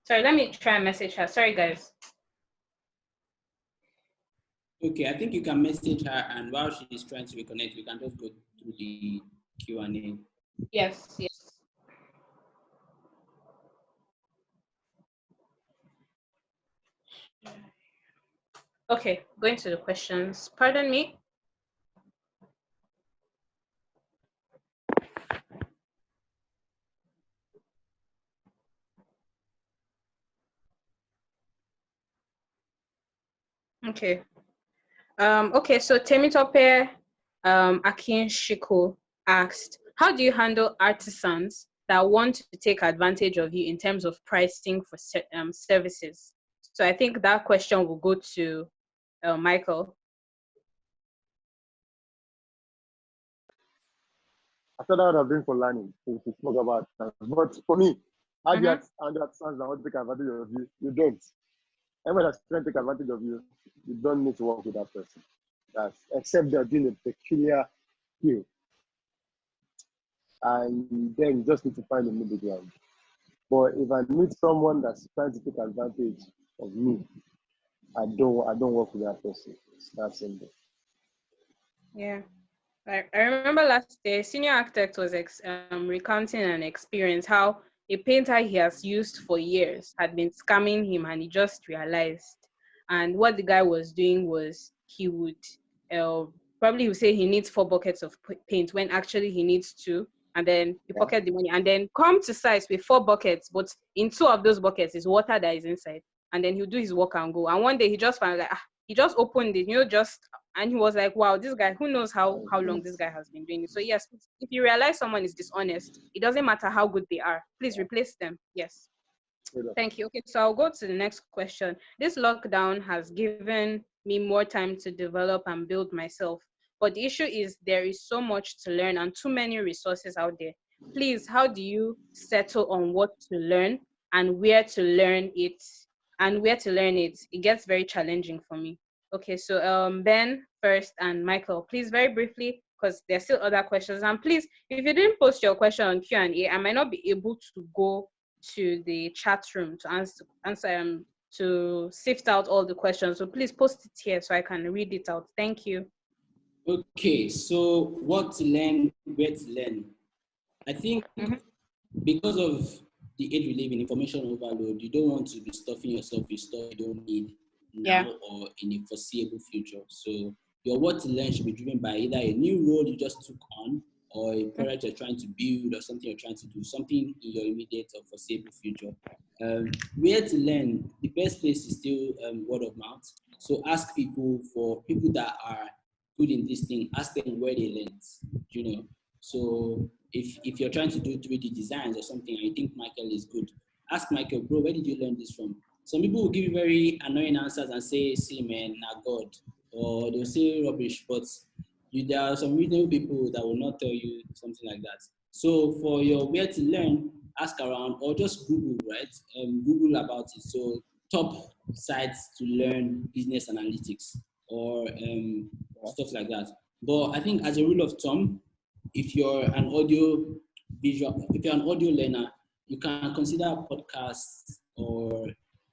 Sorry, let me try and message her. Sorry, guys. Okay, I think you can message her, and while she's trying to reconnect, we can just go through the Q&A. Yes, yes. Okay, going to the questions. Pardon me. Okay. Okay, so Temitope Akinshiko asked, how do you handle artisans that want to take advantage of you in terms of pricing for services? So I think that question will go to Michael. I thought that would have been for Lani to spoke about that. But for me, how do you understand that want to take advantage of you? You don't. Anyone that's trying to take advantage of you, you don't need to work with that person. That's except they're doing a peculiar skill. And then you just need to find a middle ground. But if I meet someone that's trying to take advantage of me, I don't work with that person. It's that simple. Yeah. I remember last day, senior architect was recounting an experience how a painter he has used for years had been scamming him, and he just realized. And what the guy was doing was he would probably he would say he needs 4 buckets of paint when actually he needs 2, and then he pocket the money and then come to site with 4 buckets, but in 2 of those buckets is water that is inside, and then he'll do his work and go. And one day he just found like he just opened it, and he was like, wow, this guy, who knows how long this guy has been doing it. So yes, if you realize someone is dishonest, it doesn't matter how good they are, please replace them. Yes. Thank you. Okay, so I'll go to the next question. This lockdown has given me more time to develop and build myself. But the issue is there is so much to learn and too many resources out there. Please, how do you settle on what to learn and where to learn it? It gets very challenging for me. Okay, so Ben first and Michael, please very briefly, because there's still other questions. And please, if you didn't post your question on Q&A, I might not be able to go to the chat room to answer to sift out all the questions. So please post it here so I can read it out. Thank you. Okay, so what to learn, where to learn. I think because of the age we live in, information overload, you don't want to be stuffing yourself with stuff you don't need now or in a foreseeable future. So your what to learn should be driven by either a new role you just took on or a product you're trying to build or something you're trying to do, something in your immediate or foreseeable future. Where to learn, the best place is still word of mouth. So ask people that are good in this thing, ask them where they learned, you know. So if you're trying to do 3D designs or something and you think Michael is good, ask Michael, bro, where did you learn this from? Some people will give you very annoying answers and say, see, man, nah, God. Or they'll say rubbish, but there are some reasonable people that will not tell you something like that. So for your where to learn, ask around or just Google, right? Google about it. So top sites to learn business analytics or stuff like that. But I think as a rule of thumb, if you're an audio learner, you can consider podcasts or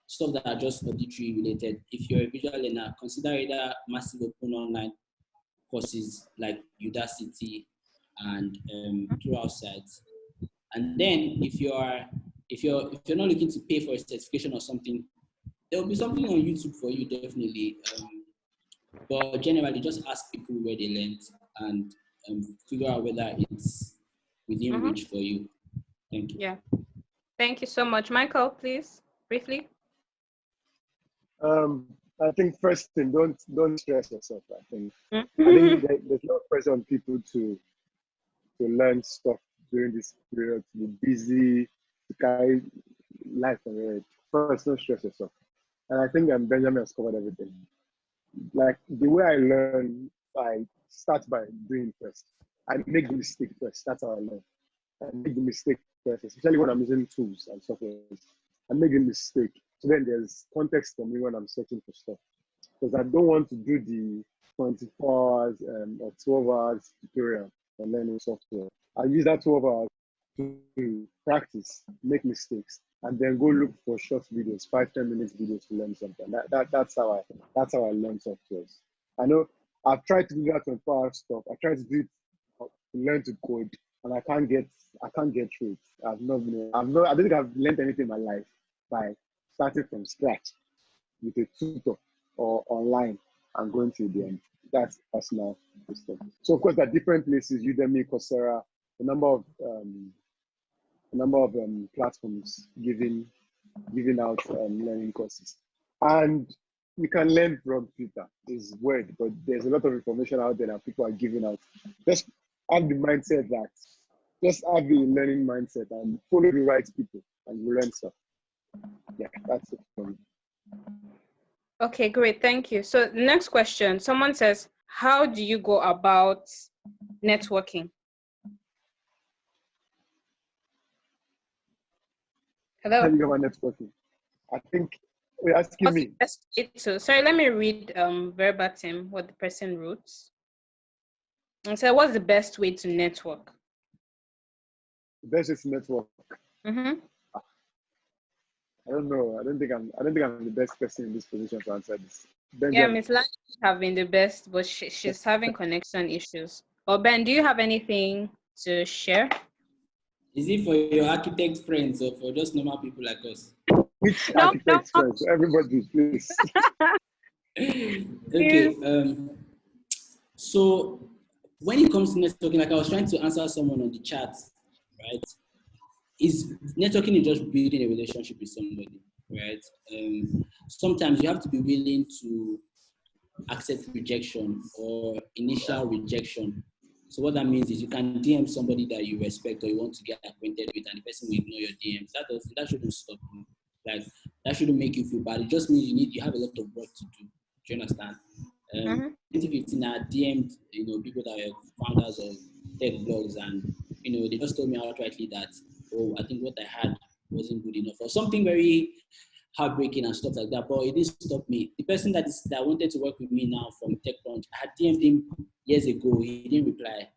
stuff that are just auditory related. If you're a visual learner, consider either massive open online courses like Udacity and throughout sites. And then if you're not looking to pay for a certification or something, there will be something on YouTube for you definitely. But generally, just ask people where they learned and figure out whether it's within reach for you. Thank you. Yeah. Thank you so much. Michael, please, briefly. I think first thing, don't stress yourself. I think there's no pressure on people to learn stuff during this period, to be busy, to carry life on your head. First, don't stress yourself. And I think Benjamin has covered everything. Like the way I learn, I start by doing first. I make the mistake first. That's how I learn. I make the mistake first, especially when I'm using tools and software. I make a mistake. So then there's context for me when I'm searching for stuff. Because I don't want to do the 24 hours or 12 hours tutorial on learning software. I use that 12 hours to practice, make mistakes, and then go look for short videos, 5-10 minutes videos to learn something. That's how I learn software. I know I've tried to do that 24-hour stuff. I tried to do it to learn to code, and I can't get through it. I don't think I've learned anything in my life by starting from scratch with a tutor or online and going to the end. That's personal stuff. So of course, there are different places: Udemy, Coursera, a number of platforms giving out learning courses, and you can learn from Twitter. It's weird, but there's a lot of information out there that people are giving out. Just have the mindset that, just have the learning mindset and follow the right people, and you learn stuff. Yeah, that's it for me. Okay, great. Thank you. So the next question, someone says, how do you go about networking? Hello? How do you go about networking? I think you're asking me. Sorry, let me read verbatim what the person wrote. And so what's the best way to network? The best way to network. Mm-hmm. I don't know. I don't think I'm the best person in this position to answer this. Yeah, Miss Lani have been the best, but she's having connection issues. Or Ben, do you have anything to share? Is it for your architect friends or for just normal people like us? Which architect friends? Everybody, please. Okay. So when it comes to networking, like I was trying to answer someone on the chat, right? Is networking is just building a relationship with somebody, right? Sometimes you have to be willing to accept rejection or initial rejection. So what that means is you can DM somebody that you respect or you want to get acquainted with, and the person will ignore your DMs. That shouldn't stop you. Like that shouldn't make you feel bad. It just means you have a lot of work to do. Do you understand? 2015, I DM'd people that were founders of tech blogs, and they just told me outrightly that, oh, I think what I had wasn't good enough, or something very heartbreaking and stuff like that. But it didn't stop me. The person that wanted to work with me now from TechCrunch, I had DM'd him years ago. He didn't reply.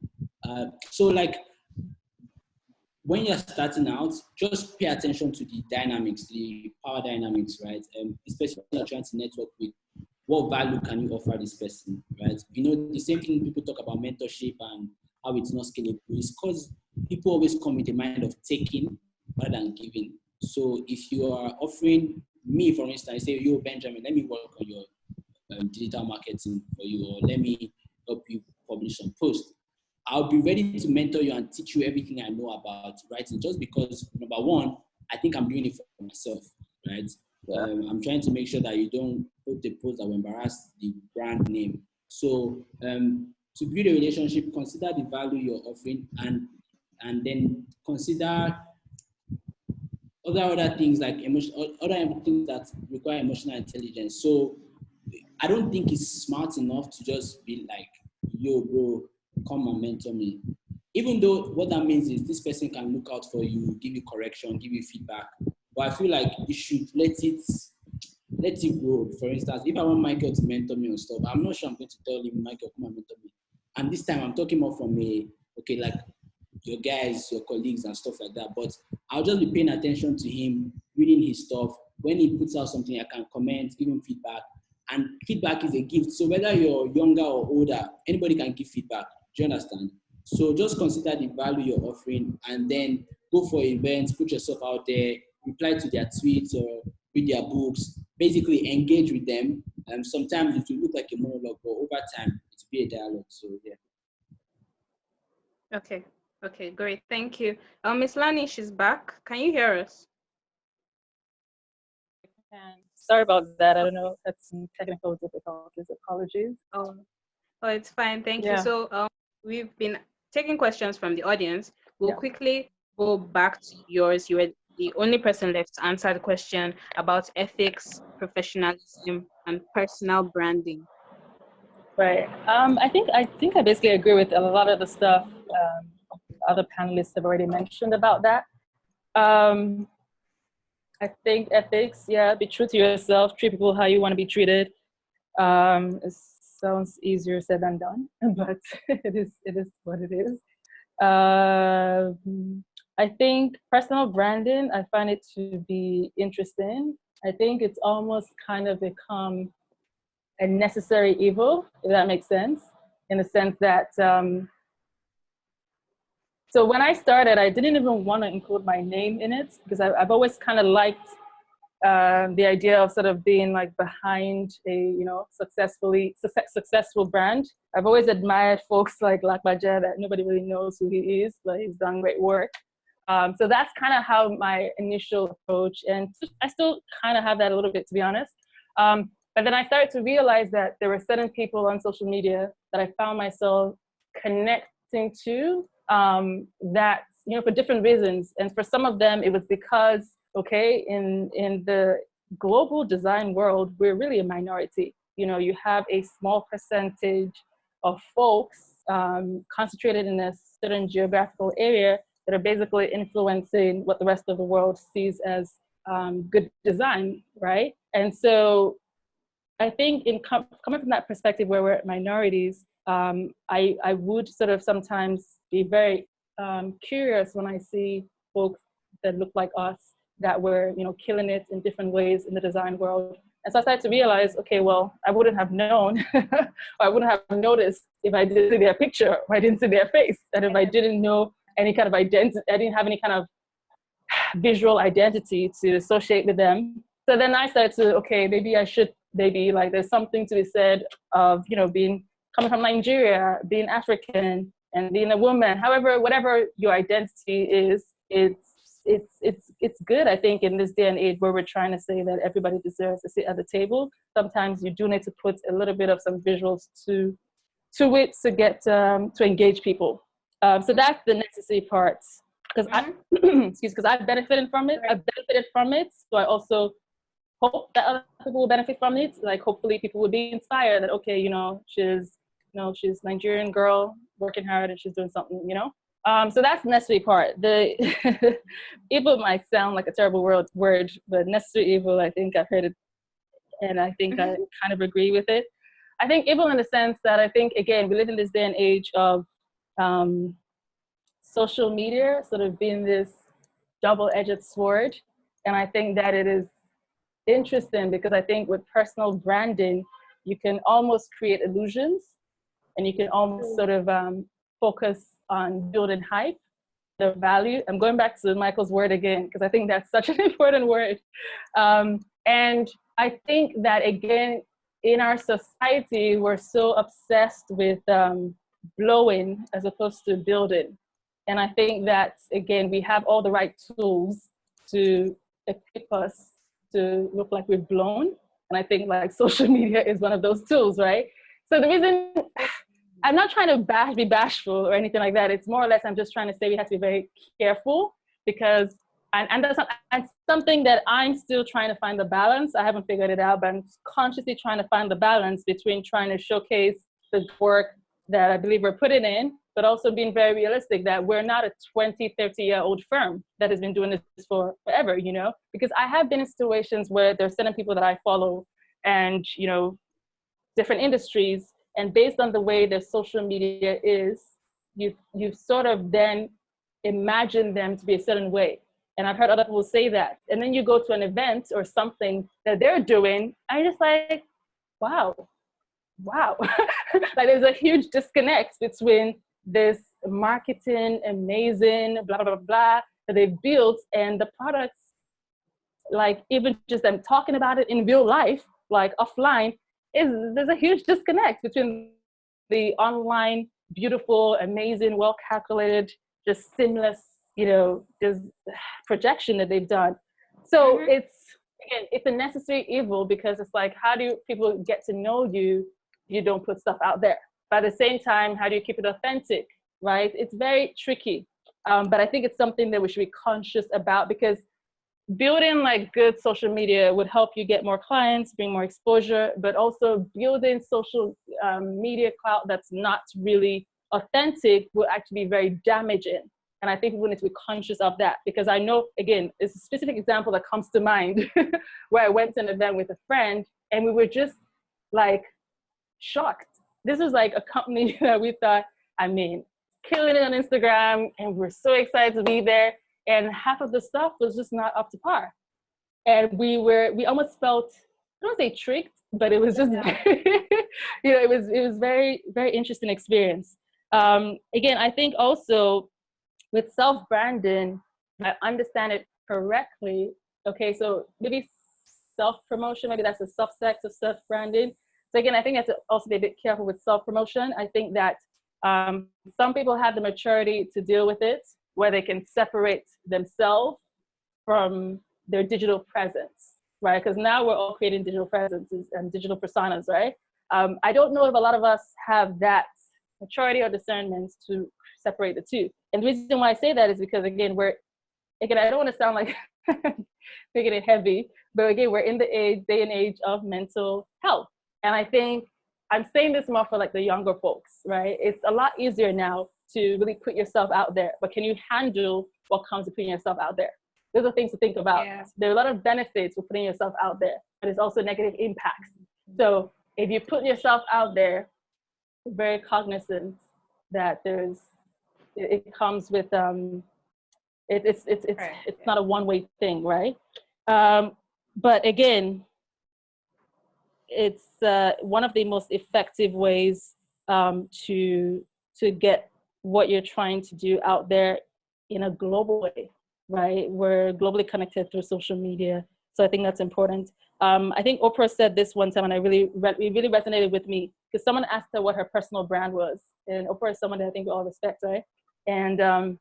So like when you're starting out, just pay attention to the dynamics, the power dynamics, right? Especially when you're trying to network with, what value can you offer this person, right? The same thing people talk about mentorship and how it's not scalable is because people always come with a mind of taking rather than giving. So if you are offering me, for instance, say, yo, Benjamin, let me work on your digital marketing for you, or let me help you publish some posts. I'll be ready to mentor you and teach you everything I know about writing, just because, number one, I think I'm doing it for myself, right? Yeah. I'm trying to make sure that you don't put the post that will embarrass the brand name. So to build a relationship, consider the value you're offering, and then consider other things like other things that require emotional intelligence. So I don't think it's smart enough to just be like, yo, bro, come and mentor me. Even though what that means is this person can look out for you, give you correction, give you feedback. But I feel like you should let it grow. For instance, if I want Michael to mentor me on stuff, I'm not sure I'm going to tell him, Michael, come and mentor me. And this time I'm talking more from like your guys, your colleagues and stuff like that. But I'll just be paying attention to him, reading his stuff. When he puts out something, I can comment, give him feedback. And feedback is a gift. So whether you're younger or older, anybody can give feedback. Do you understand? So just consider the value you're offering, and then go for events, put yourself out there, reply to their tweets or read their books, basically engage with them. Sometimes it will look like a monologue, but over time, it will be a dialogue. So yeah. Okay, great. Thank you. Miss Lani, she's back. Can you hear us? Sorry about that. I don't know. That's some technical difficulties. Apologies. Oh, it's fine. Thank you. So we've been taking questions from the audience. We'll quickly go back to yours. You were the only person left to answer the question about ethics, professionalism, and personal branding. Right. I think I basically agree with a lot of the stuff other panelists have already mentioned about that. I think ethics, yeah, be true to yourself, treat people how you want to be treated. It sounds easier said than done, but it is what it is. I think personal branding, I find it to be interesting. I think it's almost kind of become a necessary evil, if that makes sense, in the sense that, so when I started, I didn't even want to include my name in it because I've always kind of liked the idea of sort of being like behind a, you know, successful brand. I've always admired folks like Lakbaja that nobody really knows who he is, but he's done great work. So that's kind of how my initial approach, and I still kind of have that a little bit, to be honest. But then I started to realize that there were certain people on social media that I found myself connecting to that, you know, for different reasons. And for some of them, it was because, okay, in the global design world, we're really a minority. You know, you have a small percentage of folks concentrated in a certain geographical area that are basically influencing what the rest of the world sees as good design, right? And so I think in coming from that perspective where we're minorities, I would sort of sometimes be very curious when I see folks that look like us that were, you know, killing it in different ways in the design world. And so I started to realize, okay, well, I wouldn't have known, or I wouldn't have noticed if I didn't see their picture, or I didn't see their face, and if I didn't know any kind of identity, I didn't have any kind of visual identity to associate with them. So then I started to, okay, maybe I should, maybe like there's something to be said of, you know, coming from Nigeria, being African, and being a woman. However, whatever your identity is, it's good, I think, in this day and age where we're trying to say that everybody deserves to sit at the table. Sometimes you do need to put a little bit of some visuals to it to get to engage people. So that's the necessary part. Because I've benefited from it. I've benefited from it. So I also hope that other people will benefit from it. Like hopefully people will be inspired that, okay, you know, she's Nigerian girl working hard and she's doing something, you know. So that's the necessary part. The evil might sound like a terrible word, but necessary evil, I think I've heard it, and I think I kind of agree with it. I think evil in the sense that I think, again, we live in this day and age of social media sort of being this double-edged sword. And I think that it is interesting because I think with personal branding, you can almost create illusions and you can almost sort of focus on building hype, the value. I'm going back to Michael's word again, because I think that's such an important word. And I think that, again, in our society, we're so obsessed with blowing as opposed to building. And I think that, again, we have all the right tools to equip us to look like we've blown. And I think like social media is one of those tools, right? So the reason, I'm not trying to be bashful or anything like that. It's more or less, I'm just trying to say we have to be very careful because, and that's something that I'm still trying to find the balance. I haven't figured it out, but I'm consciously trying to find the balance between trying to showcase the work that I believe we're putting in, but also being very realistic that we're not a 20, 30-year-old firm that has been doing this for forever, you know? Because I have been in situations where there's certain people that I follow and, you know, different industries, and based on the way their social media is, you sort of then imagine them to be a certain way. And I've heard other people say that. And then you go to an event or something that they're doing, and you're just like, wow. Like there's a huge disconnect between this marketing, amazing, blah, blah, blah, that they've built and the products, like even just them talking about it in real life, like offline, there's a huge disconnect between the online, beautiful, amazing, well-calculated, just seamless, you know, just projection that they've done. So it's a necessary evil because it's like, how do people get to know you? You don't put stuff out there. But at the same time, how do you keep it authentic, right? It's very tricky. But I think it's something that we should be conscious about because building like good social media would help you get more clients, bring more exposure, but also building social media clout that's not really authentic will actually be very damaging. And I think we need to be conscious of that, because I know, again, it's a specific example that comes to mind where I went to an event with a friend and we were just like shocked. This was like a company that we thought, I mean, killing it on Instagram, and we're so excited to be there. And half of the stuff was just not up to par. And we almost felt, I don't say tricked, but it was just, it was very, very interesting experience. Again, I think also with self-branding, I understand it correctly. Okay, so maybe self-promotion, maybe that's a subset of self-branding. So again, I think you have to also be a bit careful with self-promotion. I think that some people have the maturity to deal with it, where they can separate themselves from their digital presence, right? Because now we're all creating digital presences and digital personas, right? I don't know if a lot of us have that maturity or discernment to separate the two. And the reason why I say that is because, again, I don't want to sound like making it heavy, but again, we're in the day and age of mental health. And I think I'm saying this more for like the younger folks, right? It's a lot easier now to really put yourself out there, but can you handle what comes with putting yourself out there? Those are things to think about. Yeah. There are a lot of benefits with putting yourself out there, but it's also negative impacts. So if you put yourself out there, very cognizant that it comes with it's not a one-way thing, right? But again, it's one of the most effective ways to get what you're trying to do out there in a global way, right? We're globally connected through social media, so I think that's important. I think Oprah said this one time, and it really resonated with me, because someone asked her what her personal brand was, and Oprah is someone that I think we all respect, right? And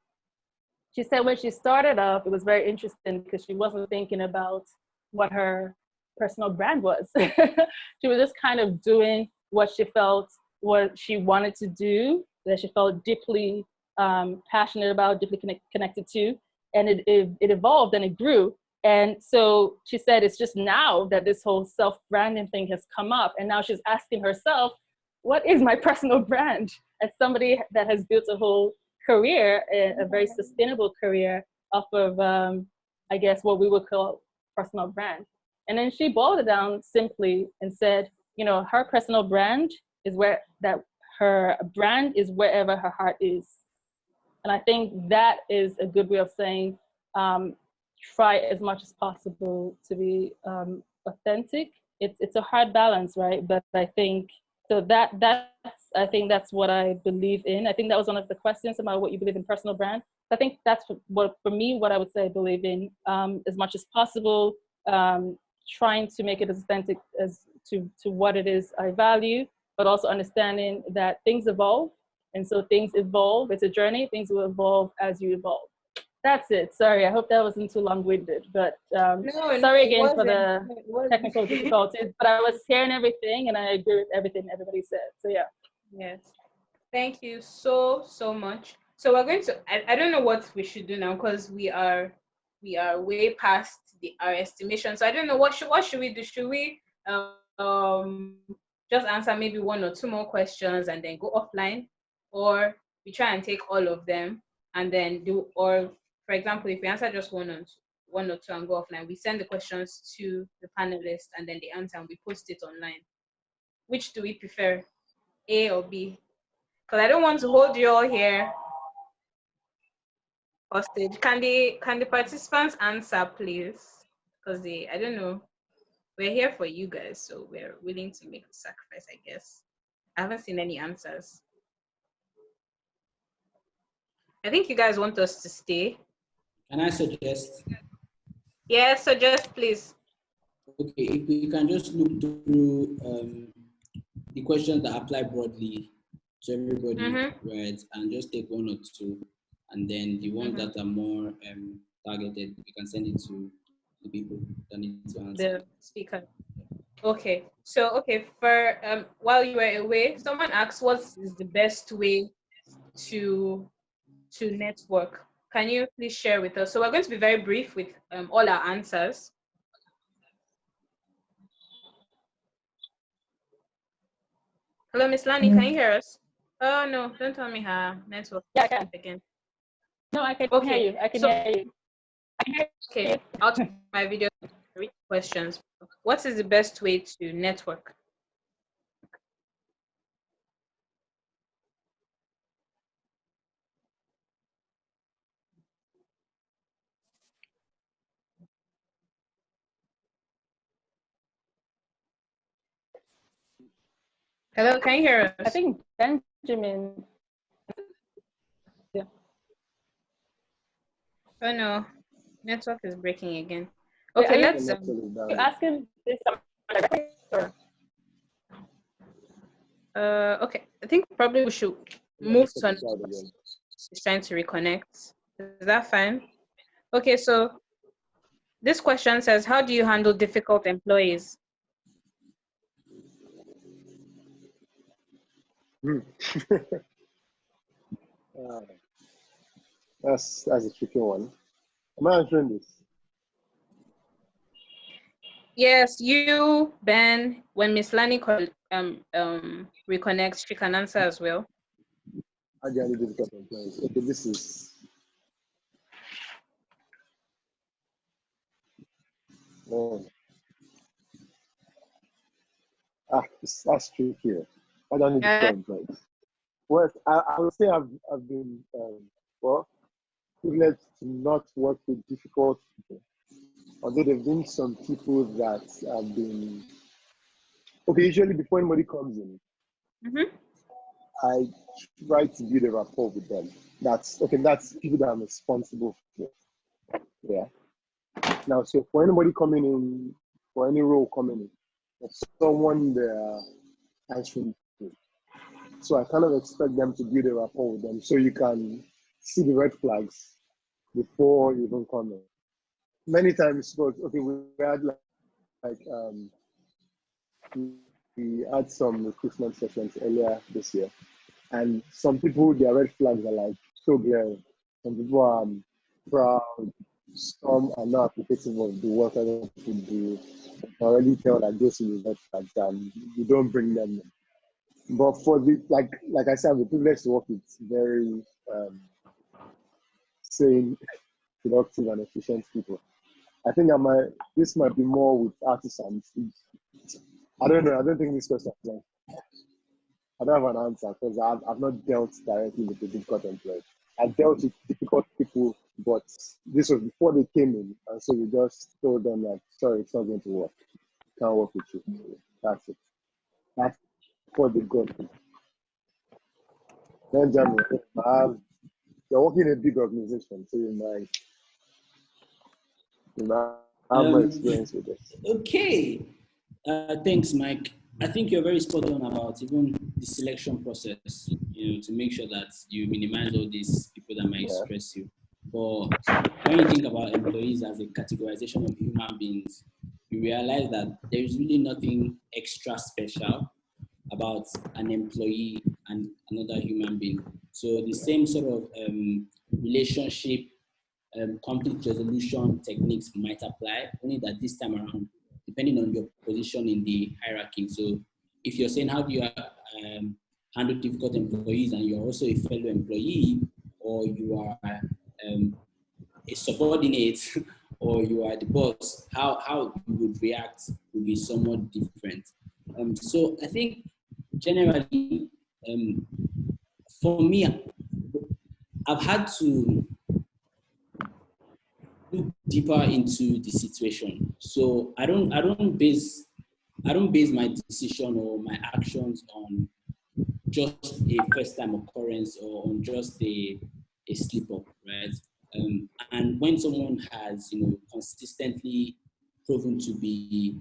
she said when she started off, it was very interesting because she wasn't thinking about what her personal brand was. She was just kind of doing what she felt, what she wanted to do, that she felt deeply passionate about, deeply connected to, and it evolved and it grew. And so she said it's just now that this whole self-branding thing has come up, and now she's asking herself, what is my personal brand? As somebody that has built a whole career, a very sustainable career off of, I guess, what we would call personal brand. And then she boiled it down simply and said, her personal brand is her brand is wherever her heart is. And I think that is a good way of saying, try as much as possible to be authentic. It's a hard balance, right? But I think so I think that's what I believe in. I think that was one of the questions about what you believe in personal brand. I think that's what I would say I believe in, as much as possible, trying to make it as authentic as to what it is I value, but also understanding that things evolve. And so things evolve. It's a journey. Things will evolve as you evolve. That's it. Sorry, I hope that wasn't too long-winded, but sorry again for the technical difficulties, but I was hearing everything and I agree with everything everybody said. So yeah. Yes. Thank you so much. So we're going to, I don't know what we should do now, because we are way past our estimation. So I don't know what should we do? Should we just answer maybe one or two more questions and then go offline, or we try and take all of them and then do, or for example, if we answer just one or two and go offline, we send the questions to the panelists and then they answer and we post it online. Which do we prefer, A or B? Because I don't want to hold you all here hostage. Can the participants answer, please? Because I don't know. We're here for you guys, so we're willing to make the sacrifice, I guess. I haven't seen any answers. I think you guys want us to stay. Can I suggest? Yeah, suggest, please. Okay, if we can just look through the questions that apply broadly to everybody, right, and just take one or two, and then the ones that are more targeted, we can send it to the people that need to answer. The speaker. Okay, so for while you were away, someone asked what is the best way to network. can you please share with us? So we're going to be very brief with all our answers. Hello, Miss Lani, can you hear us? Oh no, don't tell me her network. Yeah, I can. Again. No, I can Okay, hear you. I can so, hear you. Okay, I'll take my video to read questions. What is the best way to network? Hello, can you hear us? I think Benjamin. Yeah. Oh no, network is breaking again. Wait, Okay, are let's. you asking this directly or? Okay, I think probably we should move to another person. He's trying to reconnect. Is that fine? Okay, so this question says, how do you handle difficult employees? That's a tricky one. Am I answering this? Yes, you, Ben. When Miss Lani reconnects, she can answer as well. How do you handle difficult employees? Okay, this is. Oh. That's tricky. How do you handle difficult employees? Well, I would say I've been well privileged to not work with difficult people. Although there've been some people that have been okay. Usually, before anybody comes in, I try to build a rapport with them. That's okay. That's people that I'm responsible for. Yeah. Now, so for anybody coming in, for any role coming in, there's someone they're answering to. So I kind of expect them to build a rapport with them, so you can see the red flags before you even come in. Many times, but okay, we had like we had some recruitment sessions earlier this year, and some people their red flags are like so glaring. Some people are proud, some are not appreciative of the work other people do. You can already tell that those are the red flags, and you don't bring them in. But for the like I said, I'm privileged to work with very sane, productive, and efficient people. I think this might be more with artisans. I don't know. I don't think this question. I don't have an answer because I've not dealt directly with the difficult employees. I dealt with difficult people, but this was before they came in, and so we just told them like, sorry, it's not going to work. Can't work with you. That's it. That's what they got. Benjamin, you're working in a big organization, so you might have more experience with this. Okay. Thanks, Mike. I think you're very spot on about even the selection process, to make sure that you minimize all these people that might stress you. But when you think about employees as a categorization of human beings, you realize that there is really nothing extra special about an employee and another human being. So the same sort of relationship, conflict resolution techniques might apply, only that this time around, depending on your position in the hierarchy. So if you're saying how do you handle difficult employees and you're also a fellow employee, or you are a subordinate, or you are the boss, how you would react would be somewhat different. So I think generally, for me, I've had to look deeper into the situation. So I don't base my decision or my actions on just a first time occurrence or on just a slip up, right? And when someone has consistently proven to be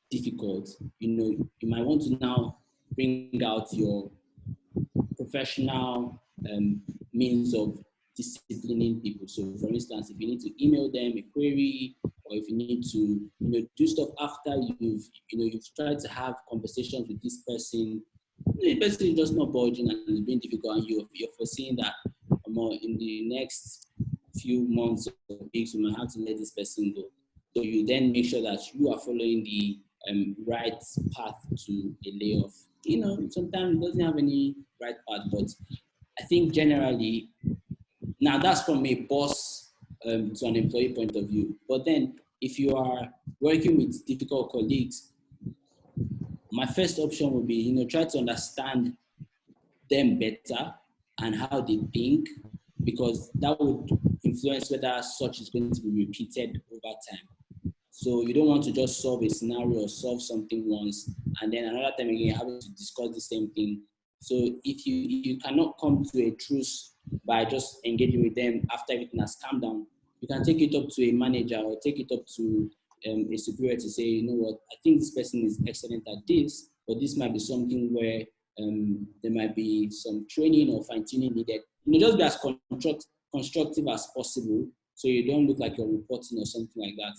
difficult, you might want to now bring out your professional means of disciplining people. So for instance, if you need to email them a query, or if you need to do stuff after you've tried to have conversations with this person, the person is just not budging and it's being difficult, and you're foreseeing that in the next few months or weeks, you might have to let this person go. So you then make sure that you are following the right path to a layoff. Sometimes it doesn't have any right path, but I think generally, now that's from a boss to an employee point of view. But then if you are working with difficult colleagues, my first option would be, try to understand them better and how they think, because that would influence whether such is going to be repeated over time. So you don't want to just solve a scenario or solve something once and then another time again having to discuss the same thing. So if you cannot come to a truce by just engaging with them after everything has calmed down, you can take it up to a manager or take it up to a superior to say, you know what, I think this person is excellent at this, but this might be something where there might be some training or fine-tuning needed. Just be as constructive as possible so you don't look like you're reporting or something like that.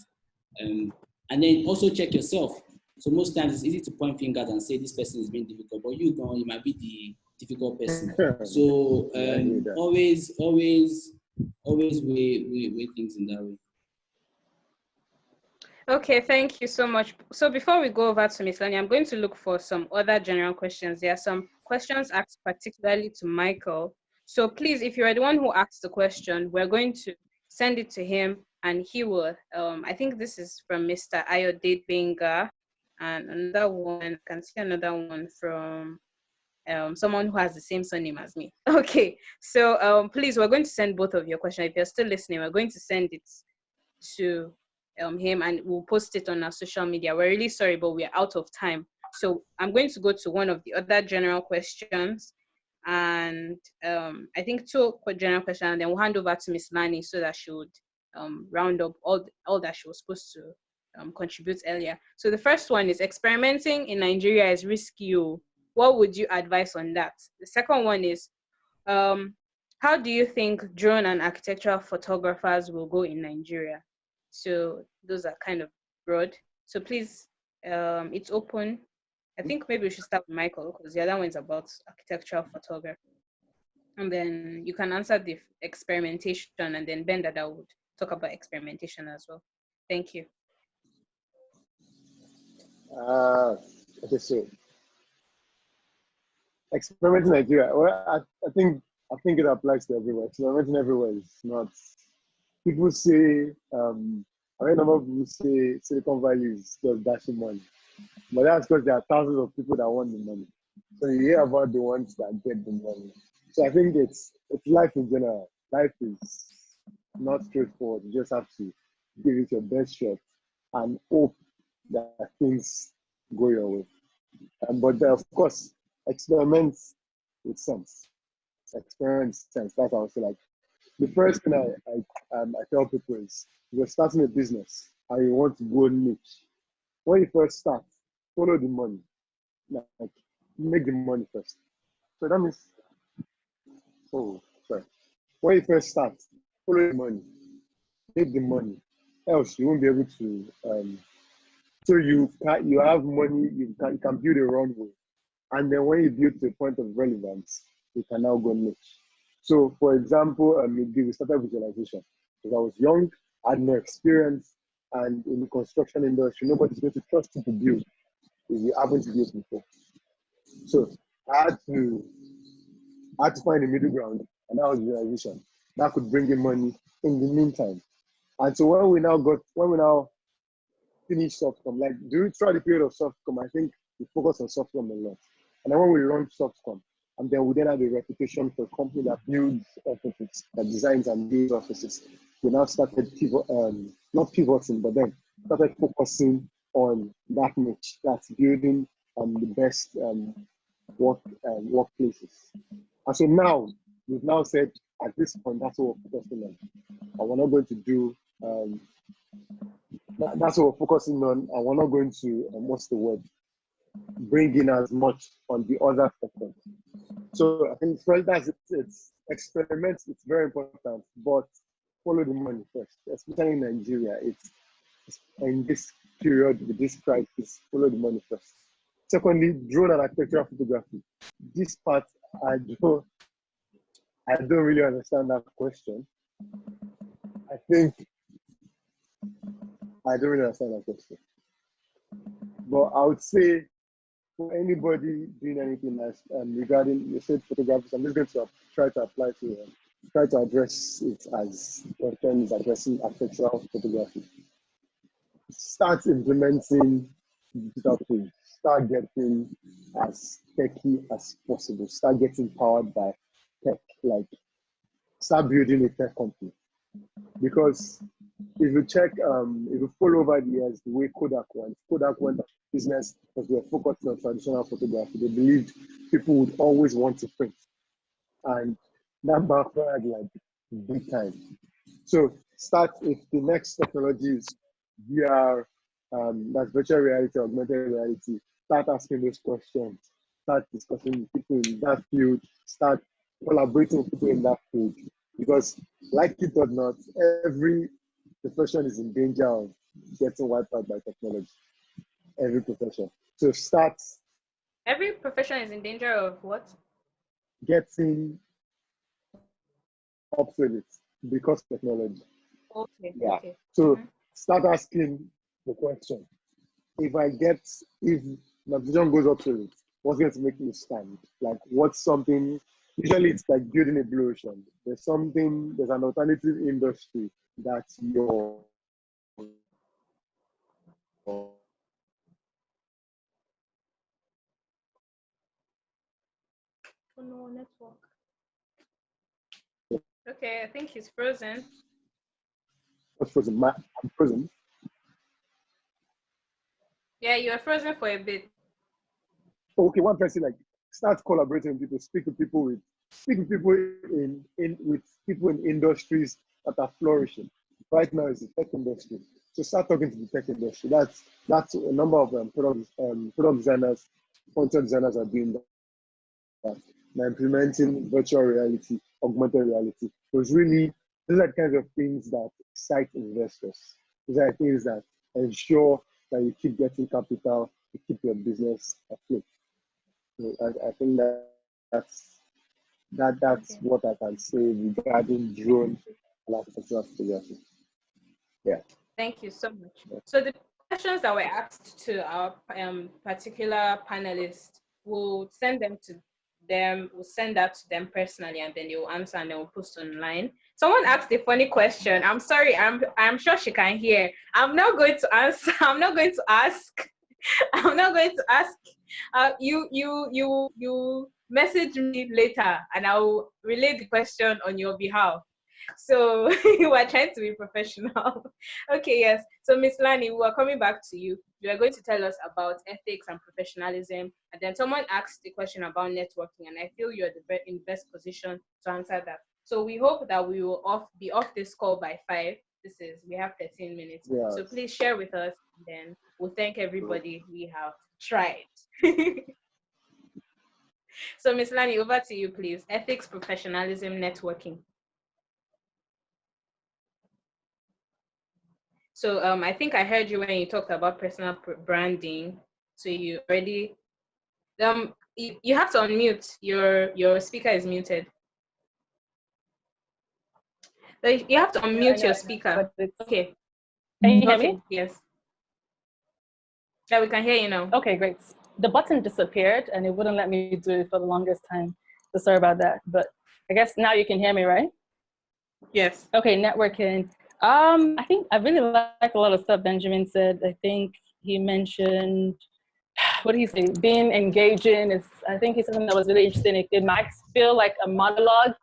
And then also check yourself. So most times it's easy to point fingers and say this person is being difficult, but you might be the difficult person. So always weigh things in that way. Okay, thank you so much. So before we go over to Ms. Lani, I'm going to look for some other general questions. There are some questions asked particularly to Michael. So please, if you're the one who asked the question, we're going to send it to him and he will, I think this is from Mr. Ayode Benga, and another one, I can see another one from someone who has the same surname as me. Okay, so please, we're going to send both of your questions. If you're still listening, we're going to send it to him and we'll post it on our social media. We're really sorry, but we're out of time. So I'm going to go to one of the other general questions, and I think two general questions, and then we'll hand over to Miss Lani so that she would round up all that she was supposed to contribute earlier. So the first one is, experimenting in Nigeria is risky. What would you advise on that? The second one is, how do you think drone and architectural photographers will go in Nigeria? So those are kind of broad. So please, it's open. I think maybe we should start with Michael because the other one is about architectural photography. And then you can answer the experimentation, and then Benda would talk about experimentation as well. Thank you. Okay, so experimenting in Nigeria. Well, I think it applies to everywhere. Experimenting everywhere is not. People say, I mean, a number of people say Silicon Valley is just dashing money, but that's because there are thousands of people that want the money. So you hear about the ones that get the money. So I think it's life in general. Life is not straightforward. You just have to give it your best shot and hope that things go your way. But of course, experiment with sense. Experiment with sense. That's also like the first thing I tell people is, if you're starting a business and you want to go niche, when you first start, follow the money. Like make the money first. So that means, when you first start, follow the money, make the money. Else you won't be able to. So you have money, you can build a runway, and then when you build to a point of relevance, you can now go niche. So, for example, we started visualization because I was young, I had no experience, and in the construction industry, nobody's going to trust you to build if you haven't built before. So I had to find a middle ground, and that was visualization. That could bring in money in the meantime. And so when we now finish Softcom, like throughout the period of Softcom, I think we focused on Softcom a lot. And then when we launched Softcom, and then we then have a reputation for a company that builds offices, that designs and builds offices. We now started not pivoting, but then started focusing on that niche, that's building the best workplaces. And so now, we've now said, at this point, that's what we're focusing on. And we're not going to do, that's what we're focusing on, and we're not going to, what's the word, bring in as much on the other sectors. So I think first, it's experiments, it's very important, but follow the money first, especially in Nigeria. It's in this period with this crisis, follow the money first. Secondly, drone and architectural photography. This part, I don't really understand that question. I think I don't really understand that question. But I would say for anybody doing anything else regarding you said photographers, I'm just going to try to apply to try to address it as question is addressing architectural photography. Start implementing digital tools. Start getting as techy as possible. Start getting powered by tech. Like start building a tech company. Because if you check, if you follow over the years the way Kodak went business because they were focused on traditional photography. They believed people would always want to print, and that backfired like big time. So start if the next technology is VR, that's virtual reality, augmented reality. Start asking those questions. Start discussing with people in that field. Start collaborating with people in that field. Because, like it or not, every profession is in danger of getting wiped out by technology. Every profession. So start. Every profession is in danger of what? Getting obsolete because of technology. Okay. Yeah. Okay. So start asking the question. If my vision goes obsolete, what's going to make me stand? Like what's something, usually it's like building a blue ocean. There's an alternative industry that you're Oh no, network. Okay, I think he's frozen. what's frozen. I'm frozen. Yeah, you were frozen for a bit. Okay, one person like start collaborating with people, speak with people in industries that are flourishing. Right now it's the tech industry. So start talking to the tech industry. That's a number of product designers, content designers are doing that. They're implementing virtual reality, augmented reality. So those are the kinds of things that excite investors. These are the things that ensure that you keep getting capital, you keep your business afloat. So I think that's Okay. what I can say regarding drone and architectural photography. Yeah. Thank you so much. So the questions that were asked to our particular panelists, we'll send that to them personally, and then they will answer and then we'll post online. Someone asked a funny question. I'm sorry, I'm sure she can hear. I'm not going to answer. I'm not going to ask. I'm not going to ask. You message me later, and I'll relay the question on your behalf. So we're trying to be professional. Okay, yes. So Miss Lani, we are coming back to you. You are going to tell us about ethics and professionalism. And then someone asked the question about networking, and I feel you're in the best position to answer that. So we hope that we will be off this call by 5. We have 13 minutes. Yeah. So please share with us, and then we'll thank everybody we have tried. So Miss Lani, over to you, please. Ethics, professionalism, networking. So I think I heard you when you talked about personal branding. So you already you have to unmute. Your speaker is muted. So you have to unmute your speaker. Okay. Can you hear Okay. me? Yes. Yeah, we can hear you now. Okay, great. The button disappeared and it wouldn't let me do it for the longest time. So sorry about that. But I guess now you can hear me, right? Yes. Okay, networking. I think I really like a lot of stuff Benjamin said. I think he mentioned, what did he say? Being engaging is, I think it's something that was really interesting. It might feel like a monologue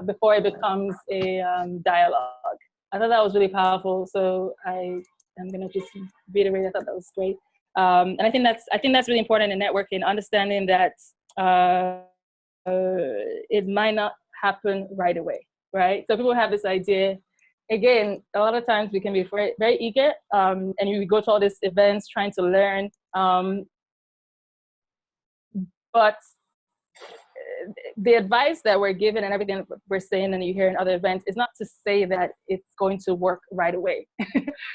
before it becomes a dialogue. I thought that was really powerful. So I'm gonna just reiterate. I thought that was great. And I think that's really important in networking, understanding that it might not happen right away, right? So people have this idea. Again, a lot of times we can be very, very eager, and we go to all these events trying to learn, but the advice that we're given and everything we're saying and you hear in other events is not to say that it's going to work right away.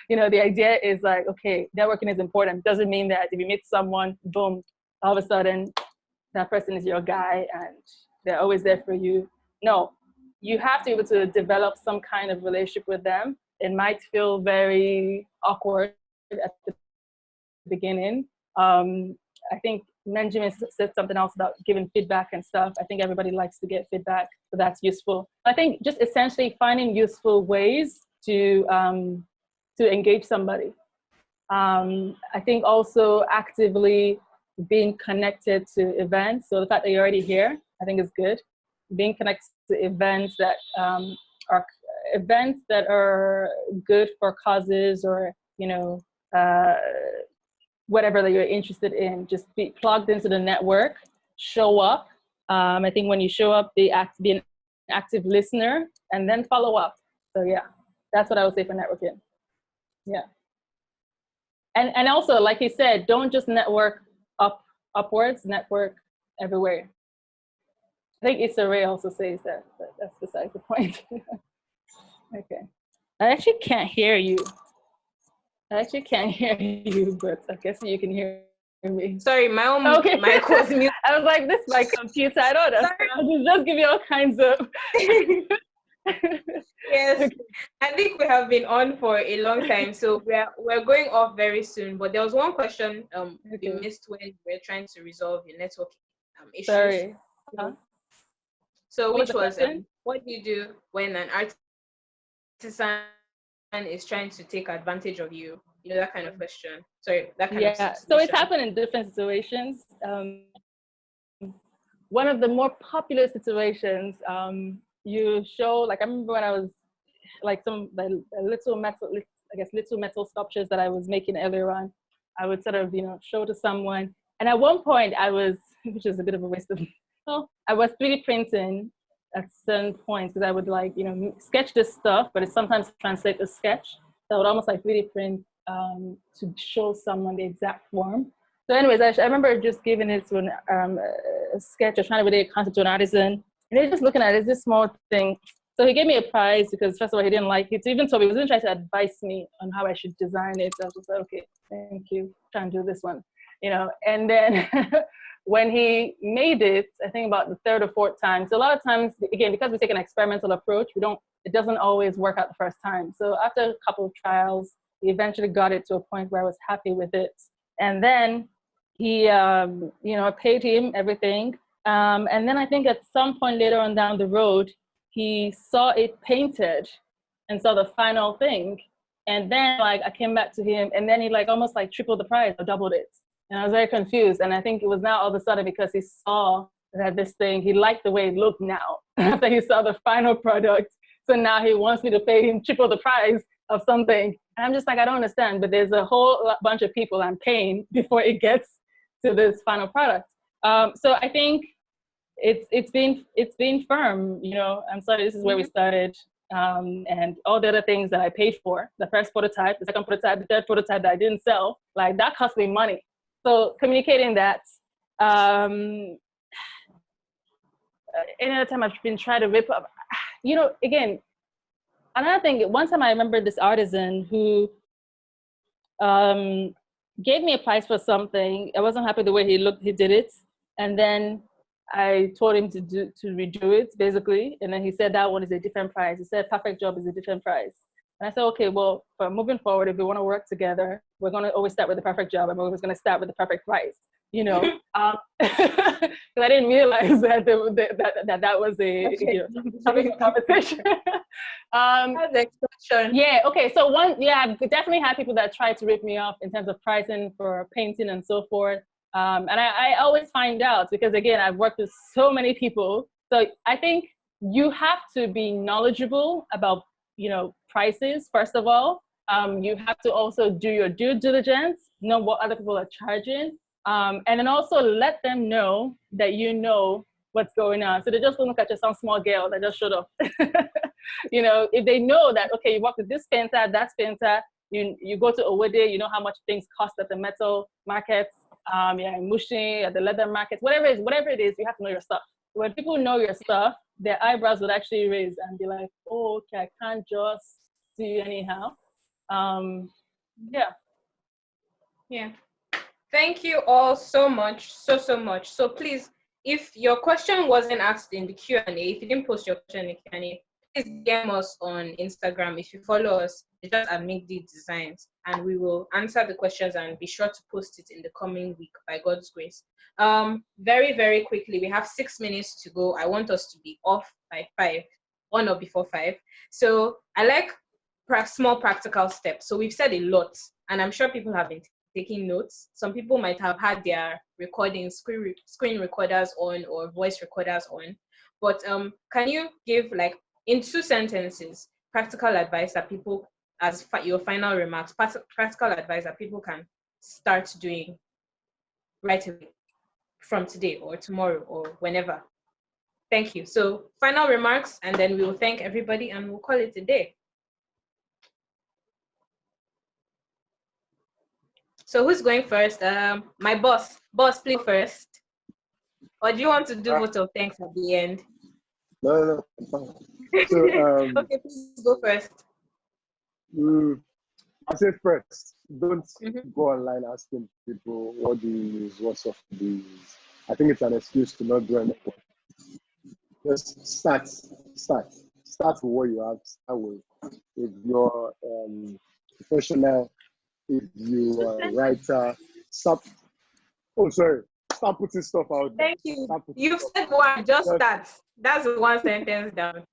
You know, the idea is like, okay, networking is important. It doesn't mean that if you meet someone, boom, all of a sudden that person is your guy and they're always there for you. No, you have to be able to develop some kind of relationship with them. It might feel very awkward at the beginning. I think Benjamin said something else about giving feedback and stuff. I think everybody likes to get feedback, so that's useful. I think just essentially finding useful ways to engage somebody. I think also actively being connected to events. So the fact that you're already here, I think is good. Being connected to events that are good for causes, or whatever that you're interested in. Just be plugged into the network, show up. I think when you show up, be an active listener, and then follow up. So yeah, that's what I would say for networking. Yeah. And also, like you said, don't just network upwards, network everywhere. I think Issa Rae also says that, but that's besides the point. Okay. I actually can't hear you. But I guess you can hear me. Sorry, my own mic was mute. I was like, this is my computer. I don't know. Just give you all kinds of. Yes, Okay. I think we have been on for a long time, so we're going off very soon. But there was one question we missed when we were trying to resolve your network issues. Sorry. So What which was was what do you do when an artisan is trying to take advantage of you? You know, that kind of question. Sorry, that kind of situation. So it's happened in different situations. One of the more popular situations, you show, like I remember when I was like little metal sculptures that I was making earlier on, I would sort of, show to someone. And at one point I was, which is a bit of a waste of, I was 3D printing at certain points, because I would sketch this stuff, but it sometimes translates to sketch. So I would almost like 3D print to show someone the exact form. So anyways, I remember just giving it to a sketch or trying to relate a concept to an artisan. And they're just looking at it, it's this small thing. So he gave me a prize because first of all, he didn't like it. He even told me, he was even trying to advise me on how I should design it. So I was just like, okay, thank you, try and do this one. And then when he made it, I think about the third or fourth time. So a lot of times, again, because we take an experimental approach, it doesn't always work out the first time. So after a couple of trials, he eventually got it to a point where I was happy with it. And then he, paid him everything. And then I think at some point later on down the road, he saw it painted and saw the final thing. And then I came back to him, and then he almost tripled the price or doubled it. And I was very confused. And I think it was now all of a sudden because he saw that this thing, he liked the way it looked now after he saw the final product. So now he wants me to pay him triple the price of something. And I'm just like, I don't understand, but there's a whole bunch of people I'm paying before it gets to this final product. So I think it's been firm, I'm sorry, this is where we started. And all the other things that I paid for, the first prototype, the second prototype, the third prototype that I didn't sell, that cost me money. So communicating that, any other time I've been trying to rip up, again, another thing, one time I remember this artisan who gave me a price for something. I wasn't happy the way he did it. And then I told him to redo it, basically. And then he said that one is a different price. He said perfect job is a different price. And I said, okay, well, for moving forward, if we want to work together, we're going to always start with the perfect job, and we're always going to start with the perfect price, Because I didn't realize that that was a competition. That's the expression. Yeah, okay, so I've definitely had people that try to rip me off in terms of pricing for painting and so forth. And I always find out, because again, I've worked with so many people. So I think you have to be knowledgeable about, prices, first of all. You have to also do your due diligence, know what other people are charging. And then also let them know that you know what's going on. So they just don't look at just some small girl that just showed up. If they know that, okay, you work with this painter, that painter, you go to Owode, you know how much things cost at the metal markets, in Mushi, at the leather markets, whatever it is, you have to know your stuff. When people know your stuff, their eyebrows would actually raise and be like, oh, okay, I can't just do you anyhow. Yeah. Thank you all so much, so much. So please, if your question wasn't asked in the Q&A, if you didn't post your question in the Q&A, please DM us on Instagram. If you follow us, it's just at Micdee Designs, and we will answer the questions and be sure to post it in the coming week by God's grace. Very, very quickly, we have 6 minutes to go. I want us to be off by 5, or not before 5. So I like small practical steps. So we've said a lot, and I'm sure people have been taking notes. Some people might have had their recording screen recorders on or voice recorders on. But can you give, like, in 2 sentences, practical advice that people, as your final remarks, practical advice that people can start doing right away from today or tomorrow or whenever? Thank you. So final remarks, and then we will thank everybody and we'll call it a day. So who's going first? My boss. Boss, please first. Or do you want to do vote of thanks at the end? No, fine. So, okay, please go first. I say first, don't go online asking people what do you use, what software do you use. I think it's an excuse to not do anything. Just start with what you have. Start with, if you're professional, if you are a writer, start putting stuff out there. Thank you. You've said one, just start. That's one sentence down.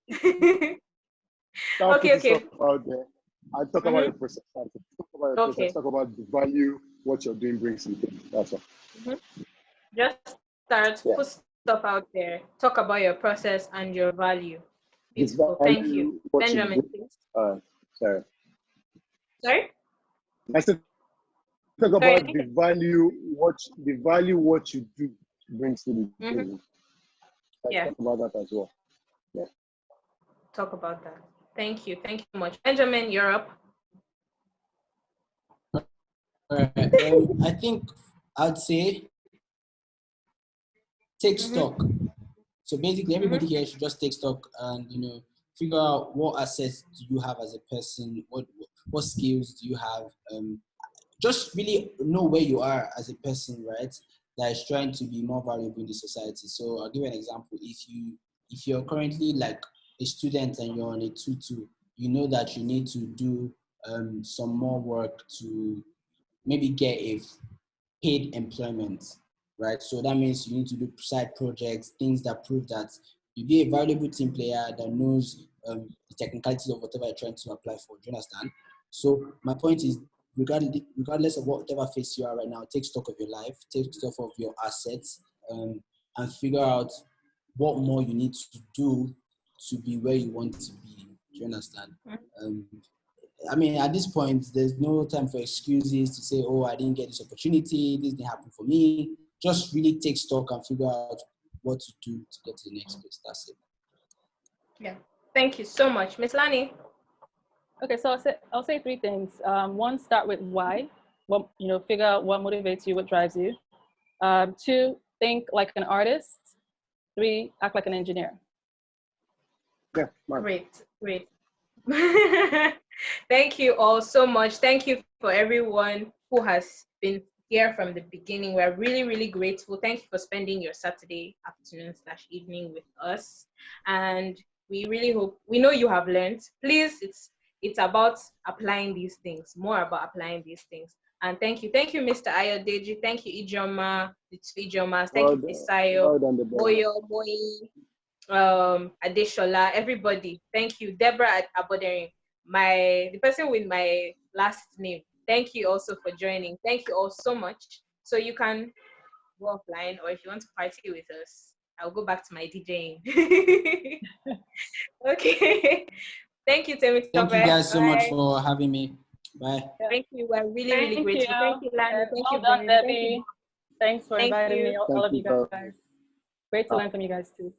Start putting stuff out there. I talk about your process. Talk about the value what you're doing brings to the table. That's all. Just start, put stuff out there. Talk about your process and your value. Beautiful. Thank you. Benjamin, please. Sorry. Sorry? I said talk about the value what you do brings to the table. Talk about that as well. Yeah. Talk about that. Thank you so much. Benjamin, you're up. All right. I think I'd say take stock. So basically, everybody here should just take stock and figure out what assets do you have as a person, what skills do you have. Just really know where you are as a person, right? That is trying to be more valuable in the society. So I'll give you an example. If you're currently like a student and you're on a 2-2, you know that you need to do some more work to maybe get a paid employment, right? So that means you need to do side projects, things that prove that you be a valuable team player that knows the technicalities of whatever you're trying to apply for. Do you understand? So my point is, regardless of whatever phase you are right now, take stock of your life, take stock of your assets, and figure out what more you need to do to be where you want to be. Do you understand? I mean, at this point, there's no time for excuses to say, oh, I didn't get this opportunity, this didn't happen for me. Just really take stock and figure out what to do to get to the next place. That's it. Yeah. Thank you so much. Miss Lani? Okay, so I'll say 3 things. 1, start with why. What, figure out what motivates you, what drives you. 2, think like an artist. 3, act like an engineer. Yeah, Great. Thank you all so much. Thank you for everyone who has been here from the beginning. We're really, really grateful. Thank you for spending your Saturday afternoon/evening with us. And we really hope, we know you have learned. Please, it's about applying these things, more about applying these things. And thank you, Mr. Ayodeji. Thank you, Ijoma, the 2 Ijomas. Thank you, Fisayo, Boyo, Adeshola, everybody. Thank you, Deborah Abodering, the person with my last name. Thank you also for joining. Thank you all so much. So you can go offline, or if you want to party with us, I'll go back to my DJing. Okay. Thank you, Temi. Thank you guys so much for having me. Bye. Thank you. We're really, really grateful. Thank you, Lani. Thank you, Debbie. Thanks for inviting me, all of you guys. Great to learn from you guys too.